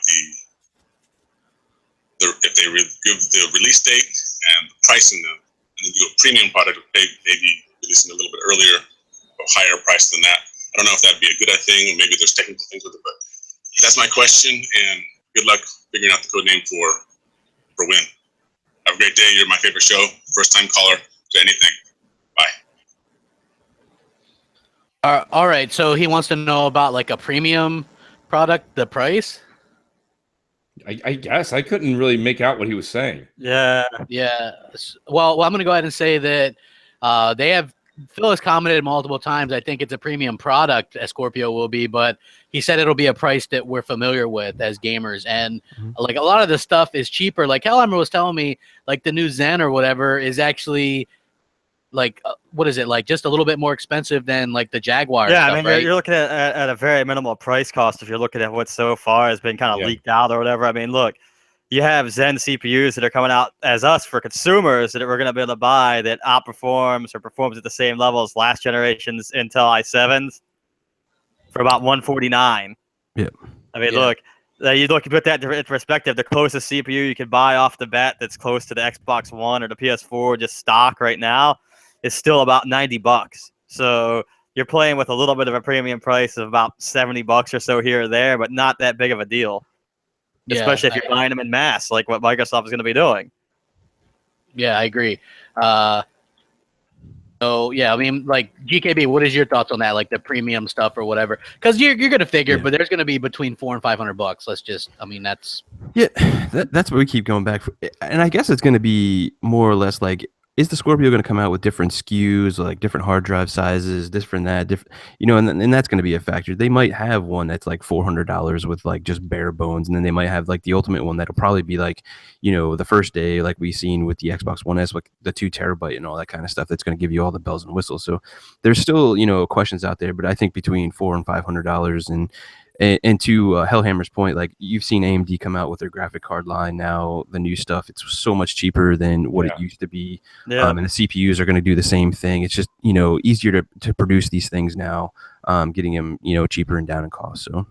if they give the release date and the pricing, and then do a premium product, maybe releasing a little bit earlier, a higher price than that. I don't know if that'd be a good thing, or maybe there's technical things with it, but that's my question, and good luck figuring out the code name for Win. Have a great day. You're my favorite show. First time caller to anything. Bye. All right, so he wants to know about like a premium product, the price. I guess I couldn't really make out what he was saying. Yeah. Well, I'm going to go ahead and say that Phil has commented multiple times. I think it's a premium product, as Scorpio will be, but he said it'll be a price that we're familiar with as gamers. And like a lot of the stuff is cheaper. Like Hellhammer was telling me, like the new Zen or whatever is actually like, what is it? Like just a little bit more expensive than like the Jaguar. Yeah, stuff, I mean, right? you're looking at a very minimal price cost if you're looking at what so far has been kind of leaked out or whatever. I mean, look, you have Zen CPUs that are coming out as us for consumers that we're going to be able to buy that outperforms or performs at the same level as last generation's Intel i7s for about $149. Yeah. I mean, look, you put that in perspective. The closest CPU you could buy off the bat that's close to the Xbox One or the PS4 just stock right now is still about $90. So you're playing with a little bit of a premium price of about $70 or so here or there, but not that big of a deal. Yeah, Especially if you're buying them in mass, like what Microsoft is going to be doing. Yeah, I agree. So yeah, I mean, like GKB, what is your thoughts on that? Like the premium stuff or whatever? Because you're going to figure, but there's going to be between $400 and $500. Let's just, I mean, that's that's what we keep going back for. And I guess it's going to be more or less like, is the Scorpio going to come out with different SKUs, like different hard drive sizes, different, and that's going to be a factor. They might have one that's like $400 with like just bare bones, and then they might have like the ultimate one that'll probably be like, the first day, like we've seen with the Xbox One S, like the 2 terabyte and all that kind of stuff. That's going to give you all the bells and whistles. So there's still, questions out there, but I think between $400 and $500, and And to Hellhammer's point, like you've seen AMD come out with their graphic card line now, the new stuff, it's so much cheaper than what it used to be. Yeah. And the CPUs are going to do the same thing. It's just, easier to produce these things now, getting them, cheaper and down in cost. So.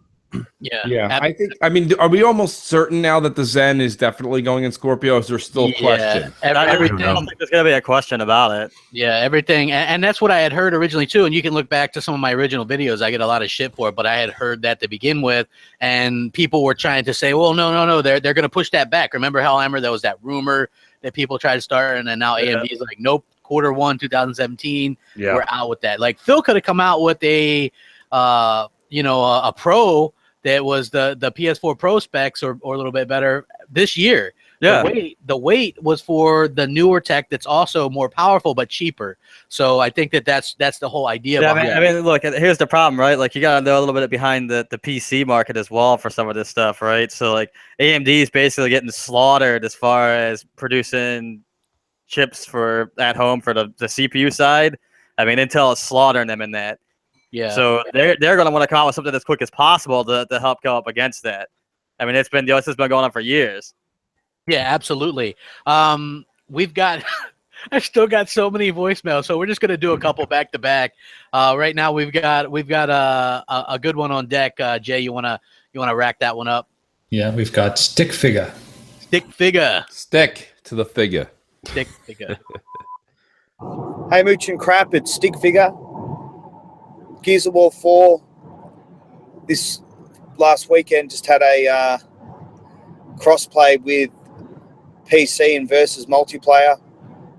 Yeah. I mean, are we almost certain now that the Zen is definitely going in Scorpio? Is there still a question? I don't think there's gonna be a question about it. Yeah, everything, and that's what I had heard originally too. And you can look back to some of my original videos. I get a lot of shit for it, but I had heard that to begin with, and people were trying to say, "Well, no, they're going to push that back." Remember, Hellhammer? There was that rumor that people tried to start, and then now AMD is like, "Nope, Q1 2017, we're out with that." Like Phil could have come out with a Pro that was the PS4 Pro specs or a little bit better this year. Yeah. The wait was for the newer tech that's also more powerful but cheaper. So I think that's the whole idea. Yeah, behind I mean, look, here's the problem, right? Like you got to know a little bit behind the PC market as well for some of this stuff, right? So like AMD is basically getting slaughtered as far as producing chips for at home for the CPU side. I mean, Intel is slaughtering them in that. Yeah. So they're going to want to come out with something as quick as possible to help go up against that. I mean, this has been going on for years. Yeah, absolutely. We've got I've still got so many voicemails, so we're just gonna do a couple back to back. Right now we've got a good one on deck. Jay, you wanna rack that one up? Yeah, we've got Stick Figure. Stick Figure. Stick to the figure. Stick Figure. Hey, Mooch and Crap, it's Stick Figure. Gears of War 4 this last weekend just had a crossplay with PC and versus multiplayer.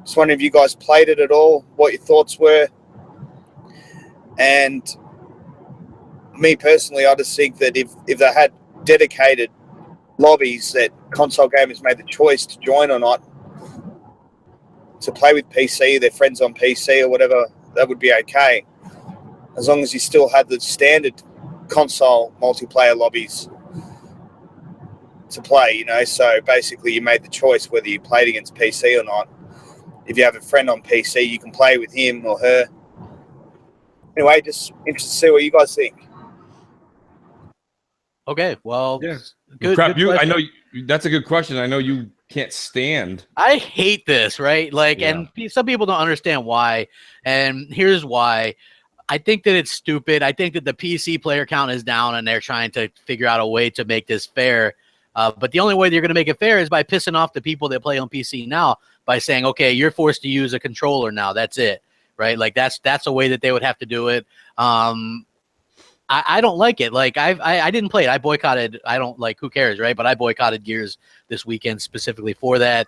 Just wondering if you guys played it at all, what your thoughts were. And me personally, I just think that if they had dedicated lobbies that console gamers made the choice to join or not, to play with PC, their friends on PC or whatever, that would be okay. As long as you still had the standard console multiplayer lobbies to play, so basically you made the choice whether you played against PC or not. If you have a friend on PC, you can play with him or her. Anyway, just interested to see what you guys think. Okay, well, good. Crap, I know that's a good question. I know you can't stand. I hate this, right? Like, and some people don't understand why, and here's why. I think that it's stupid. I think that the PC player count is down, and they're trying to figure out a way to make this fair. But the only way you're going to make it fair is by pissing off the people that play on PC now by saying, okay, you're forced to use a controller now. That's it, right? Like that's a way that they would have to do it. I don't like it. Like I didn't play it. I boycotted. I don't like. Who cares, right? But I boycotted Gears this weekend specifically for that.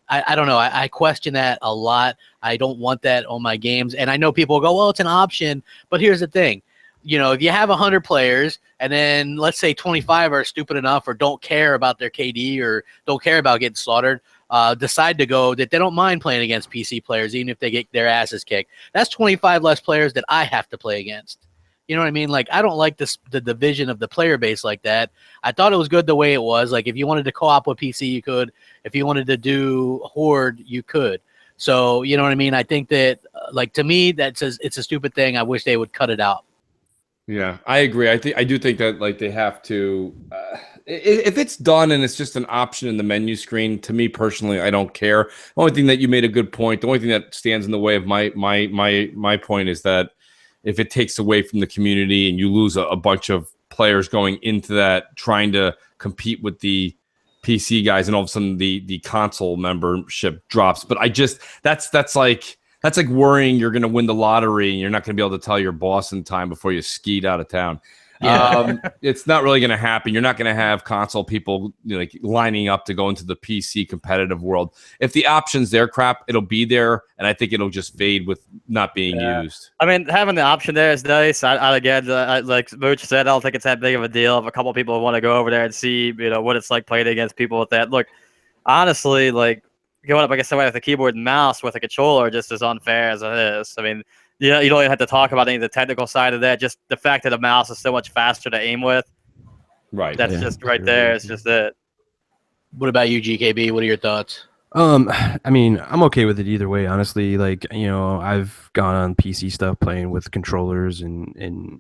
I don't know. I question that a lot. I don't want that on my games. And I know people go, well, it's an option. But here's the thing. If you have 100 players and then let's say 25 are stupid enough or don't care about their KD or don't care about getting slaughtered, decide to go that they don't mind playing against PC players, even if they get their asses kicked. That's 25 less players that I have to play against. You know what I mean? Like, I don't like the division of the player base like that. I thought it was good the way it was. Like, if you wanted to co-op with PC, you could. If you wanted to do Horde, you could. So, you know what I mean? I think that, to me, it's a stupid thing. I wish they would cut it out. Yeah, I agree. I do think that they have to. If it's done and it's just an option in the menu screen, to me personally, I don't care. The only thing that you made a good point. The only thing that stands in the way of my point is that if it takes away from the community and you lose a bunch of players going into that trying to compete with the PC guys, and all of a sudden the console membership drops. But that's like worrying you're going to win the lottery and you're not going to be able to tell your boss in time before you skeet out of town. Yeah. It's not really going to happen. You're not going to have console people lining up to go into the PC competitive world. If the option's there, Crap, it'll be there, and I think it'll just fade with not being used. I mean, having the option there is nice. Again, like Mooch said, I don't think it's that big of a deal. If a couple people want to go over there and see, what it's like playing against people with that. Look, honestly, going up against somebody with a keyboard and mouse with a controller just as unfair as it is. I mean, you don't even have to talk about any of the technical side of that. Just the fact that a mouse is so much faster to aim with. Right. That's just right there. It's just it. What about you, GKB? What are your thoughts? I mean, I'm okay with it either way, honestly. I've gone on PC stuff playing with controllers and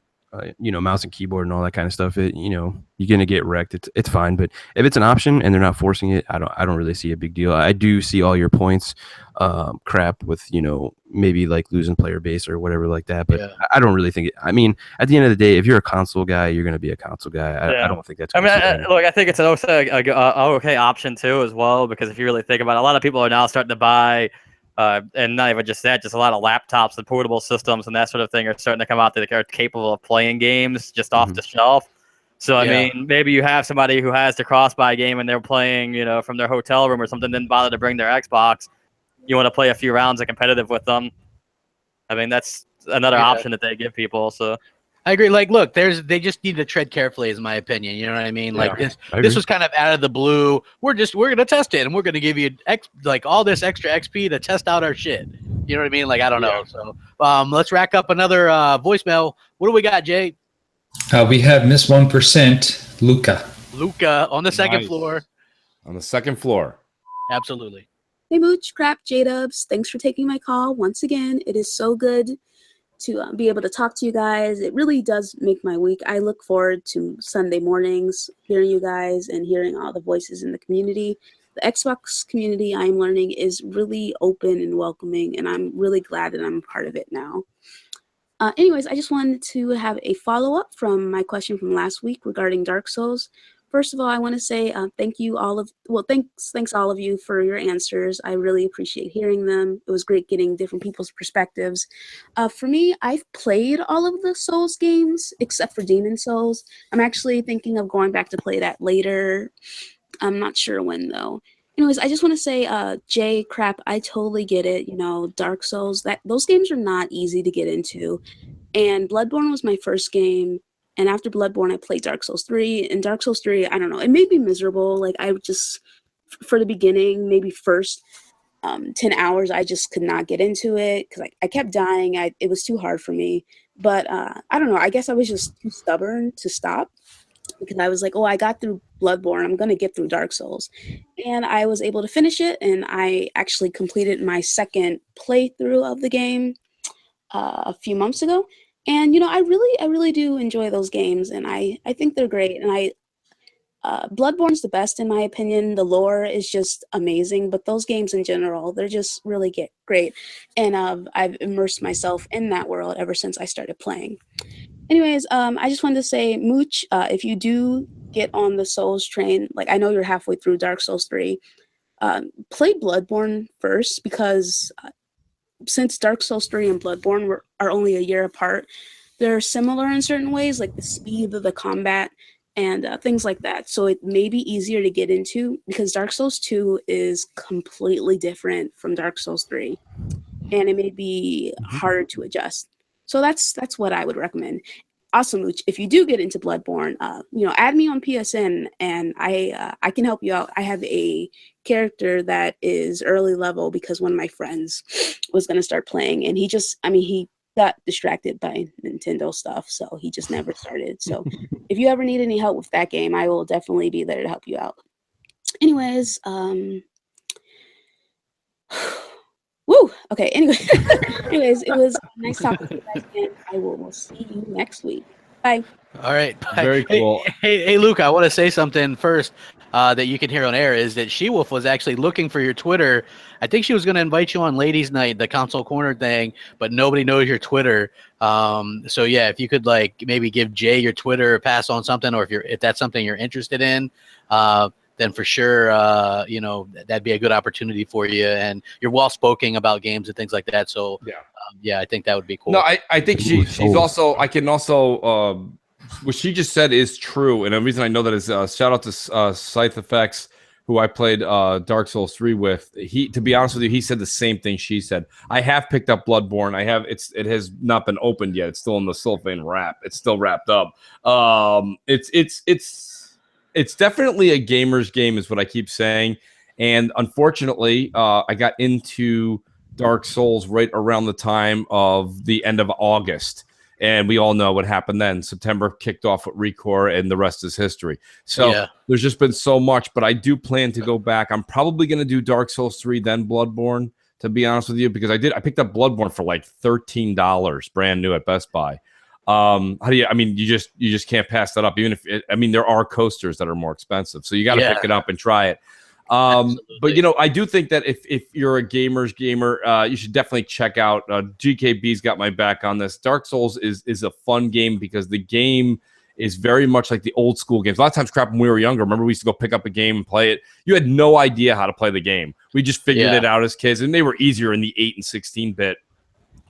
mouse and keyboard and all that kind of stuff, you're gonna get wrecked. It's fine. But if it's an option and they're not forcing it, I don't really see a big deal. I do see all your points, crap with maybe like losing player base or whatever like that. But I don't really think it. I mean, at the end of the day, if you're a console guy, you're gonna be a console guy. I don't think that's. I mean, look, I think it's an okay option too as well, because if you really think about it, a lot of people are now starting to buy. And not even just that, just a lot of laptops and portable systems and that sort of thing are starting to come out that are capable of playing games just off the shelf. So, I mean, maybe you have somebody who has the cross-buy game and they're playing, from their hotel room or something, didn't bother to bring their Xbox. You want to play a few rounds of competitive with them. I mean, that's another option that they give people. So I agree. Like, look, they just need to tread carefully, is my opinion. You know what I mean? Like this was kind of out of the blue. We're gonna test it, and we're gonna give you all this extra XP to test out our shit. You know what I mean? Like, I don't know. So let's rack up another voicemail. What do we got, Jay? We have Miss 1%, Luca. Luca on the second floor. On the second floor. Absolutely. Hey, Mooch, Crap, J-Dubs. Thanks for taking my call once again. It is so good to be able to talk to you guys. It really does make my week. I look forward to Sunday mornings, hearing you guys and hearing all the voices in the community. The Xbox community, I'm learning, is really open and welcoming, and I'm really glad that I'm a part of it now. Anyways, I just wanted to have a follow-up from my question from last week regarding Dark Souls. First of all, I want to say thanks all of you for your answers. I really appreciate hearing them. It was great getting different people's perspectives. For me, I've played all of the Souls games except for Demon Souls. I'm actually thinking of going back to play that later. I'm not sure when though. Anyways, I just want to say, Jay, Crap, I totally get it. Dark Souls, those games are not easy to get into. And Bloodborne was my first game. And after Bloodborne, I played Dark Souls 3. And Dark Souls 3, I don't know, it made me miserable. Like, I just, for the beginning, maybe first 10 hours, I just could not get into it because I kept dying. It was too hard for me. But I don't know, I guess I was just too stubborn to stop. Because I was like, I got through Bloodborne, I'm going to get through Dark Souls. And I was able to finish it, and I actually completed my second playthrough of the game a few months ago. And, I really do enjoy those games, and I think they're great. And Bloodborne's the best, in my opinion. The lore is just amazing, but those games in general, they're just really great. And I've immersed myself in that world ever since I started playing. Anyways, I just wanted to say, Mooch, if you do get on the Souls train, like I know you're halfway through Dark Souls 3, play Bloodborne first, because since Dark Souls 3 and Bloodborne are only a year apart, they're similar in certain ways, like the speed of the combat and things like that. So it may be easier to get into, because Dark Souls 2 is completely different from Dark Souls 3, and it may be harder to adjust. So that's what I would recommend. Also, Mooch, if you do get into Bloodborne, add me on PSN, and I can help you out. I have a character that is early level because one of my friends was going to start playing, and he got distracted by Nintendo stuff, so he just never started. So if you ever need any help with that game, I will definitely be there to help you out. Anyways, woo! Okay, anyways, it was nice talking to you guys, and I will see you next week. Bye. All right. Bye. Very cool. Hey, Luke, I want to say something first that you can hear on air, is that She-Wolf was actually looking for your Twitter. I think she was going to invite you on Ladies Night, the console corner thing, but nobody knows your Twitter. So yeah, if you could maybe give Jay your Twitter, or pass on something, or if that's something you're interested in, then for sure, that'd be a good opportunity for you. And you're well-spoken about games and things like that. So yeah, I think that would be cool. No, I think she's also, I can also, what she just said is true. And the reason I know that is shout out to Scythe Effects, who I played Dark Souls 3 with. To be honest with you, he said the same thing she said. I have picked up Bloodborne. It has not been opened yet. It's still in the cellophane wrap. It's still wrapped up. It's definitely a gamer's game, is what I keep saying. And unfortunately, I got into Dark Souls right around the time of the end of August. And we all know what happened then. September kicked off with Recore, and the rest is history. So there's just been so much, but I do plan to go back. I'm probably going to do Dark Souls 3, then Bloodborne, to be honest with you, because I picked up Bloodborne for like $13 brand new at Best Buy. How do you? I mean, you just can't pass that up. Even if there are coasters that are more expensive, so you got to pick it up and try it. But I do think that if you're a gamer, you should definitely check out. GKB's got my back on this. Dark Souls is a fun game because the game is very much like the old school games. A lot of times, crap, when we were younger, remember we used to go pick up a game and play it. You had no idea how to play the game. We just figured it out as kids, and they were easier in the 8 and 16-bit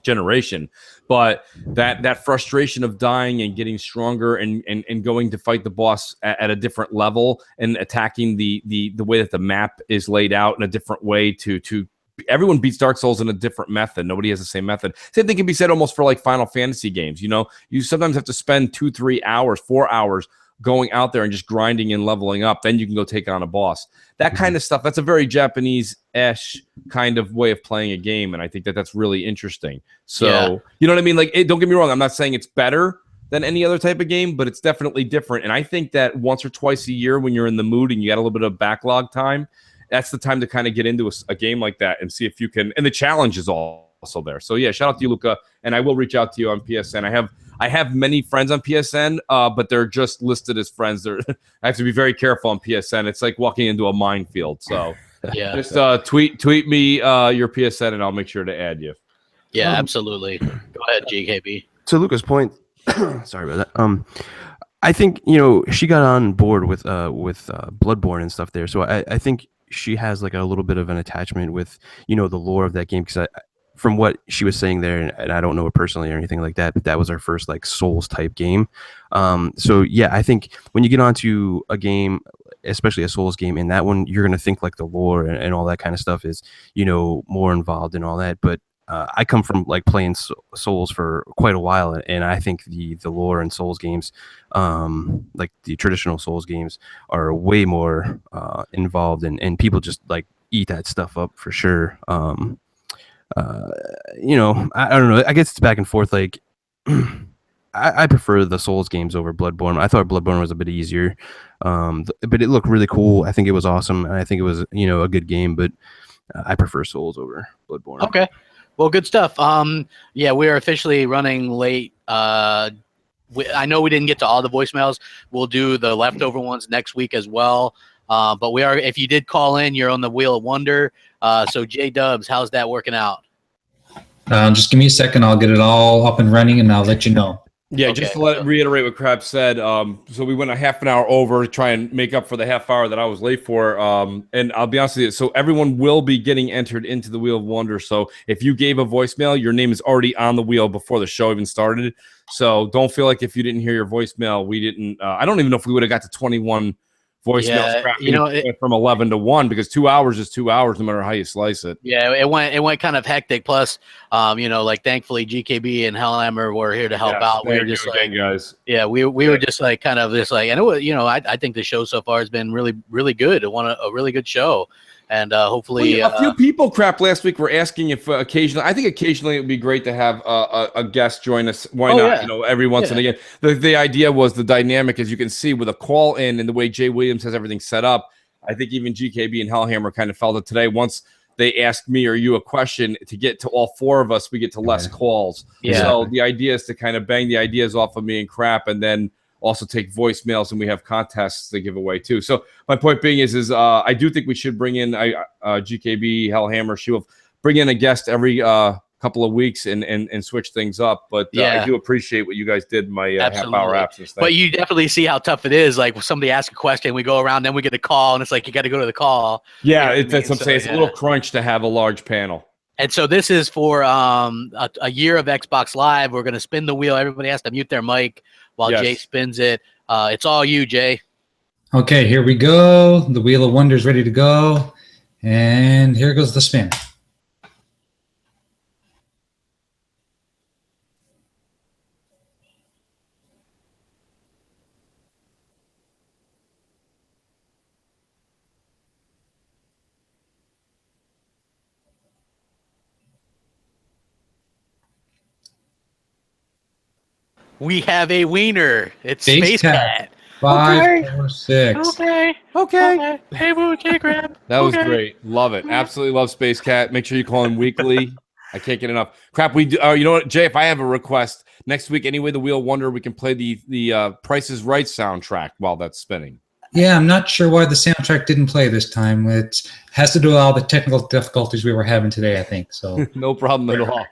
generation. But that frustration of dying and getting stronger and going to fight the boss at a different level and attacking the way that the map is laid out in a different way to everyone beats Dark Souls in a different method. Nobody has the same method. Same thing can be said almost for like Final Fantasy games. You sometimes have to spend 2, 3 hours, 4 hours going out there and just grinding and leveling up. Then you can go take on a boss. That kind of stuff, that's a very Japanese-ish kind of way of playing a game, and I think that's really interesting. So, you know what I mean? Like, don't get me wrong. I'm not saying it's better than any other type of game, but it's definitely different. And I think that once or twice a year when you're in the mood and you got a little bit of backlog time, that's the time to kind of get into a game like that and see if you can. And the challenge is also there. So yeah, shout out to you, Luca. And I will reach out to you on PSN. I have many friends on PSN, but they're just listed as friends. I have to be very careful on PSN. It's like walking into a minefield. So just tweet me your PSN and I'll make sure to add you. Yeah, absolutely. Go ahead, GKB. To Luca's point, sorry about that. I think she got on board with Bloodborne and stuff there. So I think she has like a little bit of an attachment with the lore of that game, because from what she was saying there, and I don't know her personally or anything like that, but that was our first like Souls type game. So yeah, I think when you get onto a game, especially a Souls game, in that one you're gonna think like the lore and all that kind of stuff is more involved and all that. But I come from like playing Souls for quite a while, and I think the lore in Souls games, like the traditional Souls games, are way more involved, and people just like eat that stuff up for sure. I don't know. I guess it's back and forth. Like, I prefer the Souls games over Bloodborne. I thought Bloodborne was a bit easier, but it looked really cool. I think it was awesome, and I think it was a good game. But I prefer Souls over Bloodborne. Okay. Well, good stuff. Yeah, we are officially running late. I know we didn't get to all the voicemails. We'll do the leftover ones next week as well. But we are. If you did call in, you're on the Wheel of Wonder. So J-Dubs, how's that working out? Just give me a second. I'll get it all up and running, and I'll let you know. Yeah, okay. Just to reiterate what Crab said. So we went a half an hour over to try and make up for the half hour that I was late for. And I'll be honest with you. So everyone will be getting entered into the Wheel of Wonder. So if you gave a voicemail, your name is already on the wheel before the show even started. So don't feel like if you didn't hear your voicemail, we didn't. I don't even know if we would have got to 21 voicemails from 11 to 1, because 2 hours is 2 hours no matter how you slice it. Yeah, it went kind of hectic. Plus, like thankfully GKB and Hellhammer were here to help out. We were just like, guys. Yeah, we were just like kind of just like, and it was, I think the show so far has been really, really good. It won a really good show. And hopefully, a few people last week were asking if occasionally it would be great to have a guest join us. Why not? Yeah. Every once and again. The idea was the dynamic, as you can see, with a call in and the way Jay Williams has everything set up. I think even GKB and Hellhammer kind of felt it today. Once they asked me or you a question, to get to all four of us, we get to less calls. Yeah. So the idea is to kind of bang the ideas off of me and Crap, and then also take voicemails, and we have contests to give away too. So my point being is I do think we should bring in GKB, Hellhammer. She will bring in a guest every couple of weeks and switch things up. But I do appreciate what you guys did in my half-hour absence. But you definitely see how tough it is. Like, when somebody asks a question, we go around, then we get a call, and it's like you got to go to the call. Yeah, that's what I'm saying. It's a little crunch to have a large panel. And so this is for a year of Xbox Live. We're going to spin the wheel. Everybody has to mute their mic while Jay spins it. It's all you, Jay. Okay, here we go. The Wheel of Wonder is ready to go. And here goes the spin. We have a wiener. It's Space Cat. 5, 4, 6. Okay. Hey, Mooch, hey, Crap. That was great. Love it. Absolutely love Space Cat. Make sure you call him weekly. I can't get enough. Crap, we do. You know what, Jay? If I have a request, next week, Anyway the Wheel Wonder, we can play the Price is Right soundtrack while that's spinning. Yeah, I'm not sure why the soundtrack didn't play this time. It has to do with all the technical difficulties we were having today, I think. So no problem at all.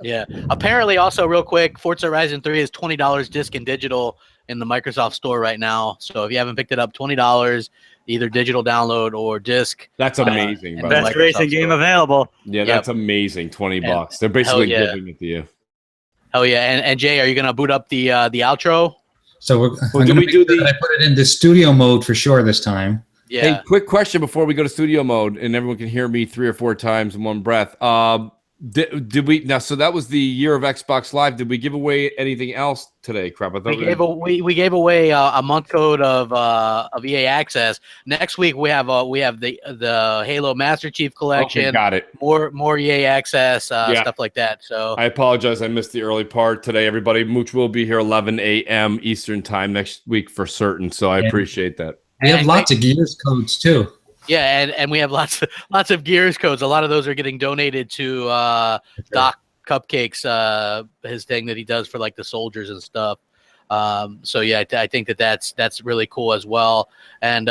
Yeah. Apparently, also real quick, Forza Horizon 3 is $20 disc and digital in the Microsoft Store right now. So if you haven't picked it up, $20, either digital download or disc. That's amazing. By the Best way. racing game available. Yeah, that's amazing. $20. They're basically giving it to you. Hell yeah. And Jay, are you gonna boot up the outro? So I put it in the studio mode for sure this time. Yeah. Hey, quick question before we go to studio mode, and everyone can hear me 3 or 4 times in one breath. Did we now? So that was the year of Xbox Live. Did we give away anything else today? Crap! I thought we gave away a month code of EA Access. Next week we have the Halo Master Chief Collection. Okay, got it. More EA Access stuff like that. So I apologize. I missed the early part today. Everybody, Mooch will be here 11 a.m. Eastern time next week for certain. So I appreciate that. We have lots of Gears codes too. Yeah, and we have lots of Gears codes. A lot of those are getting donated to Doc Cupcakes, his thing that he does for like the soldiers and stuff. So yeah, I think that's really cool as well. And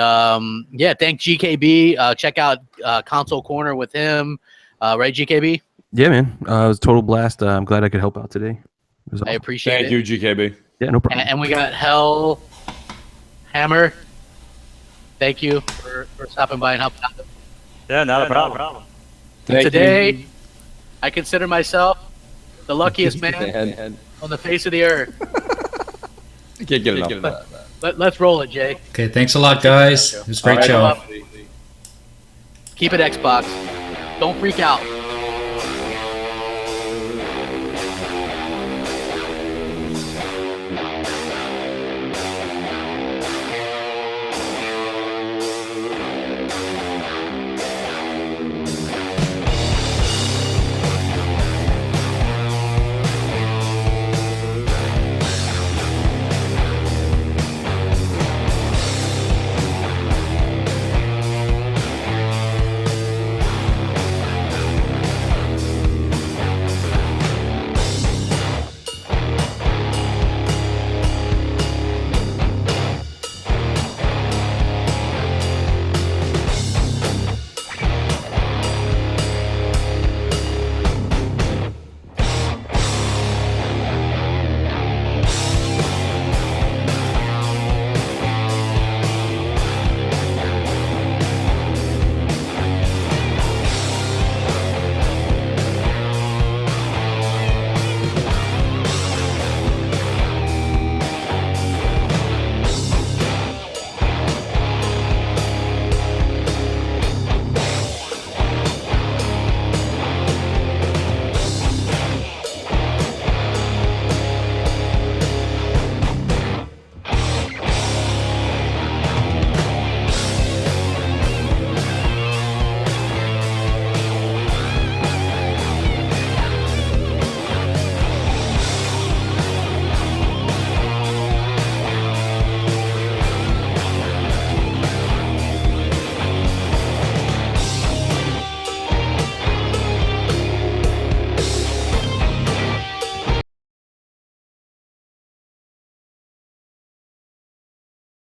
yeah, thank GKB. Check out Console Corner with him, right, GKB? Yeah, man. It was a total blast. I'm glad I could help out today. It was awesome. I appreciate it. Thank you, GKB. Yeah, no problem. And we got Hell Hammer. Thank you for stopping by and helping out. Yeah, not a problem. Today, I consider myself the luckiest man on the face of the earth. You can't get enough of that. Let's roll it, Jay. Okay, thanks a lot, guys. It was a great show. Keep it Xbox. Don't freak out.